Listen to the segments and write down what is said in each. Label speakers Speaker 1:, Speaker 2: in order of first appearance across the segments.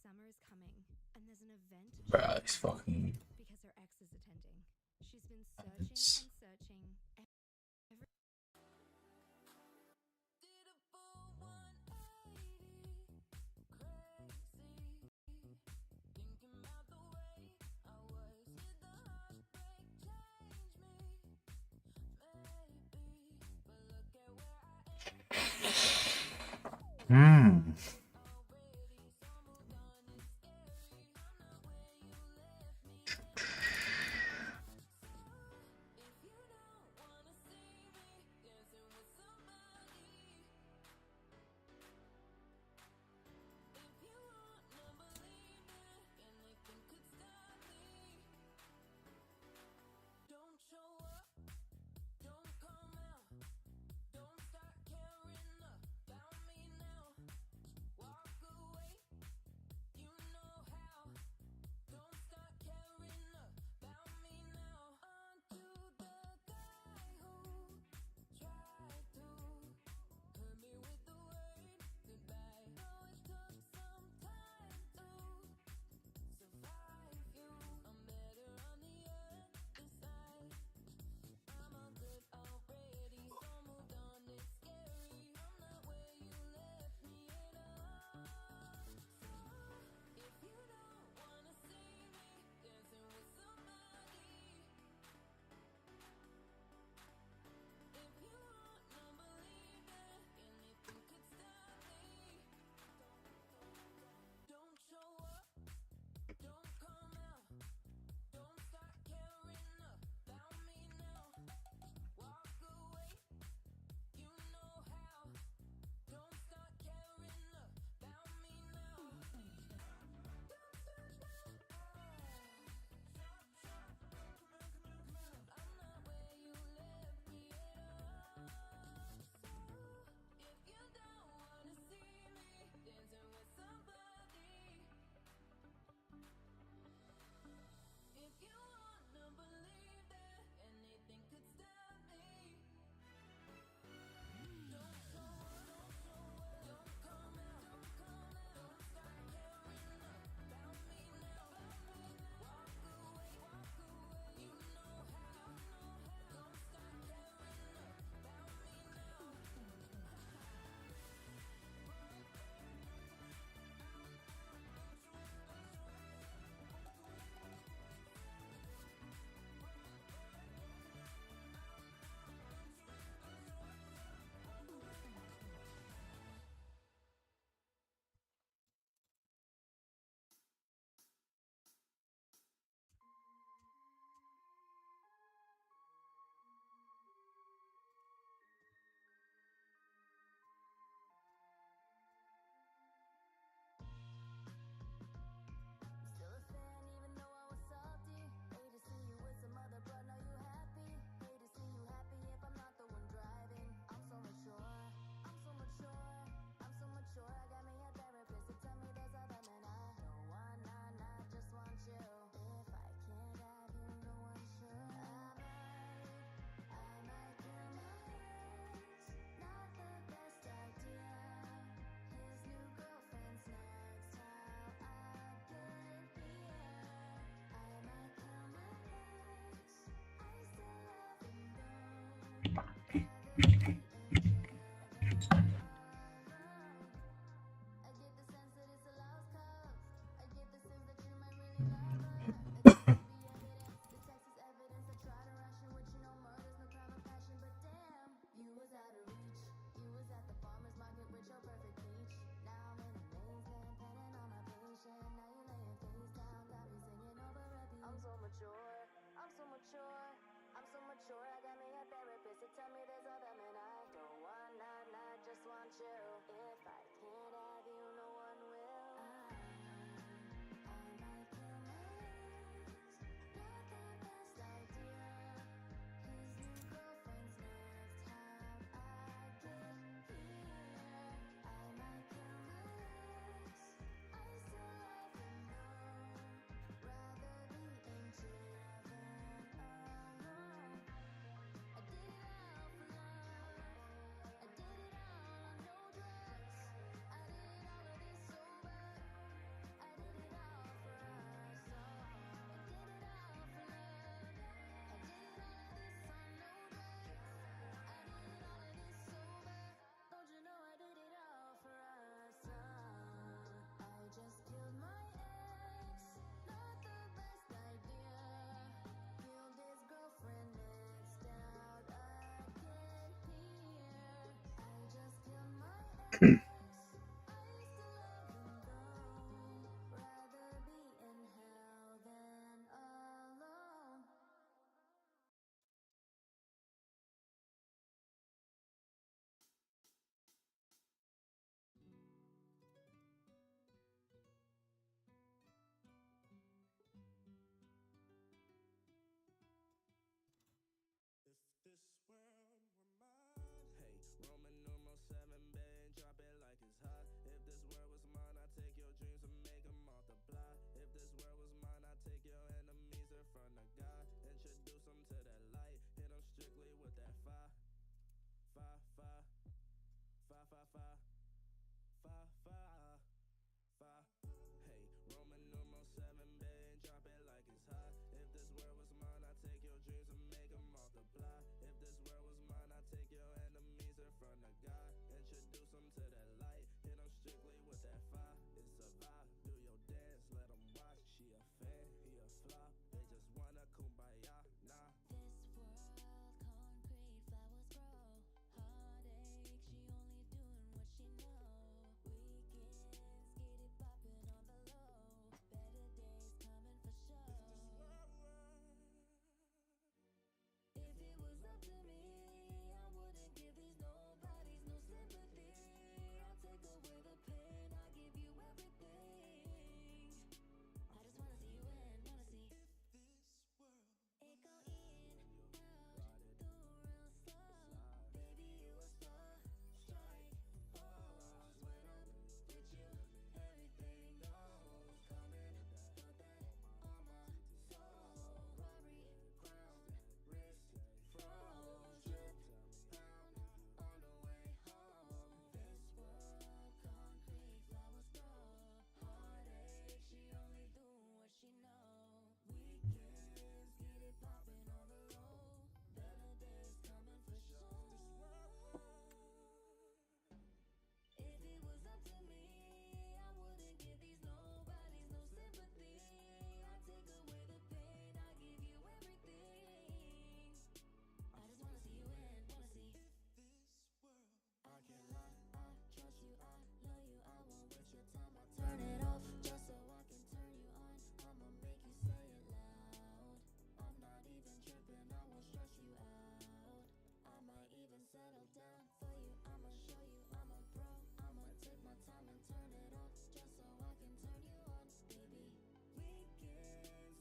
Speaker 1: Summer is coming, and there's an event
Speaker 2: Bruh, it's fucking.
Speaker 1: because her ex is attending. She's been searching and searching.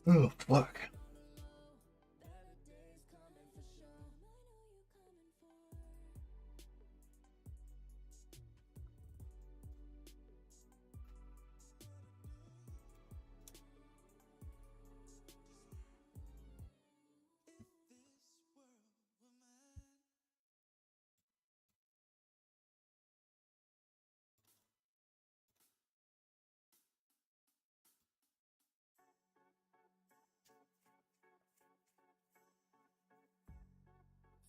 Speaker 2: Oh, fuck.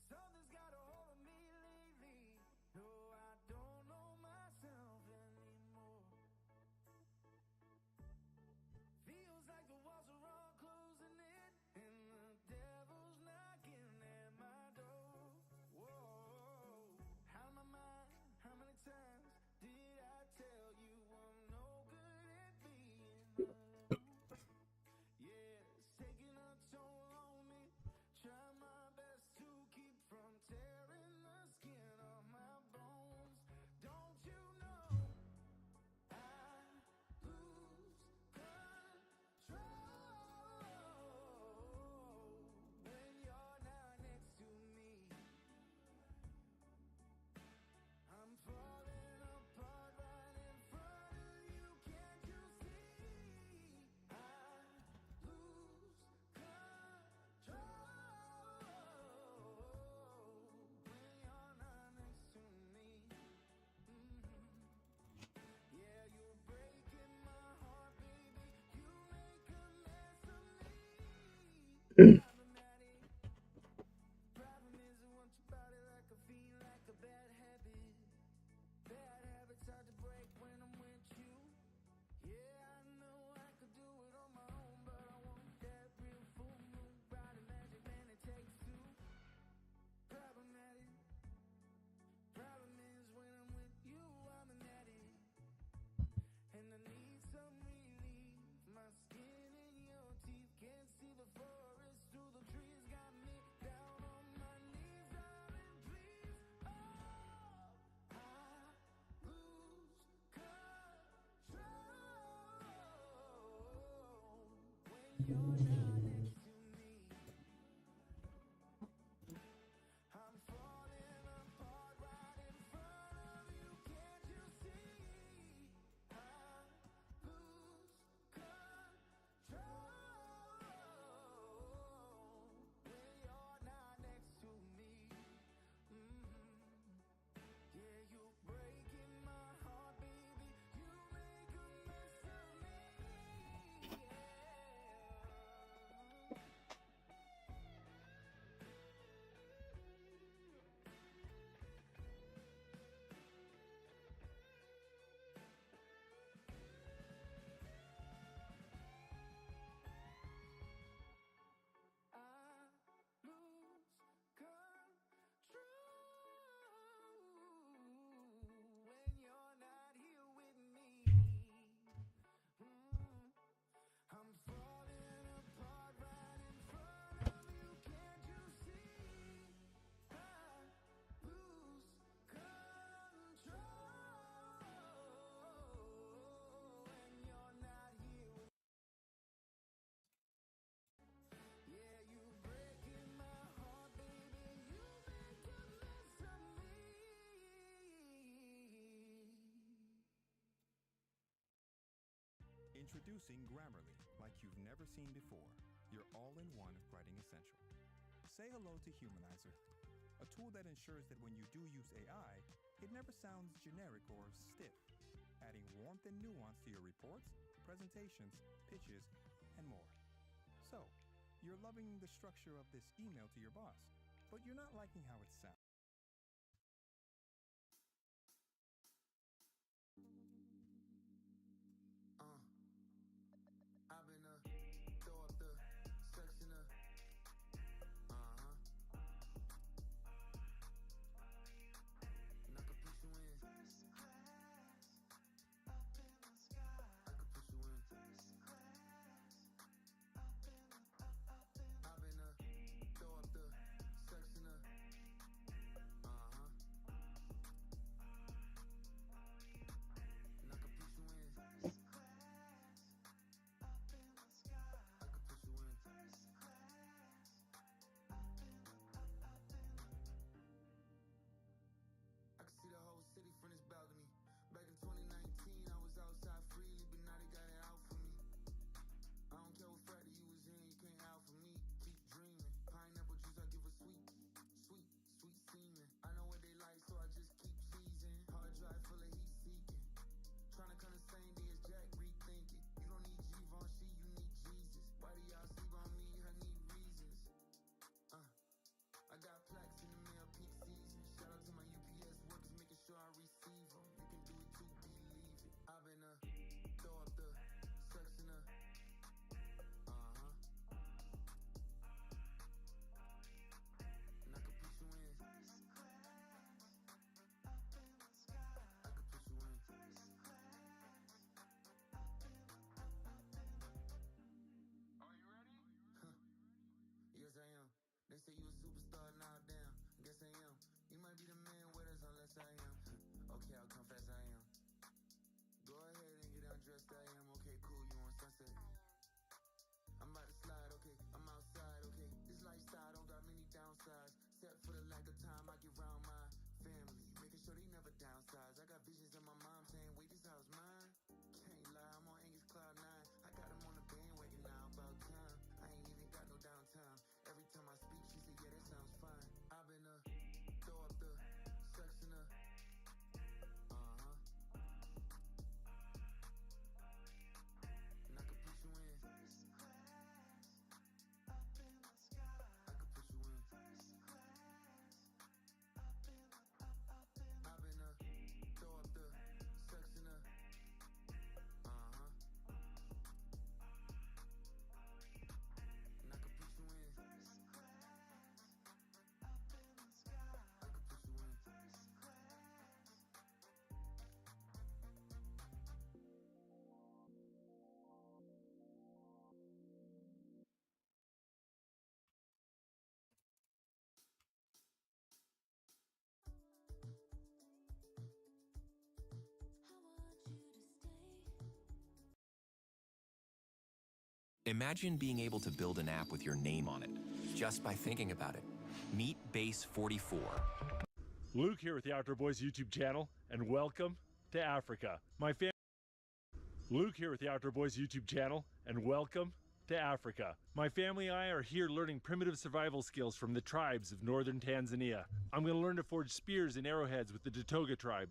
Speaker 3: Something's got a hold of me lately. No, I don't know myself anymore. Feels like the walls are all closing in, and the devil's knocking at my door. Whoa, how my mind, how many times did I tell you I'm no good at being alone? Yeah, it's taking a toll on me. Try my best to keep from tearing the skin off my bones. Don't you know I lose control when you're not next to me? I'm falling apart right in front of you. Can't you see? I lose control when you're not next to me. Yeah, you're breaking my heart, baby. You make a mess of me. Problematic. Problem is I want your body like I feel like a bad habit. Bad habits hard to break when I'm with you. Yeah, I know I could do it on my own, but I want that real full moon body magic, man, it takes two. Problematic. Problem is when I'm with you, I'm an addict, and I need some relief. My skin and your teeth can't see the forest through the trees. Got me down on my knees, darling, please. Oh, I lose control when you're not next to me. I'm falling apart right in front of you. Can't you see? I lose control when you're not next to me. Yeah, you're breaking my heart, baby. You make a mess of me. I lose control when you're not here with me. I'm falling apart right in front of you. Can't you see? I lose control when you're not here with me. Yeah, you're breaking my heart, baby. You make a mess of me.
Speaker 4: Introducing Grammarly, like you've never seen before. Your all-in-one writing essential. Say hello to Humanizer, a tool that ensures that when you do use AI, it never sounds generic or stiff, adding warmth and nuance to your reports, presentations, pitches, and more. So, you're loving the structure of this email to your boss, but you're not liking how it sounds.
Speaker 3: I've been throw up the section of and I could push you in. First class up in the sky. I could push you in. First class up in the I've been throw up the section of say you a superstar now, damn. Guess I am. You might be the man with us unless I am. Okay, I'll confess I am. Go ahead and get undressed, I am. Okay, cool, you on sunset. I'm about to slide, okay, I'm outside, okay. This lifestyle don't got many downsides. Except for the lack of time I get around my family. Making sure they never downsize. I got visions in my mom saying, wait, this house mine. Can't lie, I'm on Angus Cloud 9. I got him on the bandwagon now, about time. I ain't even got no downtime. Every time I speak, she say, yeah, that sounds fine. I've been throw up the sex in the and I could put you in. I could put you in. I've been throw up the sex in the and I could put you in. I could put you in.
Speaker 2: Imagine being able to build an app with your name on it, just by thinking about it. Meet Base 44.
Speaker 5: Luke here with the Outdoor Boys YouTube channel, and welcome to Africa. Luke here with the Outdoor Boys YouTube channel, and welcome to Africa. My family and I are here learning primitive survival skills from the tribes of northern Tanzania. I'm going to learn to forge spears and arrowheads with the Datoga tribe.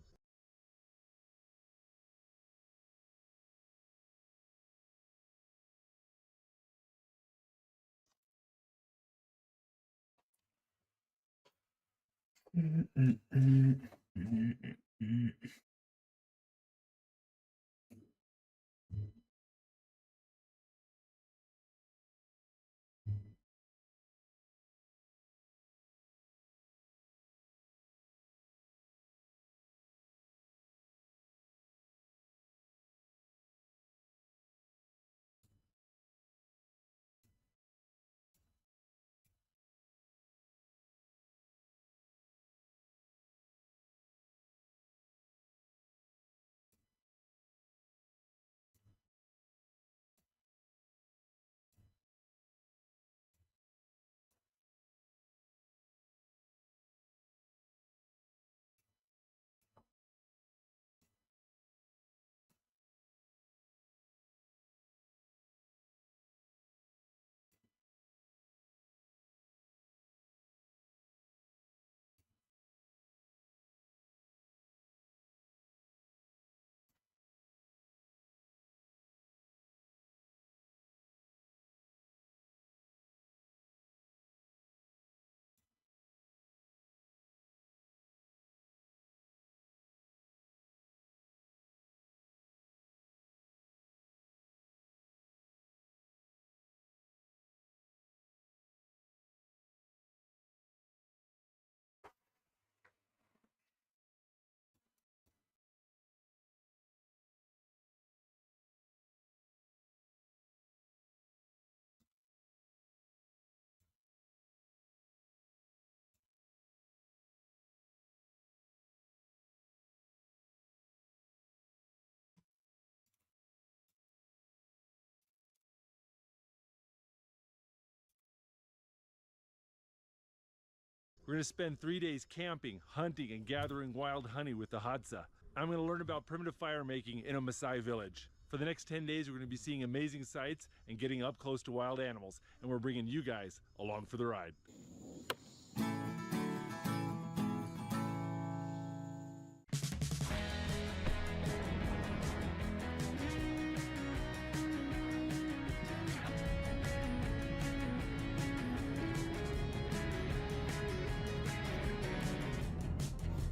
Speaker 5: We're going to spend 3 days camping, hunting, and gathering wild honey with the Hadza. I'm going to learn about primitive fire making in a Maasai village. For the next 10 days, we're going to be seeing amazing sights and getting up close to wild animals. And we're bringing you guys along for the ride.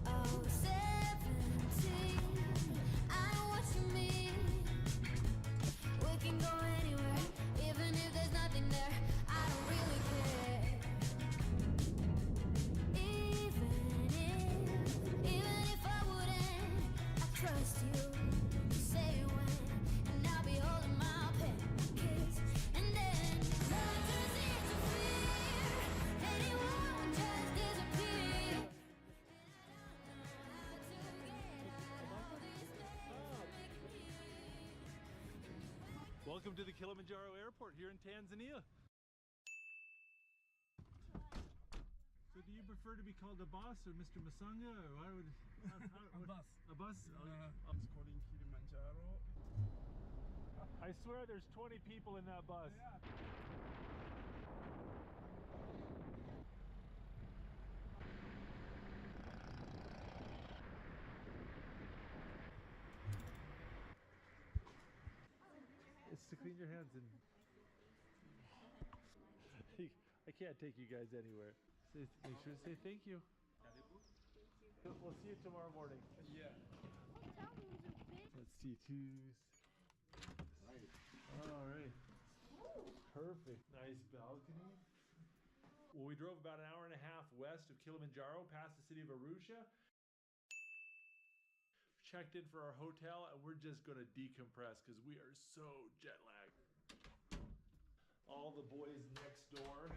Speaker 1: Oh, 17, I know what you mean. We can go anywhere, even if there's nothing there. I don't really care. Even if I wouldn't, I trust you. You say when, and I'll be holding my pen, kiss, and then love turns into fear. Anyway.
Speaker 5: Welcome to the Kilimanjaro Airport here in Tanzania. So do you prefer to be called a boss or Mr. Masanga, or why would
Speaker 6: A bus.
Speaker 5: a bus?
Speaker 6: It's calling Kilimanjaro.
Speaker 5: I swear there's 20 people in that bus. It's to clean your hands and I can't take you guys anywhere. Make sure to say thank you. We'll see you tomorrow morning.
Speaker 6: Yeah.
Speaker 5: Let's see, twos. All right. Perfect. Nice balcony. Well, we drove about an hour and a half west of Kilimanjaro, past the city of Arusha. Checked in for our hotel, and we're just gonna decompress because we are so jet lagged. All the boys next door.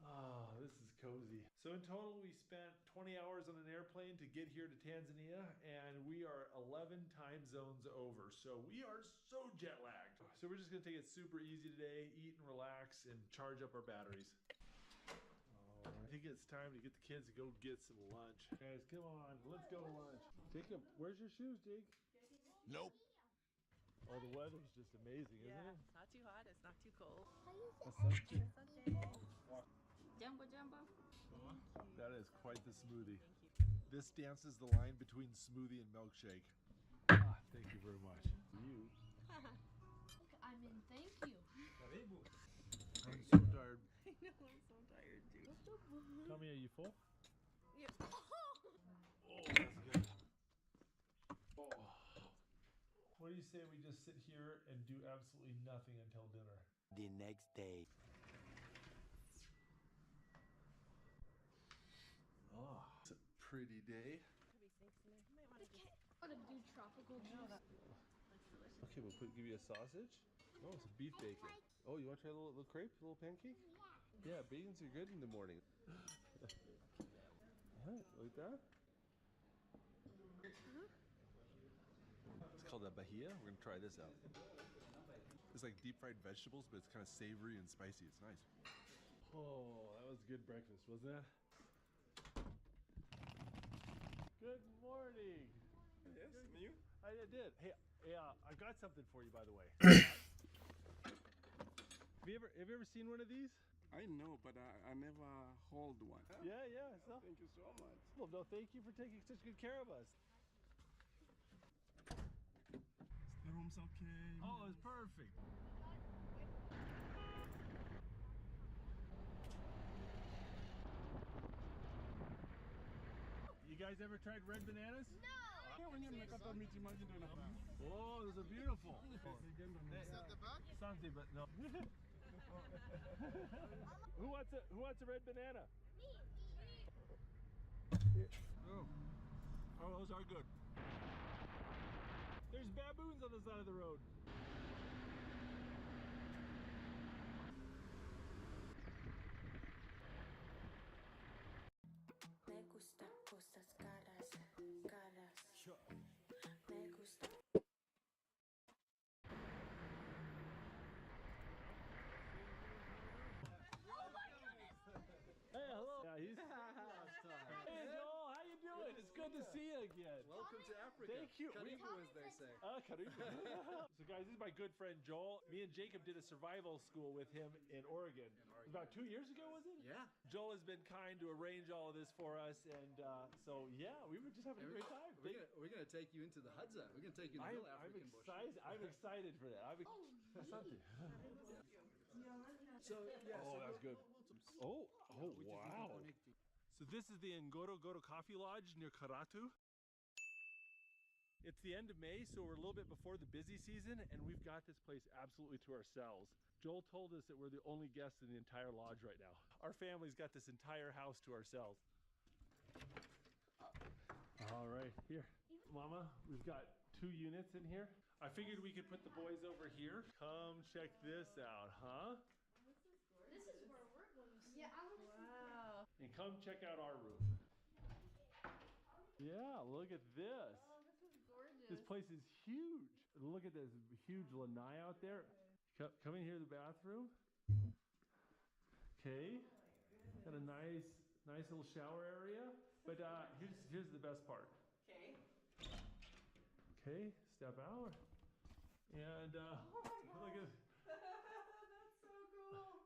Speaker 5: Oh, this is cozy. So in total, we spent 20 hours on an airplane to get here to Tanzania, and we are 11 time zones over. So we are so jet lagged. So we're just gonna take it super easy today, eat and relax, and charge up our batteries. I think it's time to get the kids to go get some lunch. Guys, come on, let's go to lunch. Jacob, where's your shoes, Jake?
Speaker 4: Nope.
Speaker 5: Oh, the weather's just amazing, isn't it?
Speaker 7: It's not too hot, it's not too cold. Jumbo, jumbo.
Speaker 5: That is quite the smoothie.
Speaker 7: Thank you.
Speaker 5: This dances the line between smoothie and milkshake. Ah, thank you very much. You.
Speaker 1: I mean, thank you.
Speaker 5: I'm so tired.
Speaker 7: I know, I'm so tired too.
Speaker 5: Tell me, are you full?
Speaker 7: Yeah.
Speaker 5: Oh, that's good. Oh. What do you say we just sit here and do absolutely nothing until dinner?
Speaker 8: The next day.
Speaker 5: Oh, it's a pretty day.
Speaker 1: What to do tropical juice?
Speaker 5: Okay, we'll give you a sausage. Oh, it's a beef bacon. Oh, you want to try a little crepe, a little pancake? Yeah, bacons are good in the morning. Like that? It's called a bahia. We're gonna try this out. It's like deep fried vegetables, but it's kind of savory and spicy. It's nice. Oh, that was good breakfast, wasn't it? Good morning.
Speaker 6: Yes, and you?
Speaker 5: I did. Hey, I've got something for you, by the way. Have you ever seen one of these?
Speaker 6: I know, but I never hold one.
Speaker 5: Yeah. So.
Speaker 6: Thank you so much.
Speaker 5: Well, no, thank you for taking such good care of us.
Speaker 6: The room's okay.
Speaker 5: Oh, it's perfect. You guys ever tried red bananas?
Speaker 6: Yeah, when you make a miti imagine doing a
Speaker 5: Oh, those are beautiful. Something, but no. Who wants a red banana? Oh, those are good. There's baboons on the side of the road.
Speaker 9: Me gusta cosas caras, caras. Me gusta.
Speaker 5: Hey, hello. Yeah, he's. Hey, Joel, how you doing? It's good to see you again.
Speaker 10: Welcome to Africa.
Speaker 5: Thank you.
Speaker 10: Karibu, as they say.
Speaker 5: Karibu. So, guys, this is my good friend Joel. Me and Jacob did a survival school with him in Oregon. About 2 years ago, was it?
Speaker 10: Yeah.
Speaker 5: Joel has been kind to arrange all of this for us, and so yeah, we were just having a great time.
Speaker 10: We're gonna take you into the Hadza. We're gonna take you in the real
Speaker 5: I'm
Speaker 10: African bush.
Speaker 5: excited. I'm excited for that. Something.
Speaker 10: So yeah.
Speaker 5: Oh,
Speaker 10: so
Speaker 5: that's good. Oh, wow.
Speaker 10: connecting.
Speaker 5: So this is the Ngoro Coffee Lodge near Karatu. It's the end of May, so we're a little bit before the busy season, and we've got this place absolutely to ourselves. Joel told us that we're the only guests in the entire lodge right now. Our family's got this entire house to ourselves. All right, here. Mama, we've got 2 units in here. I figured we could put the boys over here. Come check this out, huh?
Speaker 1: This is where we're going to sleep. Yeah, I want to
Speaker 7: Wow.
Speaker 5: And come check out our room. Yeah, look at this.
Speaker 7: Oh, this is gorgeous.
Speaker 5: This place is huge. Look at this huge lanai out there. Come in here to the bathroom. Okay. Got a nice little shower area. But here's the best part.
Speaker 7: Okay.
Speaker 5: Okay, step out. And look at
Speaker 7: That's so cool.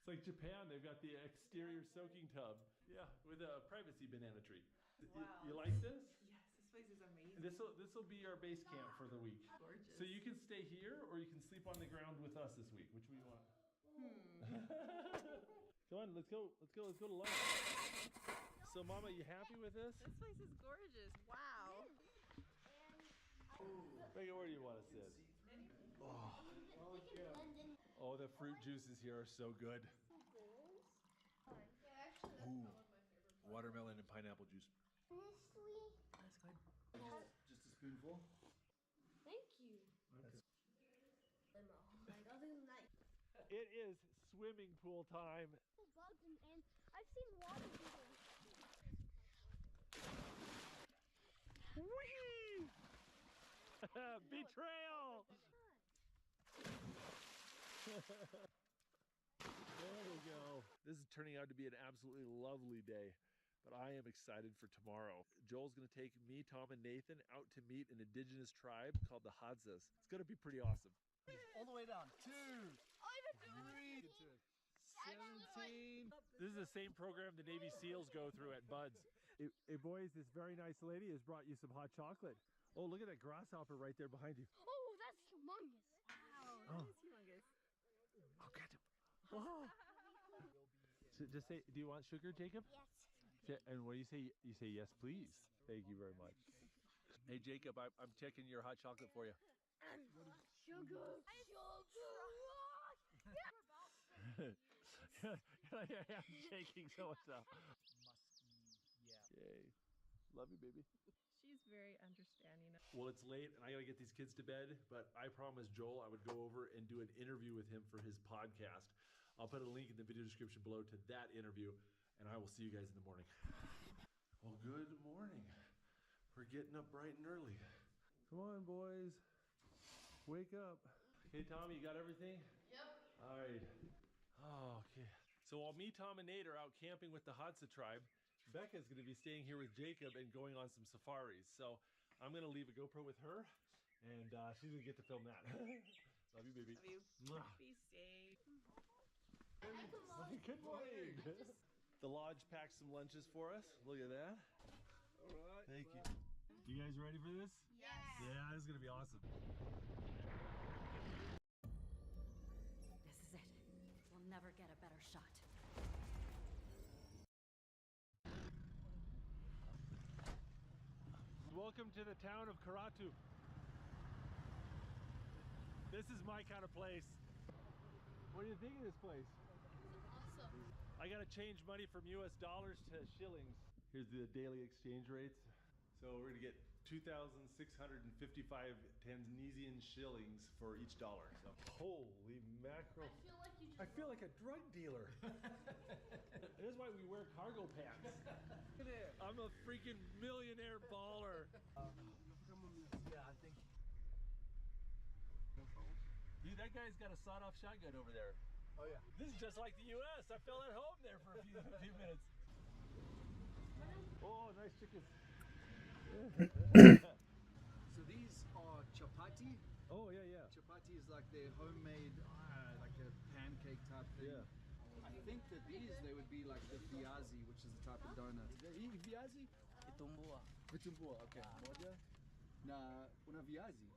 Speaker 5: it's like Japan. They've got the exterior soaking tub. Yeah, with a privacy banana tree.
Speaker 7: Wow.
Speaker 5: You like this?
Speaker 7: Yes, this place is amazing.
Speaker 5: This will be our base camp for the week.
Speaker 7: Gorgeous.
Speaker 5: So you can stay here or you can sleep on the ground with us this week. Which we want. Come on, let's go to lunch. So Mama, you happy with this?
Speaker 7: This place is gorgeous. Wow.
Speaker 5: Megan, where do you want to sit? Oh, the fruit juices here are so good. Ooh, watermelon and pineapple juice.
Speaker 10: Just a spoonful.
Speaker 1: Thank you.
Speaker 5: It is swimming pool time.
Speaker 1: Bugs and I've seen water beetles.
Speaker 5: Whee! Betrayal! There we go. This is turning out to be an absolutely lovely day, but I am excited for tomorrow. Joel's going to take me, Tom, and Nathan out to meet an indigenous tribe called the Hadzas. It's going to be pretty awesome.
Speaker 10: All the way down. 2, 3, 17.
Speaker 5: This is the same program the Navy SEALs go through at BUD/S. Hey boys, this very nice lady has brought you some hot chocolate. Oh, look at that grasshopper right there behind you.
Speaker 1: Oh, that's humongous.
Speaker 7: Wow, that is humongous.
Speaker 5: Oh, catch him. Oh. So just say, do you want sugar, Jacob?
Speaker 1: Yes.
Speaker 5: And what do you say? You say yes, please. Thank you very much. Hey, Jacob, I'm checking your hot chocolate for you.
Speaker 1: Sugar.
Speaker 5: I'm shaking so much now.
Speaker 10: Yeah.
Speaker 5: Yay. Love you, baby.
Speaker 7: She's very understanding.
Speaker 5: Well, it's late and I gotta get these kids to bed, but I promised Joel I would go over and do an interview with him for his podcast. I'll put a link in the video description below to that interview, and I will see you guys in the morning. Well, good morning. We're getting up bright and early. Come on, boys. Wake up. Okay, Tom, you got everything?
Speaker 7: Yep.
Speaker 5: All right. Oh, okay. So while me, Tom, and Nate are out camping with the Hadza tribe, Becca's going to be staying here with Jacob and going on some safaris. So I'm going to leave a GoPro with her, and she's going to get to film that. Love you, baby.
Speaker 7: Love you.
Speaker 5: Mwah.
Speaker 7: Be safe.
Speaker 5: Good morning. The lodge packed some lunches for us. Look at that.
Speaker 10: All right.
Speaker 5: Thank you. You guys ready for this?
Speaker 7: Yes.
Speaker 5: Yeah, this is going to be awesome.
Speaker 8: This is it. We'll never get a better shot.
Speaker 5: Welcome to the town of Karatu. This is my kind of place. What do you think of this place?
Speaker 1: Awesome.
Speaker 5: I gotta change money from US dollars to shillings. Here's the daily exchange rates. So we're gonna get 2,655 Tanzanian shillings for each dollar. So holy mackerel. I feel like a drug dealer. This is why we wear cargo pants. I'm a freaking millionaire baller.
Speaker 10: Yeah, I think.
Speaker 5: Dude, that guy's got a sawed-off shotgun over there.
Speaker 10: Oh, yeah.
Speaker 5: This is just like the US. I felt at home there for a few minutes. Oh, nice chicken.
Speaker 10: So these are chapati.
Speaker 5: Oh, yeah.
Speaker 10: Chapati is like their homemade, like a pancake type thing.
Speaker 5: Yeah.
Speaker 10: I think that these, they would be like the viazi, which is a type of donut. Is there viazi?
Speaker 11: Vitumbua.
Speaker 10: Vitumbua, okay. Moja? Na, una viazi.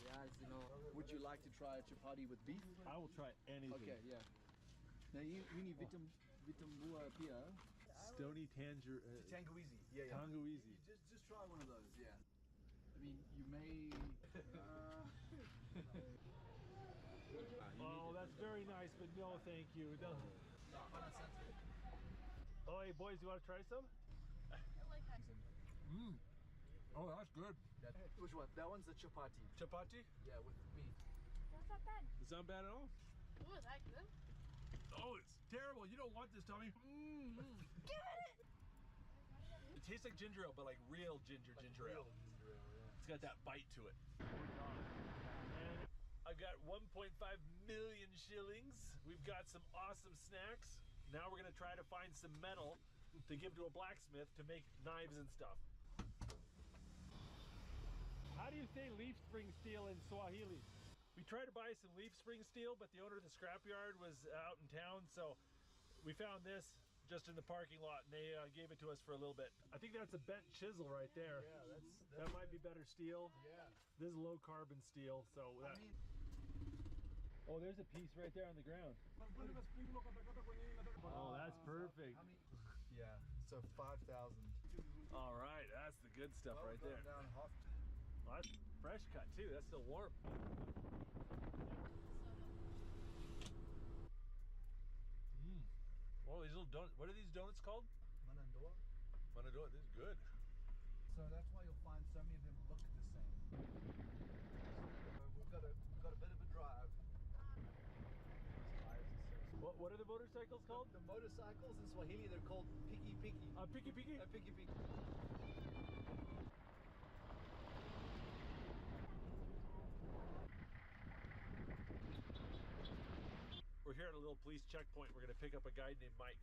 Speaker 11: Viazi, no.
Speaker 10: Would you like to try a chapati with beef?
Speaker 5: I will try anything.
Speaker 10: Okay, yeah. Now, you need vitumbua pia.
Speaker 5: Stony
Speaker 10: Tangawizi. Yeah.
Speaker 5: Tangawizi.
Speaker 10: Just try one of those, yeah. I mean, you may...
Speaker 5: Oh, that's very nice, but no, thank you. No. Oh, hey, boys, you want to try some?
Speaker 10: Oh, that's good. Which one? That one's the chapati.
Speaker 5: Chapati?
Speaker 10: Yeah, with beef.
Speaker 1: That's not bad.
Speaker 5: It's not bad at all.
Speaker 1: Ooh, is that good?
Speaker 5: Oh, it's terrible. You don't want this, Tommy. It tastes like ginger ale, but like real ginger ale. It's got that bite to it. And I got 1.5 million shillings. We've got some awesome snacks. Now we're gonna try to find some metal to give to a blacksmith to make knives and stuff. How do you say leaf spring steel in Swahili? We tried to buy some leaf spring steel, but the owner of the scrapyard was out in town, so we found this just in the parking lot, and they gave it to us for a little bit. I think that's a bent chisel right there. Yeah, that might be better steel. Yeah. This is low carbon steel, so that. Oh, there's a piece right there on the ground. Oh, that's perfect.
Speaker 10: Yeah, so 5,000.
Speaker 5: All right, that's the good stuff right there.
Speaker 10: Down half.
Speaker 5: Well, that's fresh cut too. That's still warm. Oh, these little donuts. What are these donuts called?
Speaker 10: Manandoa.
Speaker 5: Manandoa. This is good.
Speaker 10: So that's why you'll find so many of them look the same. We've got a bit of a drive.
Speaker 5: What are the motorcycles called?
Speaker 10: The motorcycles in Swahili, they're called piki piki.
Speaker 5: Piki piki?
Speaker 10: Piki piki.
Speaker 5: We're here at a little police checkpoint. We're going to pick up a guy named Mike.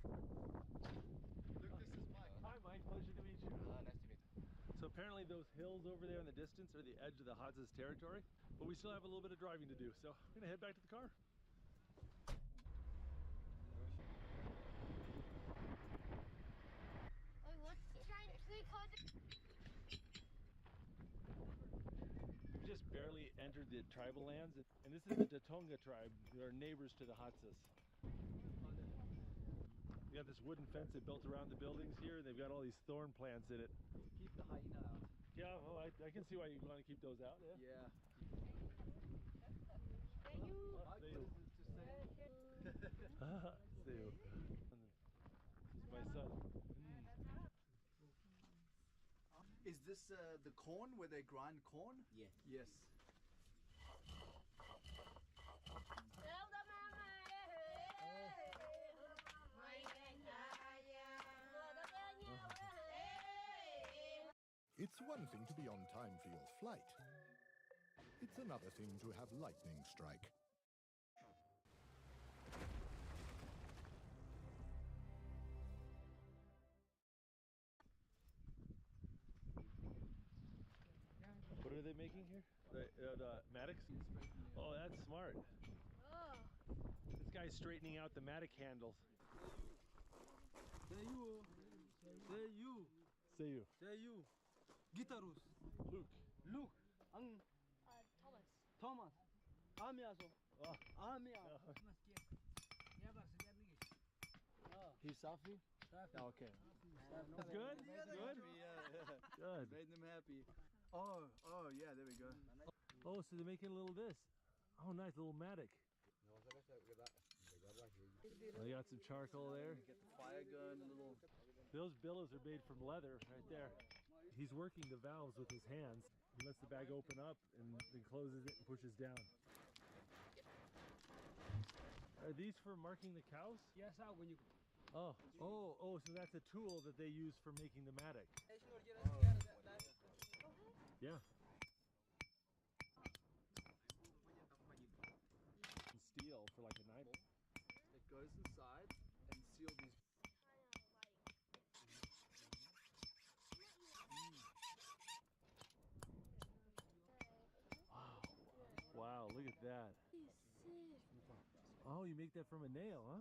Speaker 10: Look, this is Mike.
Speaker 5: Hi Mike, pleasure to meet you.
Speaker 11: Nice to meet you.
Speaker 5: So apparently those hills over there in the distance are the edge of the Hadza's territory, but we still have a little bit of driving to do. So I'm going to head back to the car. We just barely entered the tribal lands, and this is the Datonga tribe. They're neighbors to the Hatsas. We got this wooden fence they built around the buildings here, and they've got all these thorn plants in it.
Speaker 10: Keep the hyena out.
Speaker 5: Yeah, well, I can see why you want to keep those out, yeah?
Speaker 10: Yeah.
Speaker 5: Mike, what is it to say? See you. He's my son.
Speaker 10: Is this the corn where they grind corn?
Speaker 11: Yeah.
Speaker 10: Yes.
Speaker 12: It's one thing to be on time for your flight. It's another thing to have lightning strike.
Speaker 5: What are they making here? The Matic? Oh, that's smart. This guy's straightening out the Matic handles.
Speaker 11: Say you. Say you.
Speaker 5: Say you.
Speaker 11: Say you. Gitarus.
Speaker 5: Luke.
Speaker 11: Luke. Ang Thomas. Amiaso. Amia.
Speaker 10: He's Safi? Oh, okay.
Speaker 5: That's good? Good? Good.
Speaker 10: Made them happy. Oh, yeah, there we go.
Speaker 5: Oh, so they're making a little this. Oh, nice, little Matic. They got some charcoal there.
Speaker 10: Get the fire going a little.
Speaker 5: Those billows are made from leather right there. He's working the valves with his hands. He lets the bag open up and then closes it and pushes down. Are these for marking the cows?
Speaker 11: Yes, when you.
Speaker 5: Oh, so that's a tool that they use for making the Matic. Yeah. Steel for like a knife.
Speaker 10: It goes inside and seal these.
Speaker 5: Wow, look at that. Oh, you make that from a nail, huh?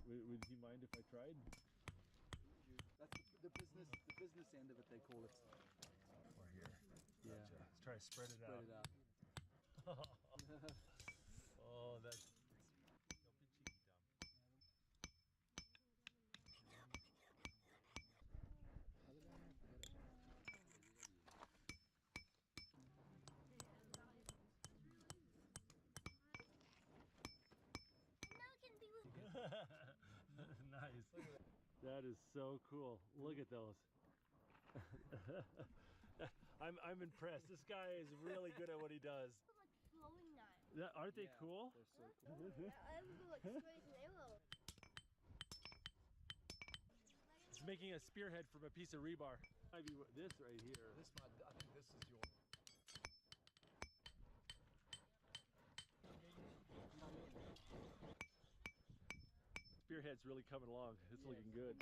Speaker 5: Would he mind if I tried?
Speaker 10: That's the business end of it, they call it.
Speaker 5: Or here.
Speaker 10: Yeah.
Speaker 5: Gotcha. Let's try to spread it out.
Speaker 10: Spread it out.
Speaker 5: Oh, that's... Nice. That is so cool. Look at those. I'm impressed. This guy is really good at what he does. Aren't they cool? It's making a spearhead from a piece of rebar. Maybe this right here.
Speaker 12: This might, I think this is your.
Speaker 5: Spearhead's really coming along. It's looking good.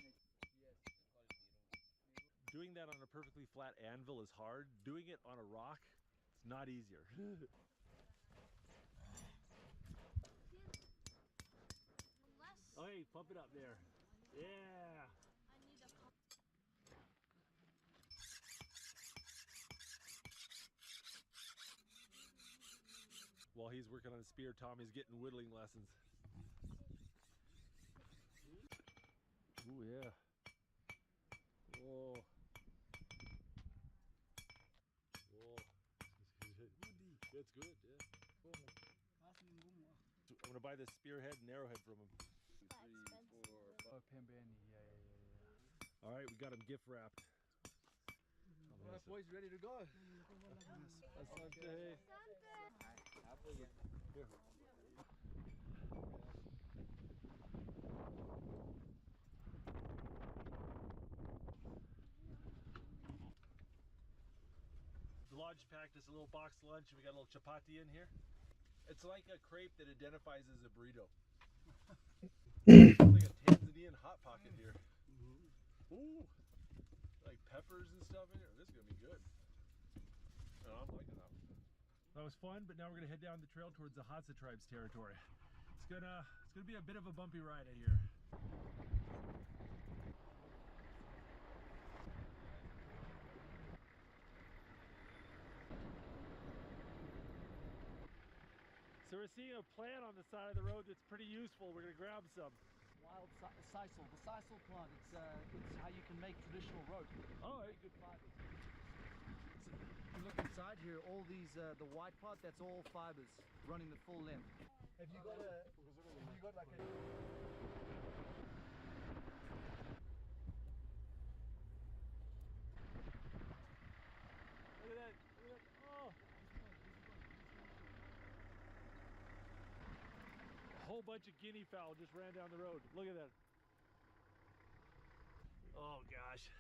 Speaker 5: Doing that on a perfectly flat anvil is hard. Doing it on a rock, it's not easier. Oh, hey, pump it up there. Yeah. While he's working on his spear, Tommy's getting whittling lessons. Ooh, yeah. Whoa. Whoa. It's good, yeah. I'm gonna buy this spearhead and arrowhead from him.
Speaker 10: 2, 3, 4, 5.
Speaker 11: Pembeni, yeah.
Speaker 5: All right, we got him gift wrapped.
Speaker 11: All right, boys, ready to go?
Speaker 5: Asante. Here. The lodge packed us a little box lunch, and we got a little chapati in here. It's like a crepe that identifies as a burrito. It's like a Tanzanian hot pocket here. Ooh, like peppers and stuff in here. This is gonna be good. Oh, I'm liking that. That was fun, but now we're gonna head down the trail towards the Hadza tribe's territory. It's gonna be a bit of a bumpy ride out here. So we're seeing a plant on the side of the road that's pretty useful. We're gonna grab some.
Speaker 11: Wild sisal, the sisal plant. It's how you can make traditional rope.
Speaker 5: Oh,
Speaker 11: very good fibers. If you look inside here, all these the white part, that's all fibers running the full length. Have you got like a?
Speaker 5: Look at that! Look at that! Oh! A whole bunch of guinea fowl just ran down the road. Look at that! Oh gosh!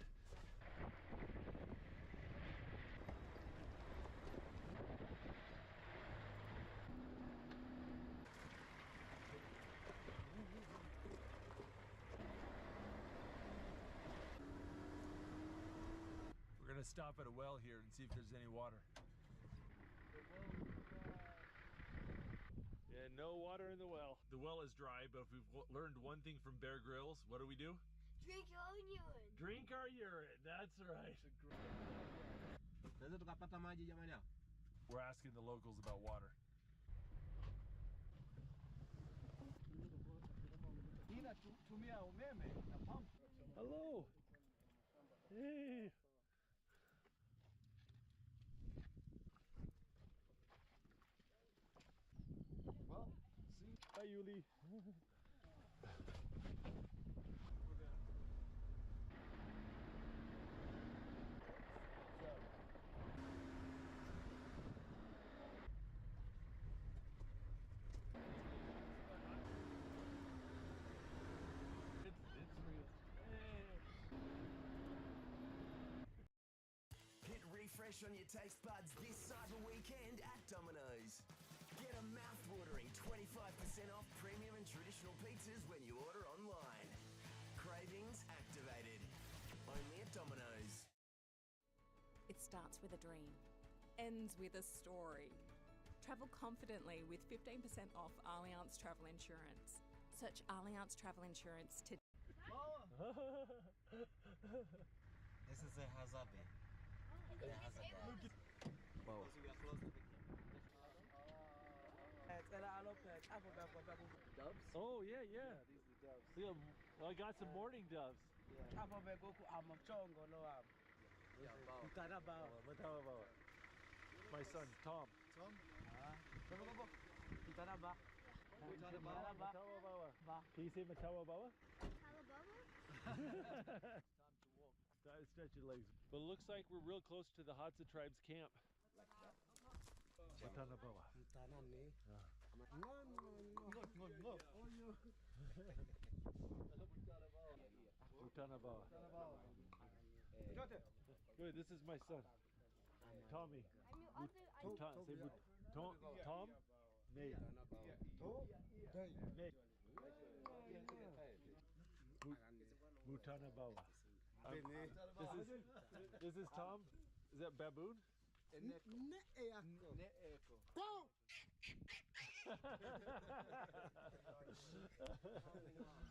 Speaker 5: We're gonna stop at a well here and see if there's any water. Yeah, no water in the well. The well is dry, but if we've learned one thing from Bear Grylls, what do we do?
Speaker 1: Drink your own urine.
Speaker 5: Drink our urine. That's right. We're asking the locals about water. Hello. Hey.
Speaker 11: Well, see.
Speaker 5: Hi, Yuli. It's real.
Speaker 13: Hit refresh on your taste buds this cyber weekend at Domino's. Get a mouth-watering 25% off premium and traditional pizzas when you order online. Cravings activated. Only at Domino's.
Speaker 14: It starts with a dream, ends with a story. Travel confidently with 15% off Allianz Travel Insurance. Search Allianz Travel Insurance today.
Speaker 15: This is a hazabe.
Speaker 5: Wow.
Speaker 11: Doves?
Speaker 5: Oh, yeah, yeah. Yeah, well, I got some morning doves. My son, Tom.
Speaker 11: Tom?
Speaker 5: Can you say Matawabawa? Stretch your legs. But it looks like we're real close to the Hadza tribe's camp. Matanabawa. Mutanabawa. Wait, this is my son. Tommy. Tom. Say Tom. Tom. Nate. Nate. Mutana Bawa. This is Tom. Is that baboon?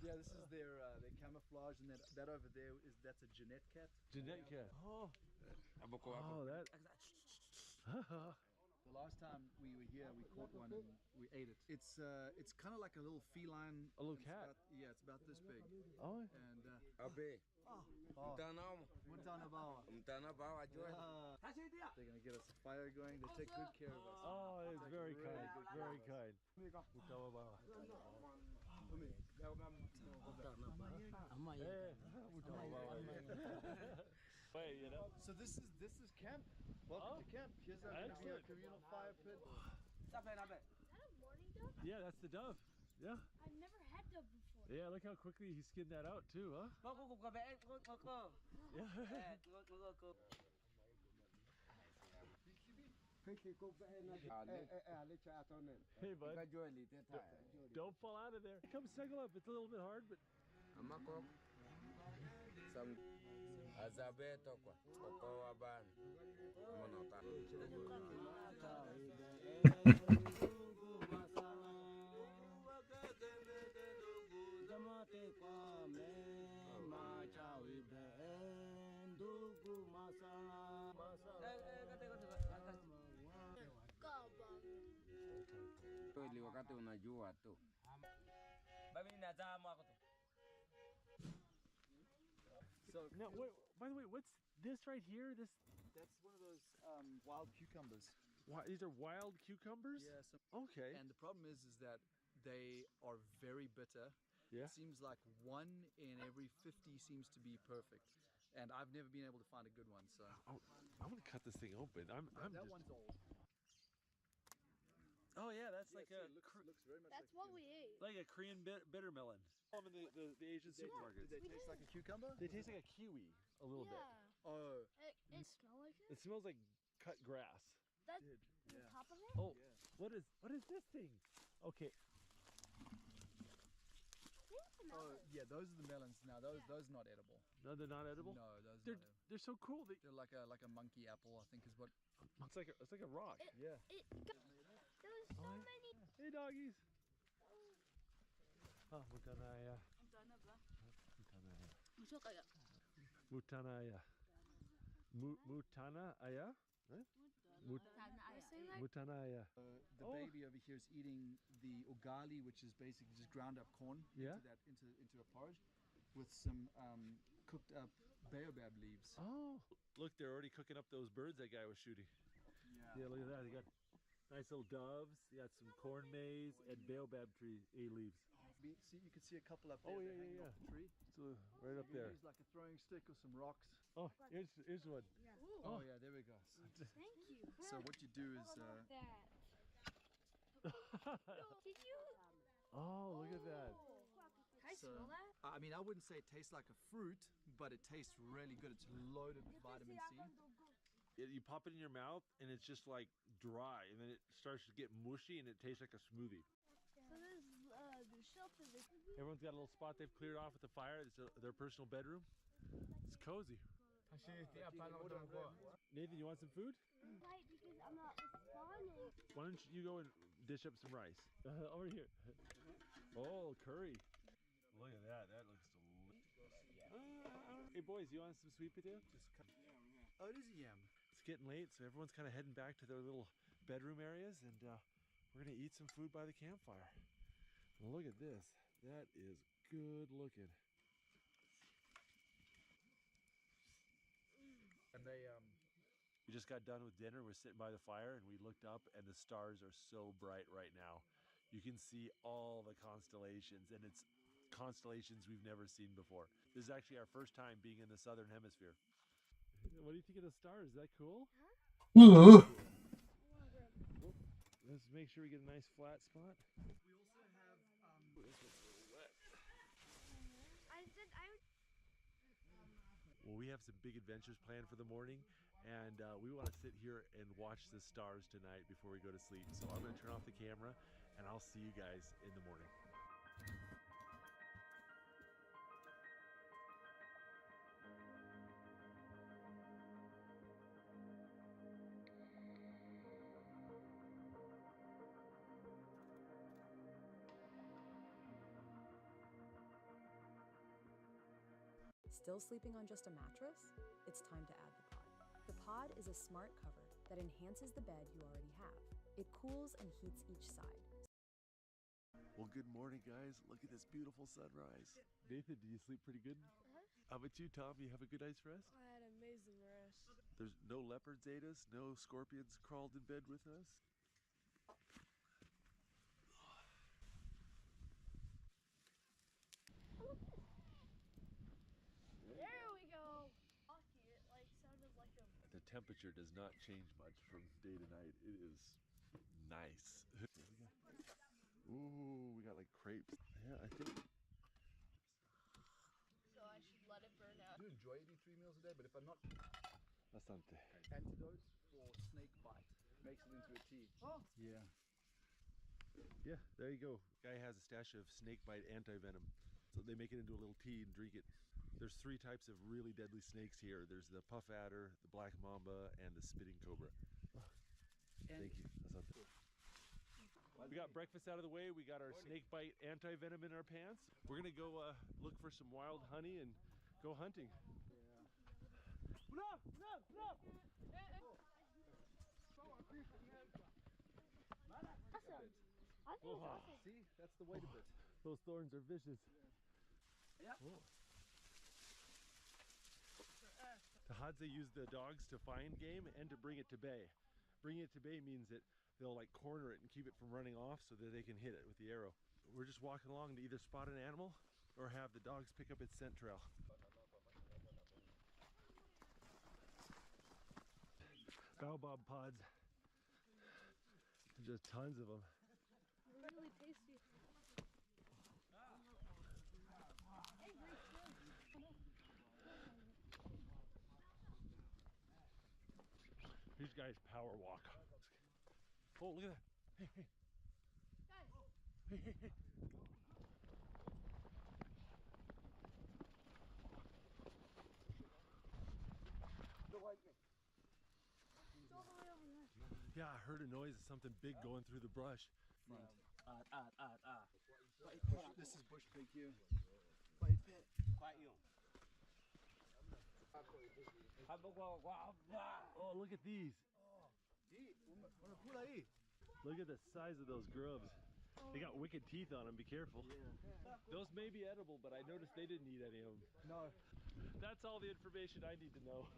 Speaker 11: Yeah, this is their camouflage, and that over there that's a Jeanette cat.
Speaker 5: Jeanette cat. Oh. Oh, that.
Speaker 11: The last time we were here, we caught one and we ate it. It's kind of like a little feline.
Speaker 5: A little cat.
Speaker 11: Yeah, it's about this big.
Speaker 5: Oh.
Speaker 11: And they're gonna get us a fire going. They take good care of us.
Speaker 5: Oh, it's very kind. Very kind. Mutawa Bawa. Wait, you know.
Speaker 11: So this is camp. Welcome to camp. Here's our communal fire pit.
Speaker 1: Is that a mourning dove?
Speaker 5: Yeah, that's the dove. Yeah.
Speaker 1: I've never had dove before.
Speaker 5: Yeah, look how quickly he skinned that out too, huh? Yeah. Hey, bud. Don't fall out of there. Come snuggle up. It's a little bit hard, but.
Speaker 11: So
Speaker 5: now, by the way, what's this right here?
Speaker 11: That's one of those wild cucumbers.
Speaker 5: These are wild cucumbers?
Speaker 11: Yeah.
Speaker 5: Okay.
Speaker 11: And the problem is that they are very bitter.
Speaker 5: Yeah.
Speaker 11: It seems like 1 in every 50 seems to be perfect, and I've never been able to find a good one. So
Speaker 5: I'm gonna cut this thing open.
Speaker 11: that one's old.
Speaker 5: Oh yeah, that's like a.
Speaker 11: Looks very much
Speaker 1: That's what we ate.
Speaker 5: Like a Korean bitter melon. In the Asian supermarkets.
Speaker 11: Do they taste like a cucumber?
Speaker 5: They taste like a kiwi a little bit.
Speaker 11: Oh.
Speaker 1: It smells like it?
Speaker 5: It smells like cut grass.
Speaker 1: That's the top of it?
Speaker 5: Oh, what is this thing? Okay.
Speaker 11: Oh yeah, those are the melons. Now those are not edible.
Speaker 5: No, they're not edible.
Speaker 11: No, those
Speaker 5: they're
Speaker 11: not edible.
Speaker 5: they're so cool.
Speaker 11: They're like a monkey apple, I think is what.
Speaker 5: It's like a rock.
Speaker 11: Yeah.
Speaker 1: There was so many.
Speaker 5: Hey doggies. Oh, Mutanaya. Mutanaya. Mutanaya. Mutanaya.
Speaker 11: The baby over here is eating the ugali, which is basically just ground up corn.
Speaker 5: Yeah.
Speaker 11: Into a porridge, with some cooked up baobab leaves.
Speaker 5: Oh, look, they're already cooking up those birds that guy was shooting. Yeah, look at that. They got nice little doves. They got some corn maze and baobab tree leaves.
Speaker 11: See, you can see a couple up there.
Speaker 5: Oh
Speaker 11: hanging
Speaker 5: yeah.
Speaker 11: off the tree.
Speaker 5: So right up there.
Speaker 11: Use like a throwing stick or some rocks.
Speaker 5: Oh, here's one.
Speaker 1: Yeah.
Speaker 11: Oh yeah, there we go.
Speaker 1: Thank you.
Speaker 11: So what you do is.
Speaker 1: Did you?
Speaker 5: Oh, look at that.
Speaker 1: Can I smell that?
Speaker 11: I mean, I wouldn't say it tastes like a fruit, but it tastes really good. It's loaded with vitamin C.
Speaker 5: You pop it in your mouth and it's just like dry, and then it starts to get mushy and it tastes like a smoothie.
Speaker 1: So there's the shelf is.
Speaker 5: Everyone's got a little spot they've cleared off at the fire. It's their personal bedroom. It's cozy. Nathan, you want some food?
Speaker 1: Right, because I'm not responding.
Speaker 5: Why don't you go and dish up some rice? Over here. Oh, curry. Look at that. That looks delicious. Hey boys, you want some sweet potato?
Speaker 11: Oh, it is a yam.
Speaker 5: It's getting late, so everyone's kind of heading back to their little bedroom areas, and we're gonna eat some food by the campfire. And look at this. That is good looking.
Speaker 11: And they
Speaker 5: We just got done with dinner. We're sitting by the fire and we looked up and the stars are so bright right now. You can see all the constellations, and it's constellations we've never seen before. This is actually our first time being in the southern hemisphere. What do you think of the stars? Is that cool?
Speaker 11: Huh?
Speaker 5: Let's make sure we get a nice flat spot.
Speaker 11: We also have
Speaker 1: I said I would.
Speaker 5: Well, we have some big adventures planned for the morning, and we want to sit here and watch the stars tonight before we go to sleep. So I'm going to turn off the camera, and I'll see you guys in the morning.
Speaker 16: Still sleeping on just a mattress? It's time to add the pod. The pod is a smart cover that enhances the bed you already have. It cools and heats each side.
Speaker 5: Well, good morning, guys. Look at this beautiful sunrise. Nathan, do you sleep pretty good? How about you, Tom? You have a good night's rest?
Speaker 17: I had an amazing rest.
Speaker 5: There's no leopards ate us, no scorpions crawled in bed with us.
Speaker 17: There we go. It like sounded like a.
Speaker 5: The temperature does not change much from day to night. It is nice. Ooh, we got like crepes. Yeah, I think.
Speaker 17: So I should let it burn out.
Speaker 11: I do enjoy eating 3 meals a day, but if I'm not...
Speaker 5: Bastante.
Speaker 11: Antidote for snake bite. Makes it into a tea. Oh! Yeah.
Speaker 5: Yeah, there you go. Guy has a stash of snake bite anti-venom. So they make it into a little tea and drink it. There's 3 types of really deadly snakes here. There's the puff adder, the black mamba, and the spitting cobra. Thank you. Asante. We got breakfast out of the way. We got our snake bite anti-venom in our pants. We're gonna go look for some wild honey and go hunting.
Speaker 17: Awesome. I think it's awesome.
Speaker 11: See, that's the weight of it.
Speaker 5: Those thorns are vicious.
Speaker 11: Yeah.
Speaker 5: The Hadza use the dogs to find game and to bring it to bay. Bringing it to bay means that they'll like corner it and keep it from running off so that they can hit it with the arrow. We're just walking along to either spot an animal or have the dogs pick up its scent trail. Baobab pods. Just tons of them.
Speaker 17: They're really tasty.
Speaker 5: These guys power walk. Oh, look at that. Hey, hey.
Speaker 17: Guys.
Speaker 5: Hey, hey, hey.
Speaker 17: It's all the way over there.
Speaker 5: Yeah, I heard a noise of something big going through the brush.
Speaker 11: This is bush pig here.
Speaker 5: Oh, look at these. Look at the size of those grubs. They got wicked teeth on them, be careful. Those may be edible, but I noticed they didn't eat any of them.
Speaker 11: No.
Speaker 5: That's all the information I need to know.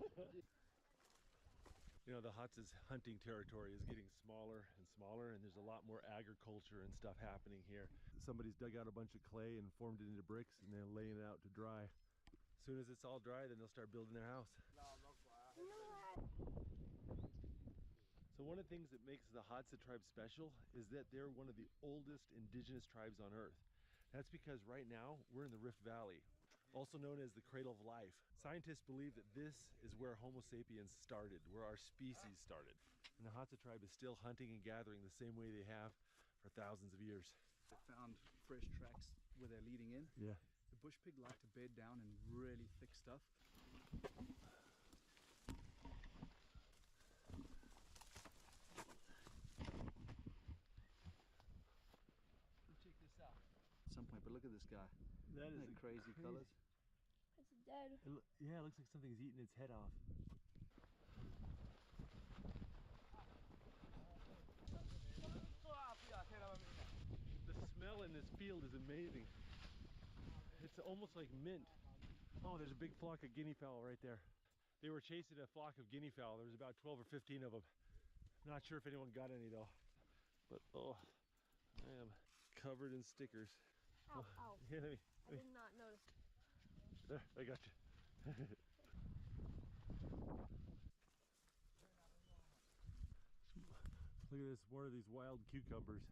Speaker 5: You know, the Hadza's hunting territory is getting smaller and smaller, and there's a lot more agriculture and stuff happening here. Somebody's dug out a bunch of clay and formed it into bricks, and they're laying it out to dry. As soon as it's all dry, then they'll start building their house. So one of the things that makes the Hadza tribe special is that they're one of the oldest indigenous tribes on Earth. That's because right now we're in the Rift Valley, also known as the cradle of life. Scientists believe that this is where Homo sapiens started, where our species started. And the Hadza tribe is still hunting and gathering the same way they have for thousands of years.
Speaker 11: They found fresh tracks where they're leading in.
Speaker 5: Yeah.
Speaker 11: The bush pig like to bed down in really thick stuff. Check this out. At some point, but look at this guy.
Speaker 5: That is
Speaker 11: crazy colors.
Speaker 17: It's dead.
Speaker 5: Yeah, it looks like something's eating its head off. The smell in this field is amazing. It's almost like mint. Oh, there's a big flock of guinea fowl right there. They were chasing a flock of guinea fowl. There was about 12 or 15 of them. Not sure if anyone got any though. But oh, I am covered in stickers.
Speaker 17: Ow, ow.
Speaker 5: Yeah,
Speaker 17: I did not notice.
Speaker 5: There, I got you. Look at this, more of these wild cucumbers.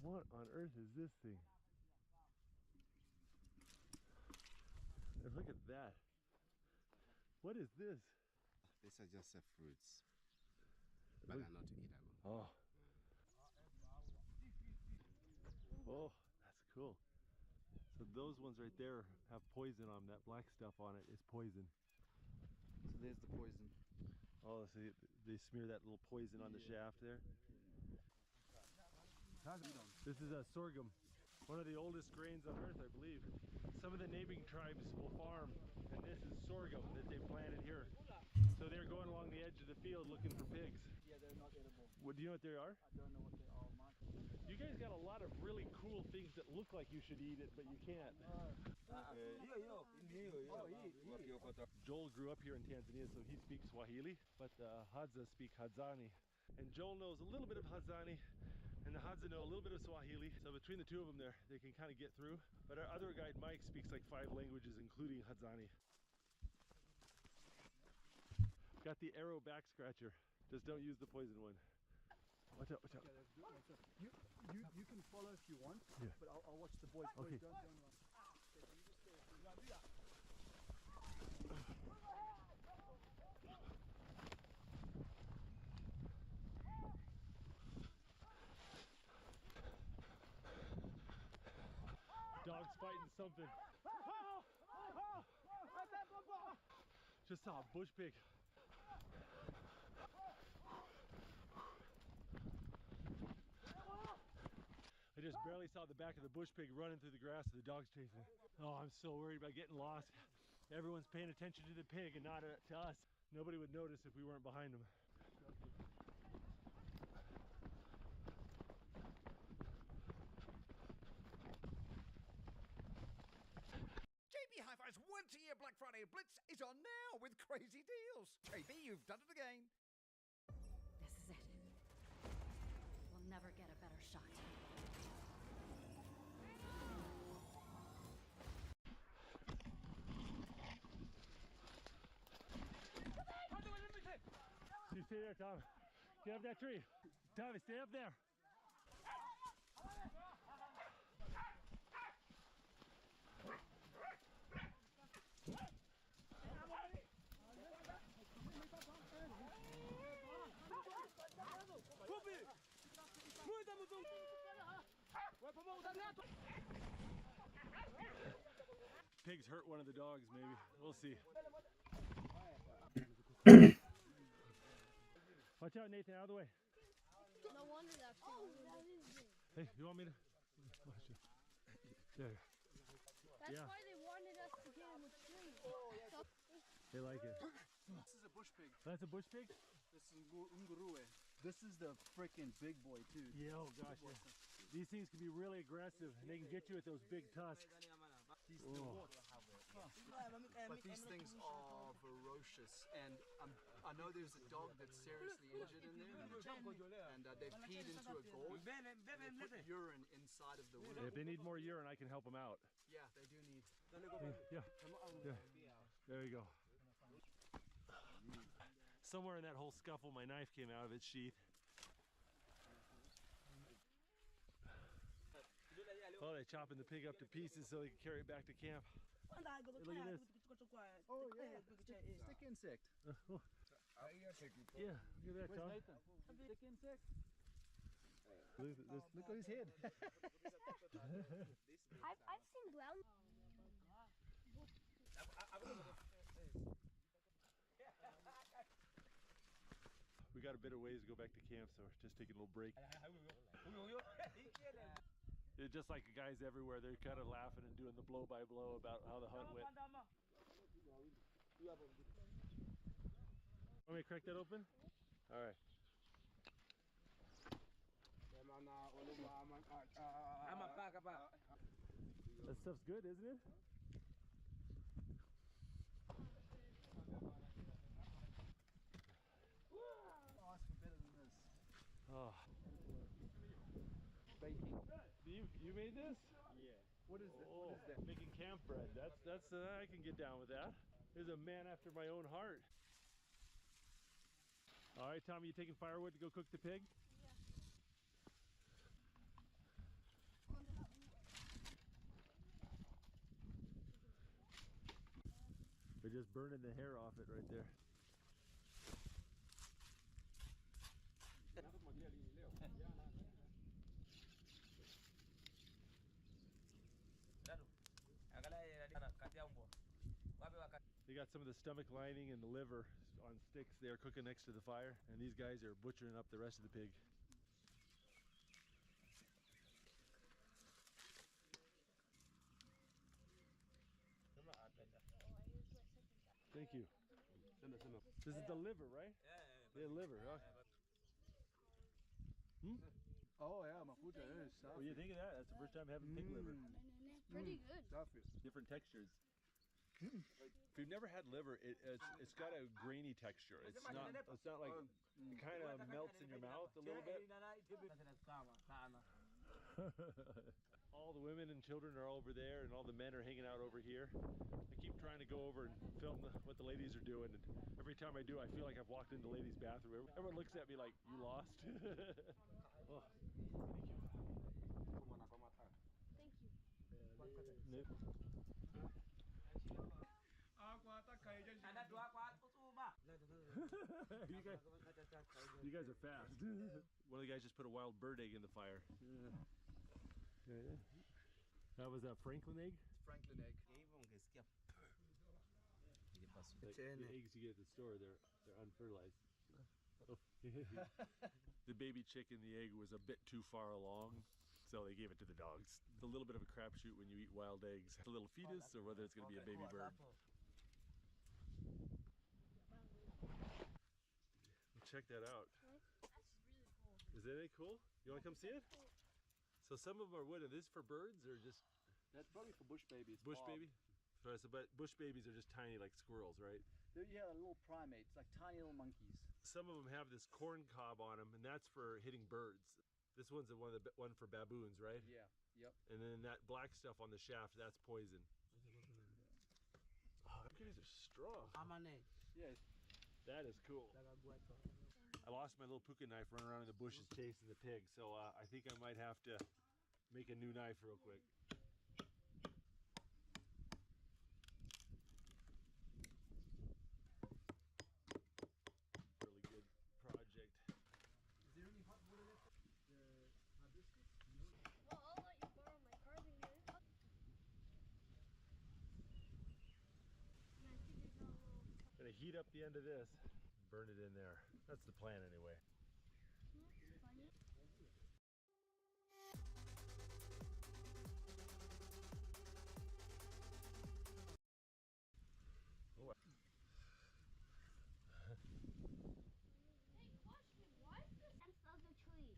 Speaker 5: What on earth is this thing? And look at that. What is this?
Speaker 18: These are just fruits, but are not eatable.
Speaker 5: Oh. Oh, that's cool. So those ones right there have poison on them. That black stuff on it is poison.
Speaker 11: So there's the poison.
Speaker 5: Oh, so they smear that little poison on the shaft there. This is a sorghum, one of the oldest grains on earth, I believe. Some of the neighboring tribes will farm, and this is sorghum that they planted here. So they're going along the edge of the field looking for pigs.
Speaker 11: Yeah, they're not edible.
Speaker 5: What, do you know what they are?
Speaker 11: I don't know what they are, Mark.
Speaker 5: You guys got a lot of really cool things that look like you should eat it, but you can't. Joel grew up here in Tanzania, so he speaks Swahili, but the Hadza speak Hadzani. And Joel knows a little bit of Hadzani, and the Hadza know a little bit of Swahili. So between the two of them there, they can kind of get through. But our other guide, Mike, speaks like 5 languages, including Hadzani. Got the arrow back scratcher. Just don't use the poison one. Watch out, watch out.
Speaker 11: Okay, let's do it. You can follow if you want,
Speaker 5: Yeah.
Speaker 11: but I'll watch the boys.
Speaker 5: Okay.
Speaker 11: Boys, don't run. Okay, you just stay. You gotta do that.
Speaker 5: Dog's fighting something. Just saw a bush pig. I just barely saw the back of the bush pig running through the grass and the dog's chasing it. Oh, I'm so worried about getting lost. Everyone's paying attention to the pig and not to us. Nobody would notice if we weren't behind them.
Speaker 19: JB Hi-Fi's once-a-year Black Friday Blitz is on now with crazy deals. JB, you've done it again.
Speaker 8: This is it. We'll never get a better shot.
Speaker 5: You stay there, Tom. Get up that tree. Tommy, stay up there. Pigs hurt one of the dogs, maybe. We'll see. Watch out, Nathan, out of the way.
Speaker 17: No wonder that's that is big.
Speaker 5: Hey, you want me to? There.
Speaker 17: That's
Speaker 5: Yeah.
Speaker 17: why they wanted us to get in the tree.
Speaker 5: They like it.
Speaker 11: This is a bush pig.
Speaker 5: That's a bush pig?
Speaker 11: This is nguruwe. This is the freaking big boy too.
Speaker 5: Yeah, oh gosh. Yeah. These things can be really aggressive, and they can get you with those big tusks. Oh.
Speaker 10: But these things are ferocious, and I know there's a dog that's seriously injured in there, and they've peed into a gourd. They put urine inside of the wound.
Speaker 5: If they need more urine, I can help them out.
Speaker 10: Yeah, they do need.
Speaker 5: Yeah. There you go. Somewhere in that whole scuffle, my knife came out of its sheath. Oh, they're chopping the pig up to pieces so they can carry it back to camp. Hey, look at this.
Speaker 11: Oh yeah, stick insect.
Speaker 5: Yeah, look at that, Tom.
Speaker 11: Stick insect.
Speaker 5: Look at his head.
Speaker 17: I've seen brown.
Speaker 5: We got a bit of ways to go back to camp, so we're just taking a little break. It's just like the guys everywhere, they're kind of laughing and doing the blow-by-blow about how the hunt went. Want me to crack that open? All right. That stuff's good, isn't it?
Speaker 11: Oh, it's better than this.
Speaker 5: Oh.
Speaker 11: Baking.
Speaker 5: You made this?
Speaker 11: Yeah. What is that?
Speaker 5: Oh,
Speaker 11: What is that?
Speaker 5: making camp bread. That's I can get down with that. There's a man after my own heart. All right, Tommy, you taking firewood to go cook the pig? just burning the hair off it right there. They got some of the stomach lining and the liver on sticks there cooking next to the fire, and these guys are butchering up the rest of the pig. Thank you. This is the liver, right? Yeah, liver. Huh? Hmm?
Speaker 11: Oh yeah, my food is.
Speaker 5: What do you think of that? That's the first time having pig liver.
Speaker 17: It's pretty good.
Speaker 5: Different textures. If you've never had liver, it's got a grainy texture. It's not like it kind of melts in your mouth a little bit. All the women and children are over there, and all the men are hanging out over here. I keep trying to go over and film what the ladies are doing, and every time I do, I feel like I've walked into the ladies' bathroom. Everyone looks at me like, "You lost?" Oh.
Speaker 17: Thank you.
Speaker 5: You guys are fast. One of the guys just put a wild bird egg in the fire. That was a Franklin egg?
Speaker 11: Franklin egg.
Speaker 5: Like the eggs you get at the store, they're unfertilized. The baby chick in the egg was a bit too far along, so they gave it to the dogs. It's a little bit of a crapshoot when you eat wild eggs. A little fetus or whether it's going to be a baby bird. Check that out.
Speaker 17: That's really cool.
Speaker 5: Is that any cool? You want to come see it? So some of them are wood. Are this for birds or just?
Speaker 11: That's probably for bush babies.
Speaker 5: Bush baby? So, but bush babies are just tiny like squirrels, right?
Speaker 11: They're, yeah, little primates, like tiny little monkeys.
Speaker 5: Some of them have this corn cob on them, and that's for hitting birds. This one's one for baboons, right?
Speaker 11: Yeah, yep.
Speaker 5: And then that black stuff on the shaft, that's poison. Oh, you guys are strong.
Speaker 11: Yes.
Speaker 5: That is cool. I lost my little puka knife running around in the bushes chasing the pig, so I think I might have to make a new knife real quick. Really good project.
Speaker 11: Is there any hot water left? The hibiscus?
Speaker 17: Well, I'll let you borrow my carving knife.
Speaker 5: Gonna heat up the end of this, burn it in there. That's the plan anyway. Oh.
Speaker 17: Hey, question. Why is this against the other tree?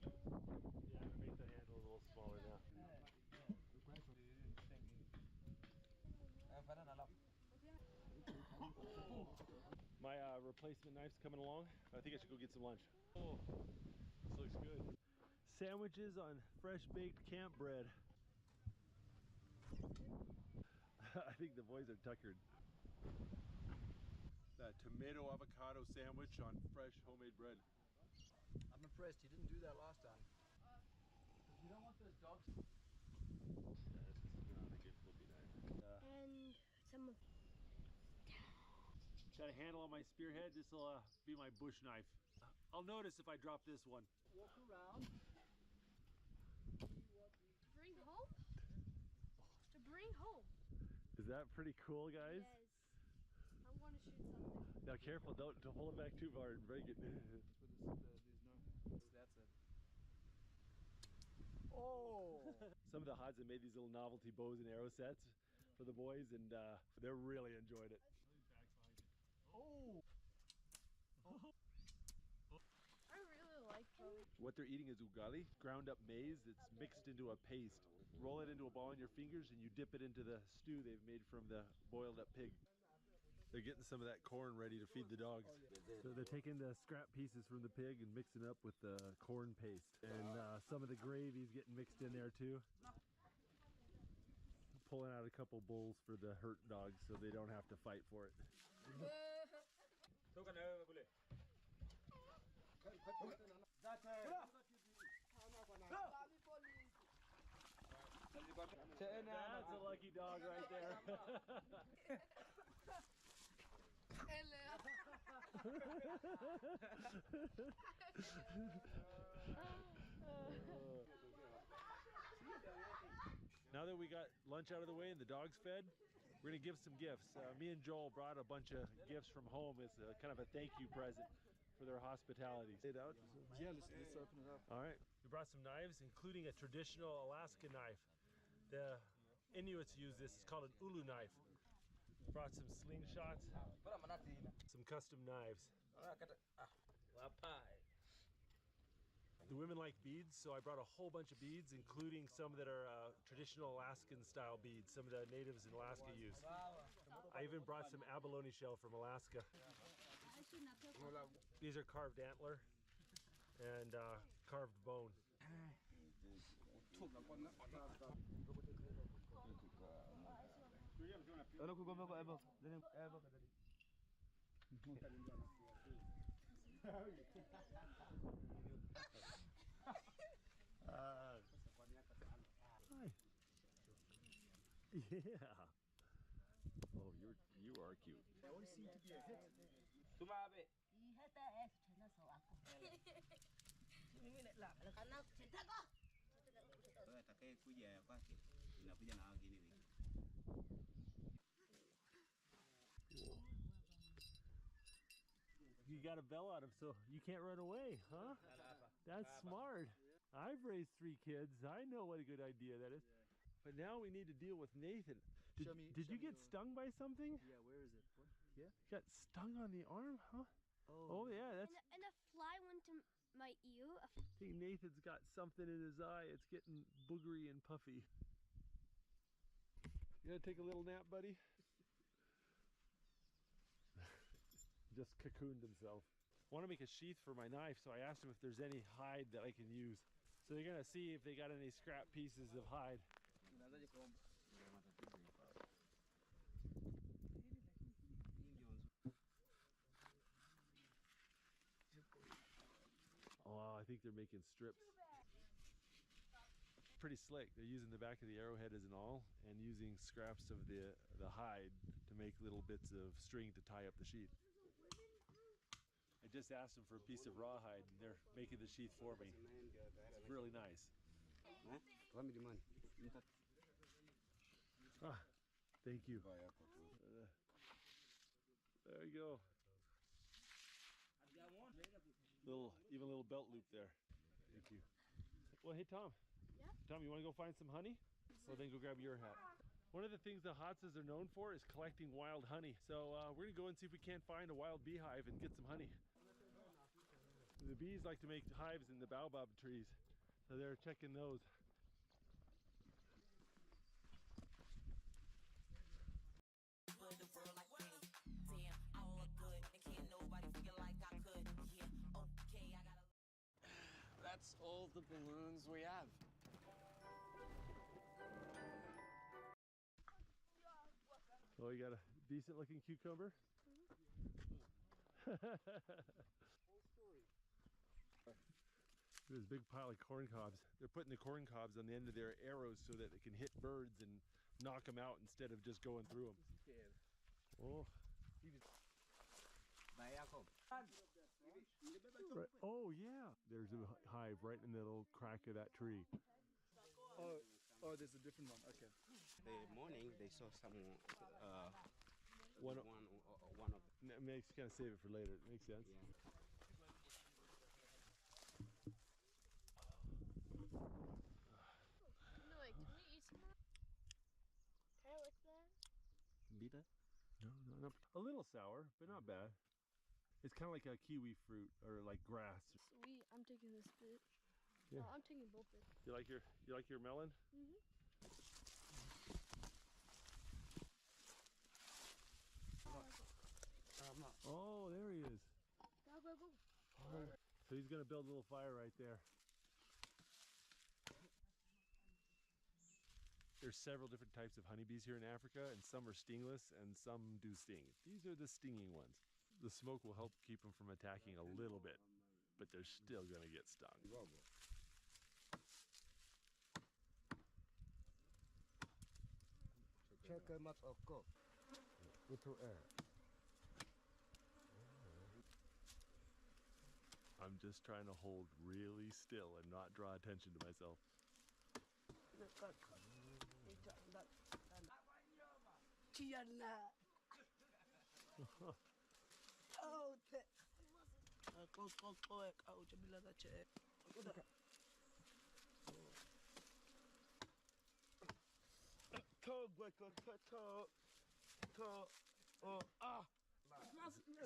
Speaker 5: Yeah, I'm gonna make the handle a little smaller now. My replacement knife's coming along. I think I should go get some lunch. Oh, this looks good. Sandwiches on fresh baked camp bread. I think the boys are tuckered. That tomato avocado sandwich on fresh homemade bread.
Speaker 11: I'm impressed. You didn't do that last time. You don't want the dogs.
Speaker 5: Yeah, this is not a good flippy knife.
Speaker 17: And some of.
Speaker 5: Got a handle on my spearhead. This will be my bush knife. I'll notice if I drop this one.
Speaker 11: Walk around.
Speaker 17: Bring home? To bring home.
Speaker 5: Is that pretty cool, guys?
Speaker 17: Yes. I want to shoot something.
Speaker 5: Now careful, don't pull it back too far and break it.
Speaker 11: That's it. Oh!
Speaker 5: Some of the HUDs have made these little novelty bows and arrow sets for the boys, and they're really enjoyed it.
Speaker 11: Oh!
Speaker 17: I really like them.
Speaker 5: What they're eating is ugali, ground up maize that's mixed into a paste. roll it into a ball in your fingers and you dip it into the stew they've made from the boiled up pig. They're getting some of that corn ready to feed the dogs. So they're taking the scrap pieces from the pig and mixing up with the corn paste. And some of the gravy's getting mixed in there too. Pulling out a couple bowls for the hurt dogs so they don't have to fight for it. That's a lucky dog right there. Now that we got lunch out of the way and the dogs fed, we're gonna give some gifts. Me and Joel brought a bunch of gifts from home as a, kind of a thank you present for their hospitality.
Speaker 11: Yeah, let's open it up.
Speaker 5: All right. We brought some knives, including a traditional Alaska knife. The Inuits use this. It's called an ulu knife. Brought some slingshots, some custom knives. The women like beads, so I brought a whole bunch of beads, including some that are traditional Alaskan style beads, some of the natives in Alaska use. I even brought some abalone shell from Alaska. These are carved antler and carved bone. Hi. Yeah. Oh, you are cute.
Speaker 11: That one seemed to be a hit.
Speaker 5: You got a bell on him, so you can't run away, huh? That's smart. I've raised 3 kids. I know what a good idea that is. But now we need to deal with Nathan. Did you get stung by something?
Speaker 11: Yeah, where is it? What? Yeah?
Speaker 5: Got stung on the arm, huh? Oh yeah, that's...
Speaker 17: And a fly went to my ear.
Speaker 5: I think Nathan's got something in his eye. It's getting boogery and puffy. You gonna take a little nap, buddy? Just cocooned himself. I want to make a sheath for my knife, so I asked him if there's any hide that I can use. So they're gonna see if they got any scrap pieces of hide. Oh, I think they're making strips. Pretty slick. They're using the back of the arrowhead as an awl and using scraps of the hide to make little bits of string to tie up the sheath. I just asked them for a piece of rawhide and they're making the sheath for me. It's really nice. Ah, thank you. There you go. Even a little belt loop there. Thank you. Well, hey Tom.
Speaker 17: Yeah?
Speaker 5: Tom, you want to go find some honey? Well, then go grab your hat. One of the things the Hatzas are known for is collecting wild honey. So we're gonna go and see if we can't find a wild beehive and get some honey. The bees like to make hives in the baobab trees, so they're checking those.
Speaker 20: That's all the balloons we have.
Speaker 5: Oh, you got a decent looking cucumber? There's a big pile of corn cobs. They're putting the corn cobs on the end of their arrows so that they can hit birds and knock them out instead of just going through them. Oh. Right. Oh yeah, there's a hive right in the little crack of that tree.
Speaker 11: Oh, there's a different one. Okay.
Speaker 18: The morning they saw some
Speaker 5: One of makes kind of save it for later. It makes sense.
Speaker 18: Yeah.
Speaker 17: No, like, can we eat some more? Can I lick that?
Speaker 5: Bita? No. A little sour, but not bad. It's kind of like a kiwi fruit or like grass.
Speaker 17: Sweet. I'm taking this bit.
Speaker 5: Yeah.
Speaker 17: Oh, I'm taking both bits.
Speaker 5: You like your melon?
Speaker 17: Mhm.
Speaker 5: Oh, there he is.
Speaker 17: Go, go.
Speaker 5: Oh, so he's gonna build a little fire right there. There's several different types of honeybees here in Africa, and some are stingless and some do sting. These are the stinging ones. The smoke will help keep them from attacking a little bit, but they're still gonna get stung.
Speaker 21: Check much of cook. Little air.
Speaker 5: I'm just trying to hold really still and not draw attention to myself.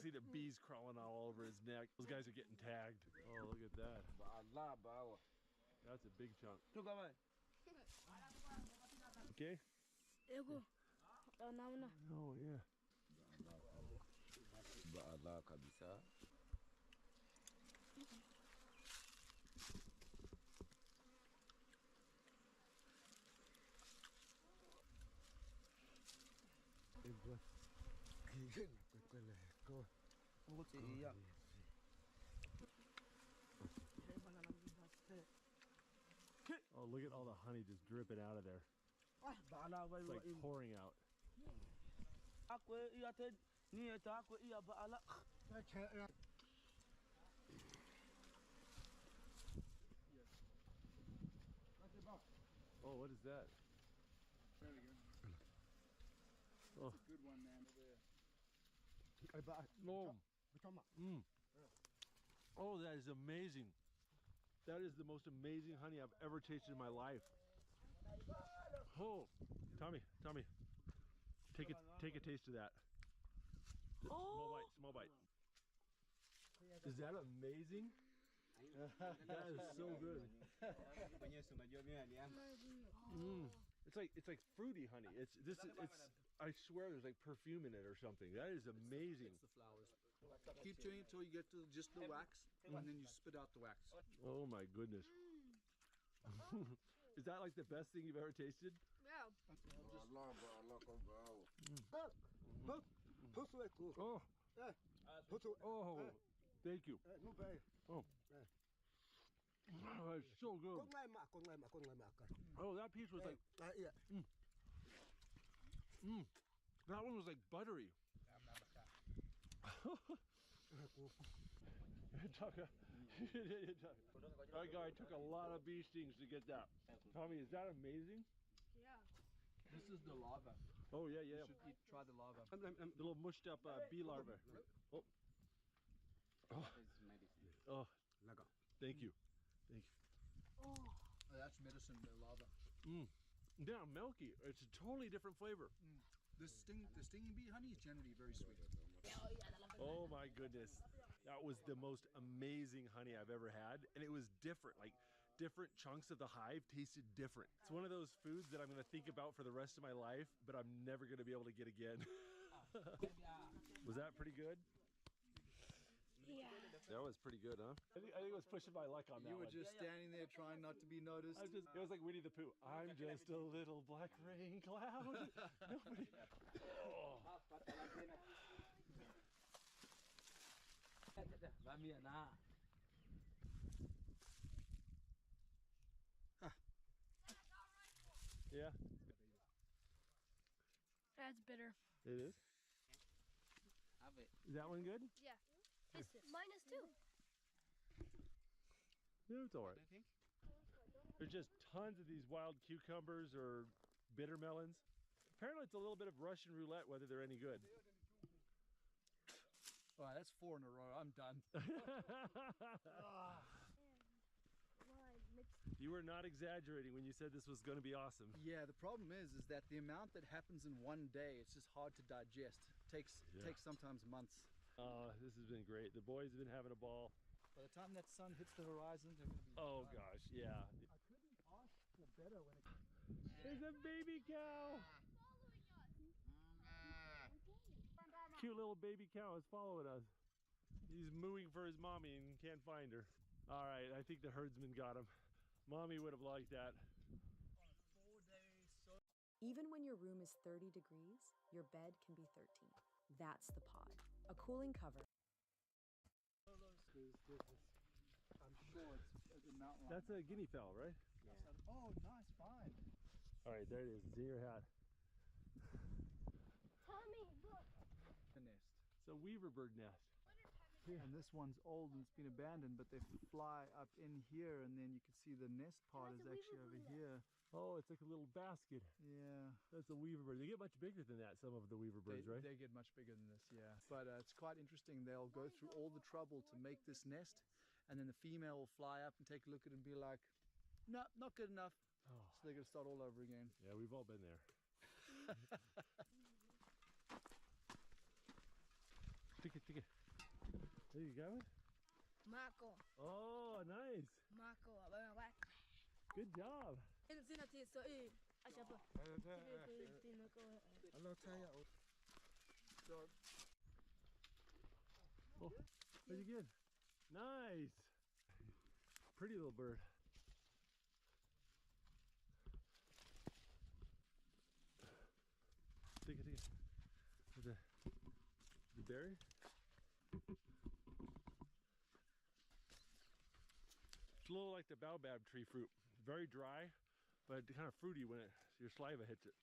Speaker 5: See the bees crawling all over his neck. Those guys are getting tagged. Oh, look at that. That's a big chunk. Okay? Oh, yeah. Oh, look at all the honey just dripping out of there. It's like pouring out. Oh, what is that?
Speaker 6: Very good.
Speaker 5: Oh.
Speaker 6: That's a good one, man.
Speaker 5: Oh. Oh, that is amazing. That is the most amazing honey I've ever tasted in my life. Oh, Tommy, take a taste of that. Small bite. Is that amazing? That is so good. It's like fruity honey. I swear there's like perfume in it or something. That is amazing.
Speaker 10: It's the flowers. Keep chewing until you get to just the wax, and then you spit out the wax.
Speaker 5: Oh my goodness. Is that like the best thing you've ever tasted?
Speaker 17: Yeah.
Speaker 5: Oh, thank you. Oh, it's so good. Oh, that piece was like, that one was like buttery. That guy took a lot of bee stings to get that. Tommy, is that amazing?
Speaker 17: Yeah.
Speaker 10: This is the larva.
Speaker 5: Oh, yeah.
Speaker 10: You should try the larva.
Speaker 5: The little mushed up bee larva. Oh. Oh, thank you.
Speaker 10: Oh, that's medicine, the larva.
Speaker 5: Yeah, milky. It's a totally different flavor.
Speaker 10: The stinging bee honey is generally very sweet.
Speaker 5: Oh my goodness. That was the most amazing honey I've ever had. And it was different. Like different chunks of the hive tasted different. It's one of those foods that I'm going to think about for the rest of my life, but I'm never going to be able to get again. Was that pretty good?
Speaker 17: Yeah.
Speaker 5: That was pretty good, huh? I think I was pushing my luck on that
Speaker 10: You were
Speaker 5: one.
Speaker 10: just standing there trying not to be noticed.
Speaker 5: It was like Winnie the Pooh. I'm just a little black rain cloud. Nobody. Oh. Yeah.
Speaker 17: That's bitter.
Speaker 5: It is? Is that one good?
Speaker 17: Yeah. It's minus 2.
Speaker 5: Yeah, it's all right. There's just tons of these wild cucumbers or bitter melons. Apparently it's a little bit of Russian roulette whether they're any good.
Speaker 10: All right, that's 4 in a row. I'm done.
Speaker 5: You were not exaggerating when you said this was going to be awesome.
Speaker 10: Yeah, the problem is that the amount that happens in one day, it's just hard to digest. Takes sometimes months.
Speaker 5: This has been great. The boys have been having a ball.
Speaker 10: By the time that sun hits the horizon, they're going to be
Speaker 5: Oh gosh, yeah.
Speaker 10: I couldn't ask for better when it...
Speaker 5: There's a baby cow. cute little baby cow is following us. He's mooing for his mommy and can't find her. All right, I think the herdsman got him. Mommy would have liked that.
Speaker 16: Even when your room is 30 degrees, your bed can be 13. That's the pod, a cooling cover.
Speaker 11: I'm sure it's a mountain lion.
Speaker 5: That's a guinea fowl, right?
Speaker 11: Yeah. Oh, nice find.
Speaker 5: All right, there it is. It's in your hat.
Speaker 17: Tommy, look.
Speaker 11: The nest.
Speaker 5: It's a weaver bird nest.
Speaker 11: And this one's old and it's been abandoned, but they fly up in here, and then you can see the nest pod is actually over here.
Speaker 5: Oh, it's like a little basket.
Speaker 11: Yeah.
Speaker 5: That's a weaver bird. They get much bigger than that, some of the weaver birds, right?
Speaker 11: They get much bigger than this, yeah. But it's quite interesting. They'll go through all the trouble to make this nest, and then the female will fly up and take a look at it and be like, no, not good enough.
Speaker 5: Oh.
Speaker 11: So they're going to start all over again.
Speaker 5: Yeah, we've all been there. Take it. There you go.
Speaker 17: Marco.
Speaker 5: Oh, nice.
Speaker 17: Marco.
Speaker 5: Good job. Oh, pretty good. Nice. Pretty little bird. Take it. The berry? It's a little like the baobab tree fruit. Very dry, but kind of fruity when your saliva hits it.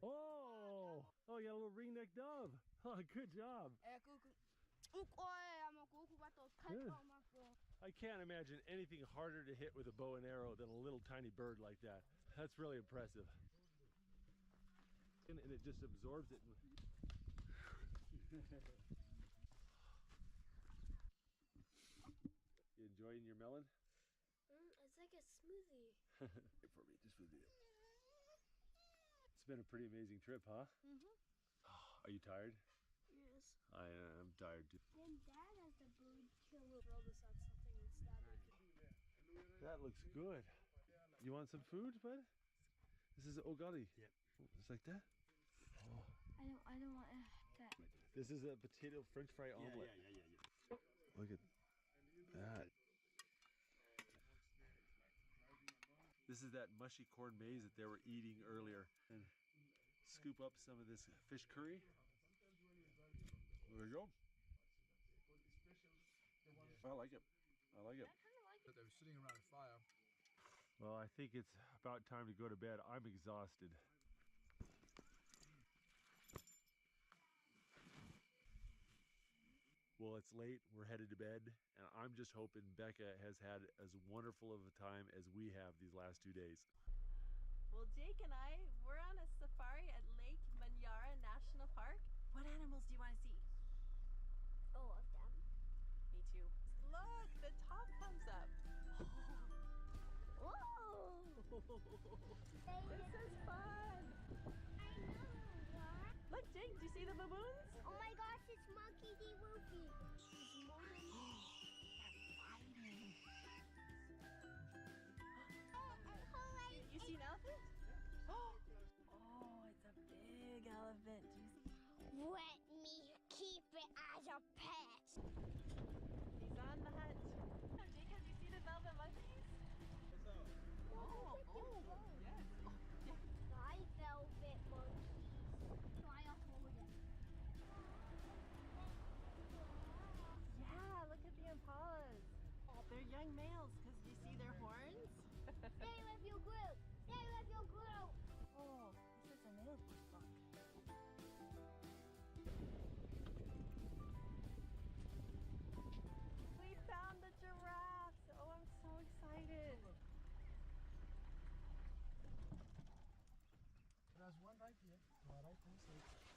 Speaker 5: Oh, you got a little ring-necked dove. Oh, good job. Good. I can't imagine anything harder to hit with a bow and arrow than a little tiny bird like that. That's really impressive. And it just absorbs it. You enjoying your melon?
Speaker 17: It's like a smoothie.
Speaker 5: Wait for me, just for the. It's been a pretty amazing trip, huh? Are you tired?
Speaker 17: Yes.
Speaker 5: I am tired too.
Speaker 17: Then Dad has the bird killer. Throw this on something instead.
Speaker 5: That looks good. You want some food, bud? This is ogari. Yep. Just like that? Oh.
Speaker 17: I don't want that.
Speaker 5: This is a potato French fry omelet. Yeah. Look at that. This is that mushy corn maze that they were eating earlier. And scoop up some of this fish curry. There you go. I like it.
Speaker 11: They were sitting around a fire.
Speaker 5: Well, I think it's about time to go to bed. I'm exhausted. Well, it's late. We're headed to bed. And I'm just hoping Becca has had as wonderful of a time as we have these last 2 days.
Speaker 7: Well, Jake and I, we're on a safari at Lake Manyara National Park. What animals do you want to see?
Speaker 17: All of them.
Speaker 7: Me too. Look, the top comes up.
Speaker 17: Whoa!
Speaker 7: This is fun.
Speaker 17: I know, what?
Speaker 7: Look, Jake, do you see the baboons?
Speaker 17: Oh my gosh, it's Monkey D. Woofy. He's moving.
Speaker 7: You see an elephant? Oh, it's a big elephant.
Speaker 17: Let me keep it as a pet.
Speaker 7: He's on the hunt. Jake, have you seen the velvet monkeys? Oh, yes.
Speaker 17: My velvet monkeys. Try a hold it.
Speaker 7: Yeah, look at the impalas. They're young males because you see their horns?
Speaker 17: Stay with your group. Stay with your group.
Speaker 7: Oh, this is a male buck. We found the giraffes. Oh, I'm so excited.
Speaker 11: There's one right here. Right there.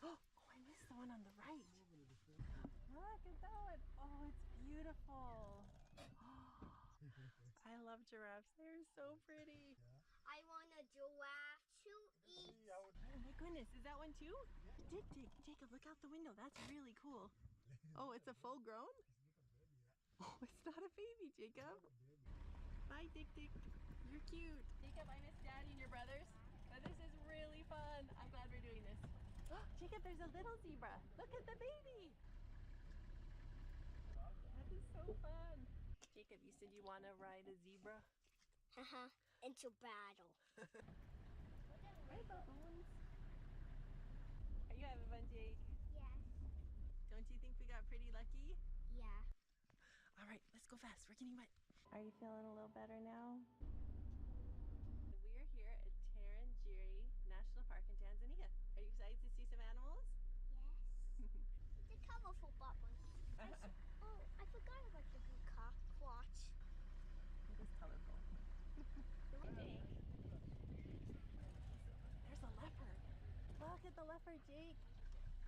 Speaker 7: Oh, I missed the one on the right. Look at that one. Oh, it's beautiful. I love giraffes. They're so pretty.
Speaker 17: I want a giraffe to eat.
Speaker 7: Oh my goodness, is that one too? Jacob, look out the window. That's really cool. Oh, it's a full grown? Oh, it's not a baby, Jacob. Bye, Dick. You're cute. Jacob, I miss Daddy and your brothers. This is really fun. I'm glad we're doing this. Jacob, there's a little zebra. Look at the baby. That is so fun. Jacob, you said you want to ride a zebra?
Speaker 17: Haha, into battle.
Speaker 7: Hi, baboons. Are you having fun, Jake?
Speaker 17: Yes.
Speaker 7: Don't you think we got pretty lucky?
Speaker 17: Yeah.
Speaker 7: All right, let's go fast. We're getting wet. Are you feeling a little better now? We are here at Tarangire National Park in Tanzania. Are you excited to see some animals?
Speaker 17: Yes. It's a colorful bubble. Oh, I forgot about the peacock. Watch.
Speaker 7: It is colorful. Jake. There's a leopard. Look at the leopard, Jake.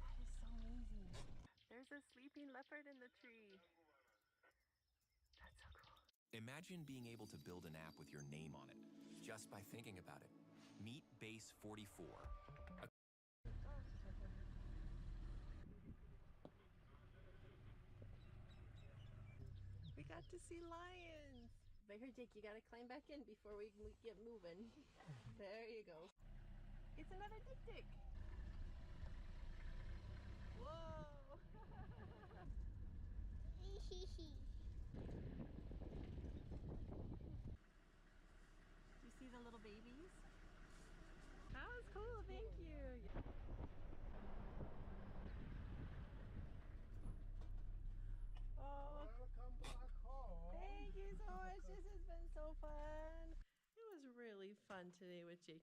Speaker 7: That is so amazing. There's a sleeping leopard in the tree. That's so cool.
Speaker 2: Imagine being able to build an app with your name on it just by thinking about it. Meet Base 44.
Speaker 7: We got to see lions. But here, Jake, you gotta climb back in before we get moving. There you go. It's another tic-tic. Whoa! You see the little babies? That was cool, thank you. Oh,
Speaker 21: welcome back home.
Speaker 7: Thank you so much. This has been so fun. It was really fun today with Jake.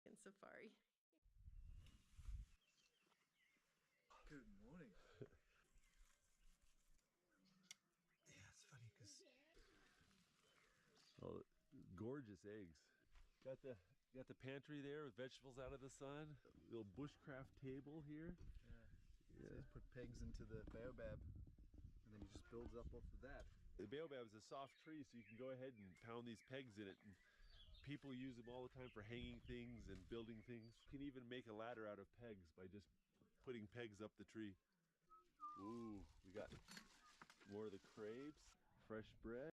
Speaker 7: In Safari.
Speaker 11: Good morning. Yeah, it's funny because
Speaker 5: Oh, gorgeous eggs. Got the pantry there with vegetables out of the sun. Little bushcraft table here.
Speaker 11: so you just put pegs into the baobab, and then it just builds up off of that.
Speaker 5: The baobab is a soft tree, so you can go ahead and pound these pegs in it. And people use them all the time for hanging things and building things. You can even make a ladder out of pegs by just putting pegs up the tree. Ooh, we got more of the crepes, fresh bread.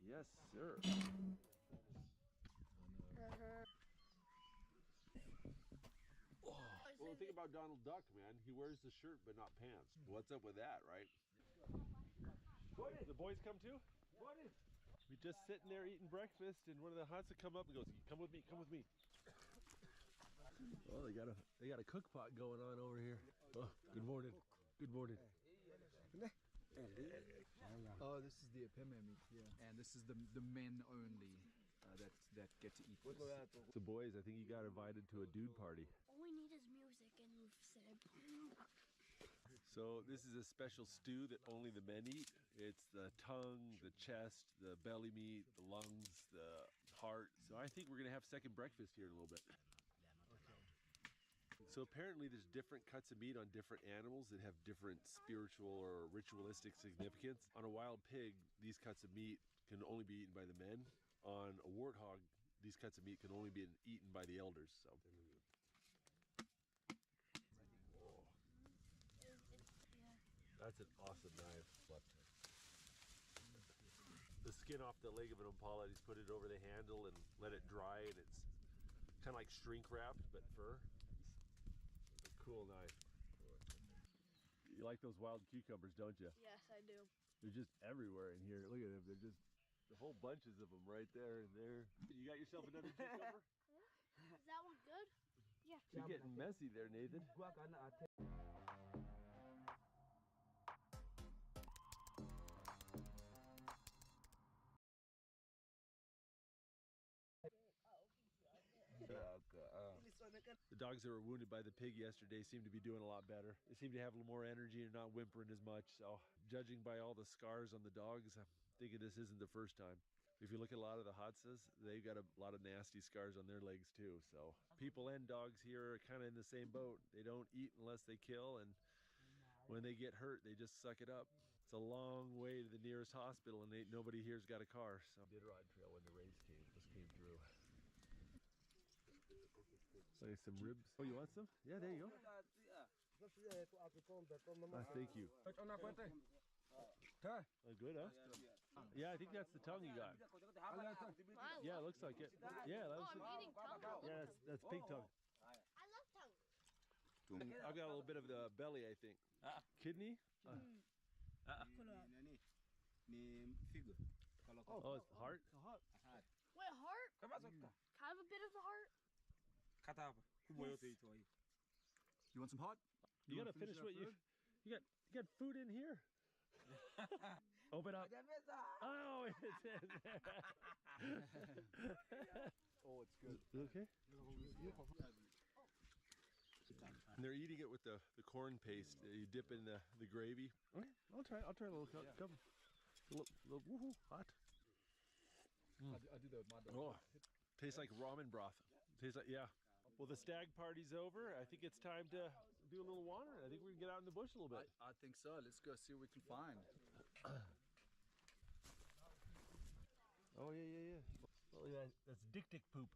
Speaker 5: Yes, sir.
Speaker 3: Well, think about Donald Duck, man. He wears the shirt but not pants. What's up with that, right?
Speaker 5: The boys come too? We just sitting there eating breakfast, and one of the huts would come up and goes, "Come with me, come with me." Oh, they got a cook pot going on over here. Oh, good morning. Good morning.
Speaker 11: Oh, this is the epeme meat here, and this is the men only that get to eat this.
Speaker 5: So boys, I think you got invited to a dude party.
Speaker 17: All we need is music, and we've said.
Speaker 5: So this is a special stew that only the men eat. It's the tongue, the chest, the belly meat, the lungs, the heart. So I think we're gonna have second breakfast here in a little bit. So apparently there's different cuts of meat on different animals that have different spiritual or ritualistic significance. On a wild pig, these cuts of meat can only be eaten by the men. On a warthog, these cuts of meat can only be eaten by the elders. So. That's an awesome knife. The skin off the leg of an impala, he's put it over the handle and let it dry, and it's kind of like shrink wrapped, but fur. It's a cool knife. You like those wild cucumbers, don't you?
Speaker 17: Yes, I do.
Speaker 5: They're just everywhere in here. Look at them. They're just the whole bunches of them right there and there. You got yourself another cucumber?
Speaker 17: Is that one good? Yeah.
Speaker 5: You're getting messy there, Nathan. The dogs that were wounded by the pig yesterday seem to be doing a lot better. They seem to have a little more energy and not whimpering as much. So judging by all the scars on the dogs, I'm thinking this isn't the first time. If you look at a lot of the Hatsas, they've got a lot of nasty scars on their legs too. So people and dogs here are kind of in the same boat. They don't eat unless they kill, and when they get hurt, they just suck it up. It's a long way to the nearest hospital, and nobody here's got a car. So Iditarod Trail when the rains came, just came through. Like some ribs. Oh, you want some? Yeah, there you go. Thank you. Good, huh? Yeah, I think that's the tongue you got. Yeah, it looks like it. Yeah, that was.
Speaker 17: I'm eating tongue.
Speaker 5: Yeah, that's pig tongue.
Speaker 17: I love tongue.
Speaker 5: I've got a little bit of the belly, I think. Kidney?
Speaker 11: Oh,
Speaker 5: Oh, it's the heart?
Speaker 17: Wait, heart? Can I have a bit of the heart?
Speaker 11: You want some hot?
Speaker 5: You gotta finish what you got food in here. Open up. Oh, it's in there.
Speaker 11: Oh, it's good.
Speaker 5: Okay. And they're eating it with the corn paste that you dip in the gravy. Okay, I'll try a little cup. Little woohoo, hot.
Speaker 11: I do that with my dog.
Speaker 5: Oh, tastes like ramen broth. Tastes like, yeah. Well, the stag party's over. I think it's time to do a little wandering. I think we can get out in the bush a little bit.
Speaker 11: I think so. Let's go see what we can find.
Speaker 5: Oh, yeah. Oh, yeah, that's dick poop.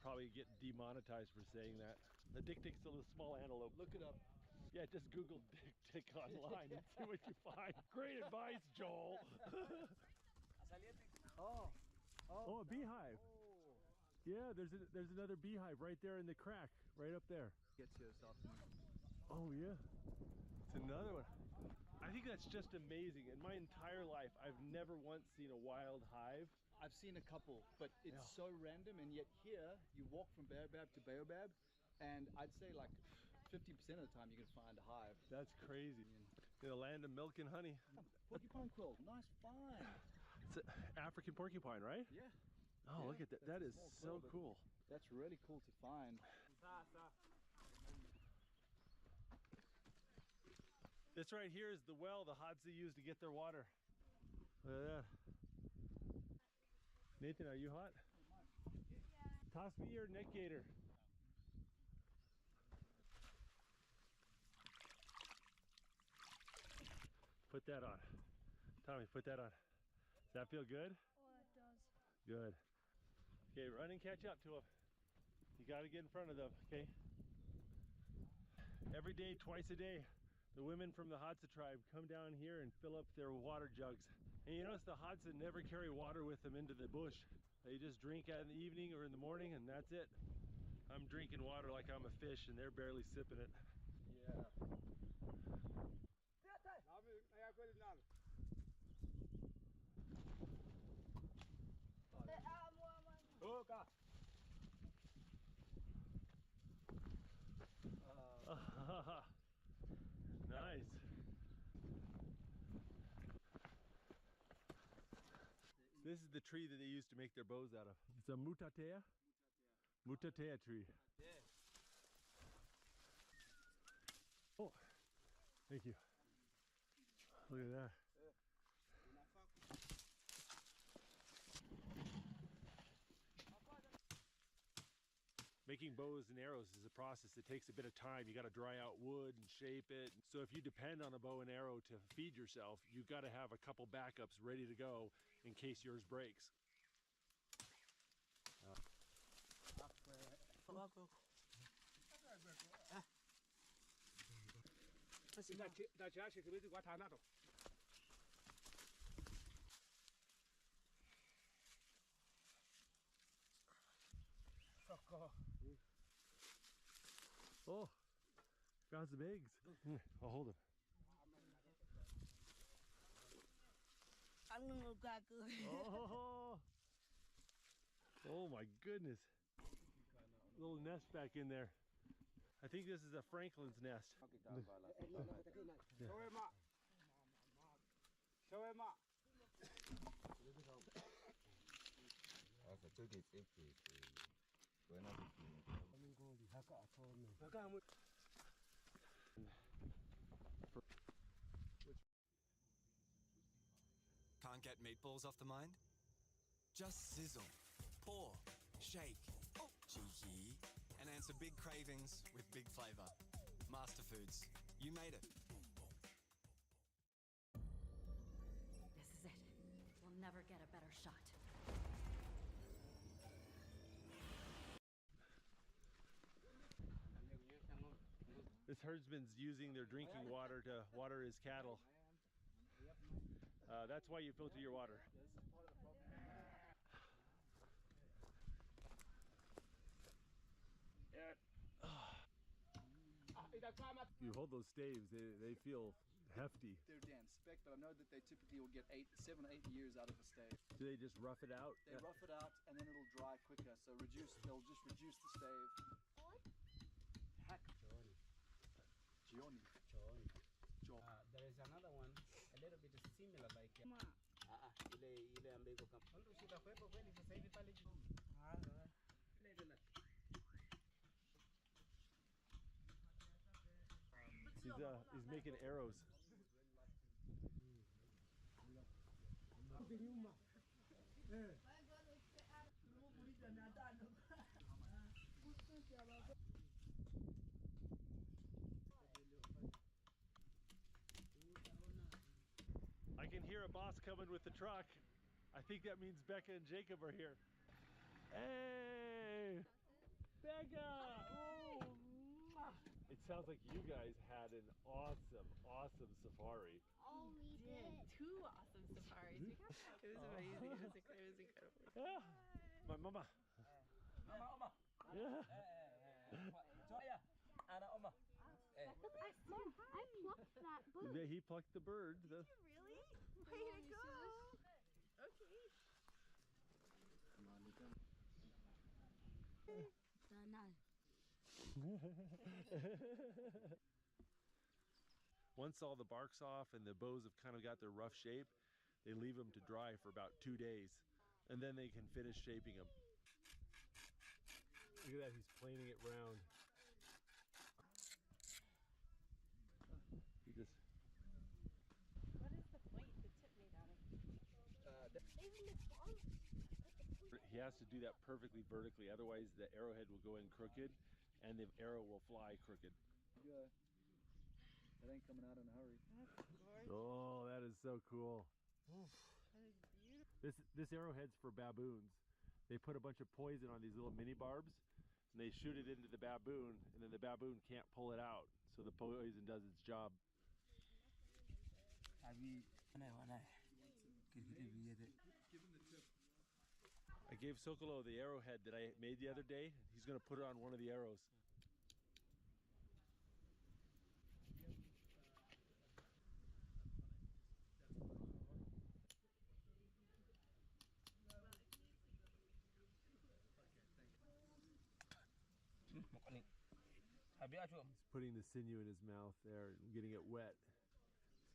Speaker 5: Probably get demonetized for saying that. The dick's a little small antelope.
Speaker 11: Look it up.
Speaker 5: Yeah, just Google dick online and see what you find. Great advice, Joel. Oh, a beehive. Yeah, there's another beehive right there in the crack, right up there.
Speaker 11: Gets here this afternoon.
Speaker 5: Oh yeah, it's another one. I think that's just amazing. In my entire life, I've never once seen a wild hive.
Speaker 11: I've seen a couple, but it's so random, and yet here you walk from baobab to baobab, and I'd say like 50% of the time you can find a hive.
Speaker 5: That's crazy. In the land of milk and honey.
Speaker 11: Porcupine quill, nice find.
Speaker 5: It's an African porcupine, right?
Speaker 11: Yeah.
Speaker 5: Oh, look at that. That is so cool.
Speaker 11: That's really cool to find.
Speaker 5: This right here is the well the Hadza use to get their water. Look at that. Nathan, are you hot? Yeah. Toss me your neck gator. Put that on. Tommy, put that on. Does that feel good?
Speaker 17: Oh, it does.
Speaker 5: Good. Okay, run and catch up to them. You got to get in front of them, okay? Every day, twice a day, the women from the Hadza tribe come down here and fill up their water jugs And you notice the Hodson never carry water with them into the bush. They just drink in the evening or in the morning and that's it. I'm drinking water like I'm a fish and they're barely sipping it.
Speaker 11: Yeah.
Speaker 5: Nice. This is the tree that they used to make their bows out of. It's a MuSt. MuSt tree. Oh, thank you. Look at that. Making bows and arrows is a process that takes a bit of time. You got to dry out wood and shape it. So if you depend on a bow and arrow to feed yourself, you've got to have a couple backups ready to go in case yours breaks. Oh, found some eggs. Here, I'll hold them. Oh, oh my goodness. Little nest back in there. I think this is a Franklin's nest.
Speaker 4: Can't get meatballs off the mind? Just sizzle, pour, shake, cheeky, and answer big cravings with big flavor. Master Foods, you made it.
Speaker 8: This is it. We'll never get a better shot.
Speaker 5: This herdsman's using their drinking water to water his cattle. That's why you filter your water. You hold those staves, they feel hefty.
Speaker 11: They're dense spec, but I know that they typically will get 7 or 8 years out of a stave.
Speaker 5: Do they just rough it out?
Speaker 11: They rough it out and then it'll dry quicker. So they'll just reduce the stave. Hack. Gioni.
Speaker 22: There is another one, a little bit similar like
Speaker 5: He's making arrows. I can hear a boss coming with the truck. I think that means Becca and Jacob are here. Hey! Becca! Oh, it sounds like you guys had an awesome safari.
Speaker 7: Oh, we did. 2 awesome safaris. It was amazing. It was incredible.
Speaker 5: Yeah. My mama. Yeah.
Speaker 17: I plucked that bird.
Speaker 5: Yeah, he plucked the bird.
Speaker 7: Did you really? Way to go. Okay.
Speaker 5: Once all the bark's off and the bows have kind of got their rough shape, they leave them to dry for about 2 days, and then they can finish shaping them. Look at that, he's planing it round. He just...
Speaker 7: What is the point the tip made out of?
Speaker 5: He has to do that perfectly vertically, otherwise the arrowhead will go in crooked and the arrow will fly crooked.
Speaker 11: Yeah. That ain't coming out in a hurry.
Speaker 7: That's gorgeous.
Speaker 5: Oh, that is so cool.
Speaker 7: That is beautiful.
Speaker 5: This arrowhead's for baboons. They put a bunch of poison on these little mini barbs and they shoot it into the baboon, and then the baboon can't pull it out, so the poison does its job. I gave Sokolo the arrowhead that I made the other day. He's going to put it on one of the arrows. He's putting the sinew in his mouth there and getting it wet.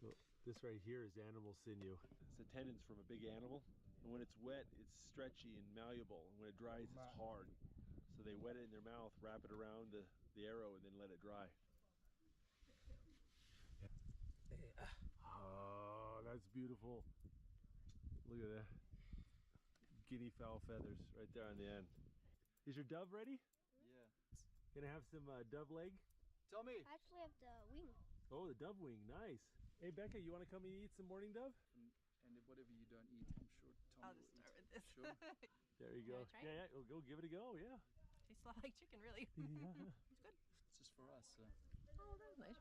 Speaker 5: So this right here is animal sinew. It's the tendons from a big animal. And when it's wet, it's stretchy and malleable. And when it dries, it's hard. So they wet it in their mouth, wrap it around the arrow, and then let it dry. Oh, that's beautiful. Look at that. Guinea fowl feathers right there on the end. Is your dove ready?
Speaker 11: Yeah.
Speaker 5: Gonna have some dove leg?
Speaker 11: Tell me.
Speaker 17: I actually have the wing.
Speaker 5: Oh, the dove wing, nice. Hey Becca, you want to come and eat some morning dove?
Speaker 11: And whatever you don't eat, I'm sure Tommy
Speaker 7: I'll just start with this.
Speaker 11: Sure.
Speaker 5: There you go.
Speaker 7: Try
Speaker 5: Yeah, yeah, go give it a go, yeah.
Speaker 7: Tastes a lot like chicken, really.
Speaker 5: Yeah.
Speaker 7: It's good.
Speaker 11: It's just for us.
Speaker 7: Oh, that was nice.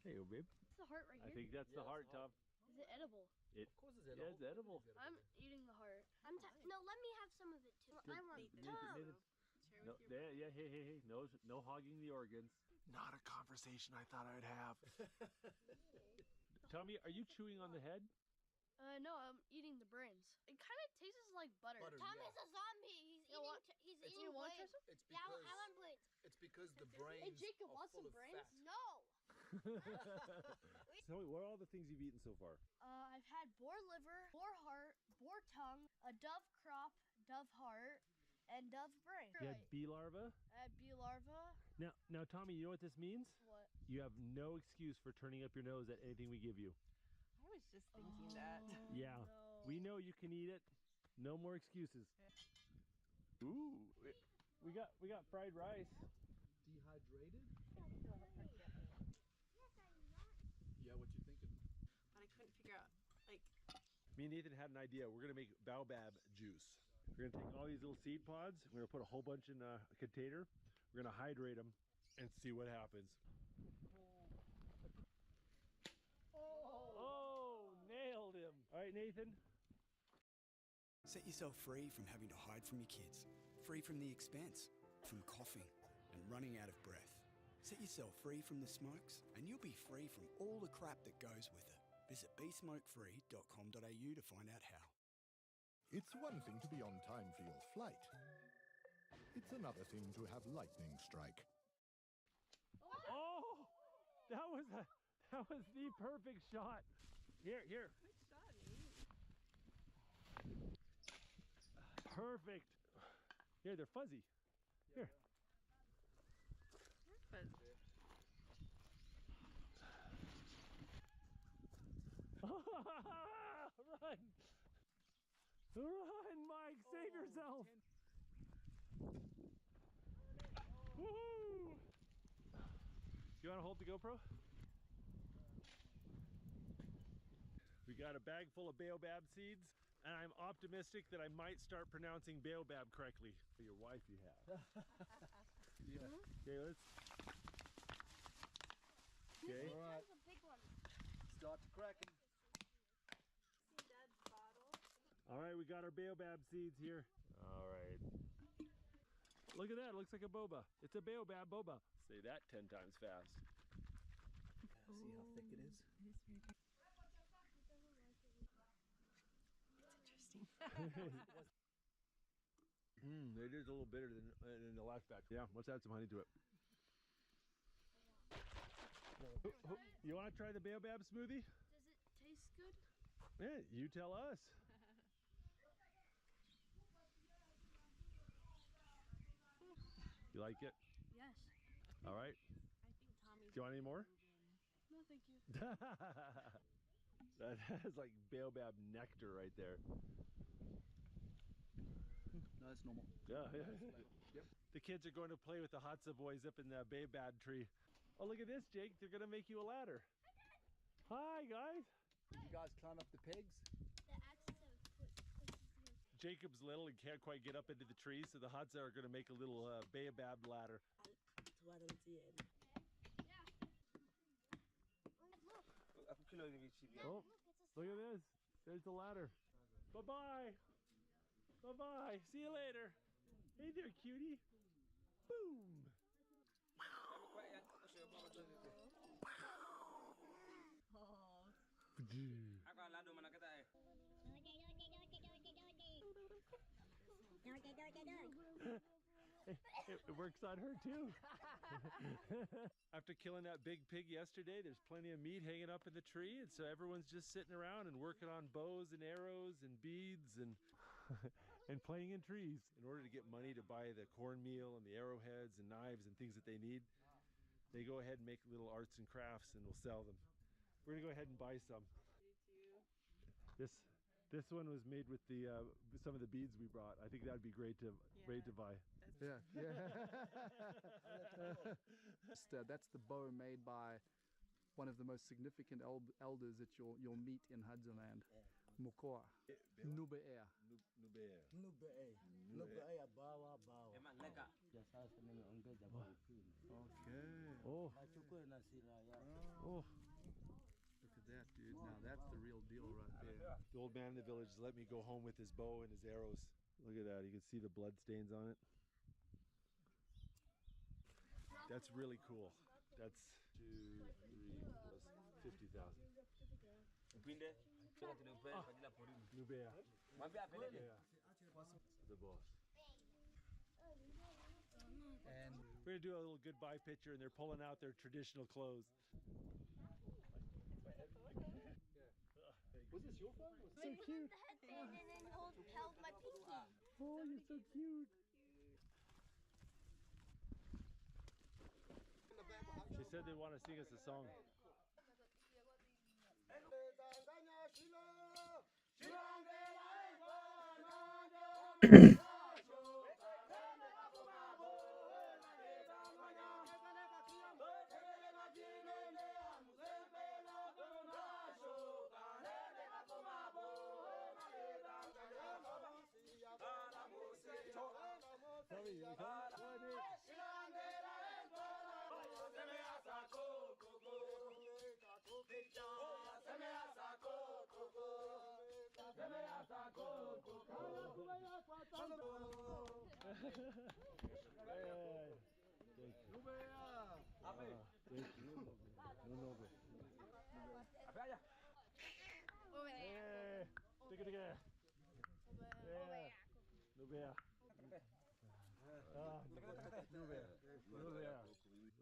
Speaker 5: Hey, oh, babe.
Speaker 17: It's the heart right
Speaker 5: I
Speaker 17: here.
Speaker 5: think that's the heart, Tom.
Speaker 17: Is it edible?
Speaker 5: Of
Speaker 11: course it's
Speaker 5: edible. Yeah, it's edible.
Speaker 17: I'm eating the heart. No, let me have some of it too. I want
Speaker 5: Nathan. No, yeah, hey. No hogging the organs. Not a conversation I thought I'd have. Tommy, are you chewing on the head?
Speaker 17: No, I'm eating the brains. It kind of tastes like butter. Tommy's a zombie. He's eating brains.
Speaker 11: It's
Speaker 17: Yeah,
Speaker 11: because
Speaker 17: I want brains.
Speaker 11: it's because the brains
Speaker 17: Hey, Jacob,
Speaker 11: are
Speaker 17: want
Speaker 11: full
Speaker 17: some
Speaker 11: of
Speaker 17: brains?
Speaker 11: fat.
Speaker 17: No.
Speaker 5: Tell me, what are all the things you've eaten so far?
Speaker 17: I've had boar liver, boar heart, boar tongue, a dove crop, dove heart, and dove brain.
Speaker 5: You had bee larva?
Speaker 17: I had bee larva.
Speaker 5: Now, Tommy, you know what this means?
Speaker 17: What?
Speaker 5: You have no excuse for turning up your nose at anything we give you.
Speaker 7: I was just thinking that.
Speaker 5: Yeah, we know you can eat it. No more excuses. Ooh, we got fried rice.
Speaker 11: Dehydrated?
Speaker 17: Yes, I'm not.
Speaker 11: Yeah, what you thinking?
Speaker 7: But I couldn't figure out, like...
Speaker 5: Me and Nathan had an idea. We're gonna make baobab juice. We're gonna take all these little seed pods. We're gonna put a whole bunch in a container. We're gonna hydrate them and see what happens. Oh, nailed him. All right, Nathan.
Speaker 19: Set yourself free from having to hide from your kids, free from the expense, from coughing and running out of breath. Set yourself free from the smokes and you'll be free from all the crap that goes with it. Visit besmokefree.com.au to find out how.
Speaker 9: It's one thing to be on time for your flight. It's another thing to have lightning strike.
Speaker 5: Oh, that was the perfect shot. Here.
Speaker 7: Good shot, Nate.
Speaker 5: Perfect. Here, they're fuzzy. Here.
Speaker 7: Fuzzy.
Speaker 5: Run! Run, Mike! Save yourself! Woohoo! You want to hold the GoPro? We got a bag full of baobab seeds, and I'm optimistic that I might start pronouncing baobab correctly. Your wife you have.
Speaker 11: Yeah.
Speaker 5: Okay, let's... Okay.
Speaker 11: All right.
Speaker 17: That's a big one.
Speaker 11: Start to cracking.
Speaker 7: See Dad's bottle?
Speaker 5: All right, we got our baobab seeds here. All right. Look at that, it looks like a boba. It's a baobab boba. Say that 10 times fast.
Speaker 11: See how thick it is?
Speaker 7: It is very good. It's interesting.
Speaker 5: It is a little bitter than the last batch. Yeah, let's add some honey to it. You want to try the baobab smoothie?
Speaker 17: Does it taste good?
Speaker 5: Yeah, you tell us. You like it?
Speaker 17: Yes.
Speaker 5: All right.
Speaker 7: I think Tommy's...
Speaker 5: Do you want any more?
Speaker 17: No, thank you.
Speaker 5: That has like baobab nectar right there.
Speaker 11: No, it's normal.
Speaker 5: Yeah.
Speaker 11: Yep.
Speaker 5: The kids are going to play with the Hatsa boys up in the baobab tree. Oh, look at this, Jake. They're going to make you a ladder. Hi, guys.
Speaker 11: Did you guys climb up the pegs?
Speaker 17: The axes have put
Speaker 5: Jacob's little and can't quite get up into the trees, so the Hatsa are going to make a little baobab ladder.
Speaker 17: Look.
Speaker 5: Oh, look at this. There's the ladder. Bye-bye. Bye-bye. See you later. Hey there, cutie. Boom. It works on her too. After killing that big pig yesterday, there's plenty of meat hanging up in the tree, and so everyone's just sitting around and working on bows and arrows and beads and and playing in trees. In order to get money to buy the cornmeal and the arrowheads and knives and things that they need, they go ahead and make little arts and crafts and will sell them. We're gonna go ahead and buy some. This one was made with the some of the beads we brought. I think that'd be great to buy.
Speaker 11: Yeah, yeah. That's the bow made by one of the most significant elders that you'll meet in Hudson-land, Mokoa. Nube'ea. Okay.
Speaker 5: Oh. Oh.
Speaker 11: Look at that, dude. Now that's the real deal right there.
Speaker 5: The old man in the village let me go home with his bow and his arrows. Look at that. You can see the blood stains on it. That's really cool. That's 2, 3 plus 50,000. Nubea. The boss.
Speaker 11: And
Speaker 5: we're gonna do a little goodbye picture, and they're pulling out their traditional clothes.
Speaker 11: Was this your phone?
Speaker 5: So cute.
Speaker 17: The headband and then held my pinky.
Speaker 5: Oh, you're so cute. She said they want to sing us a song.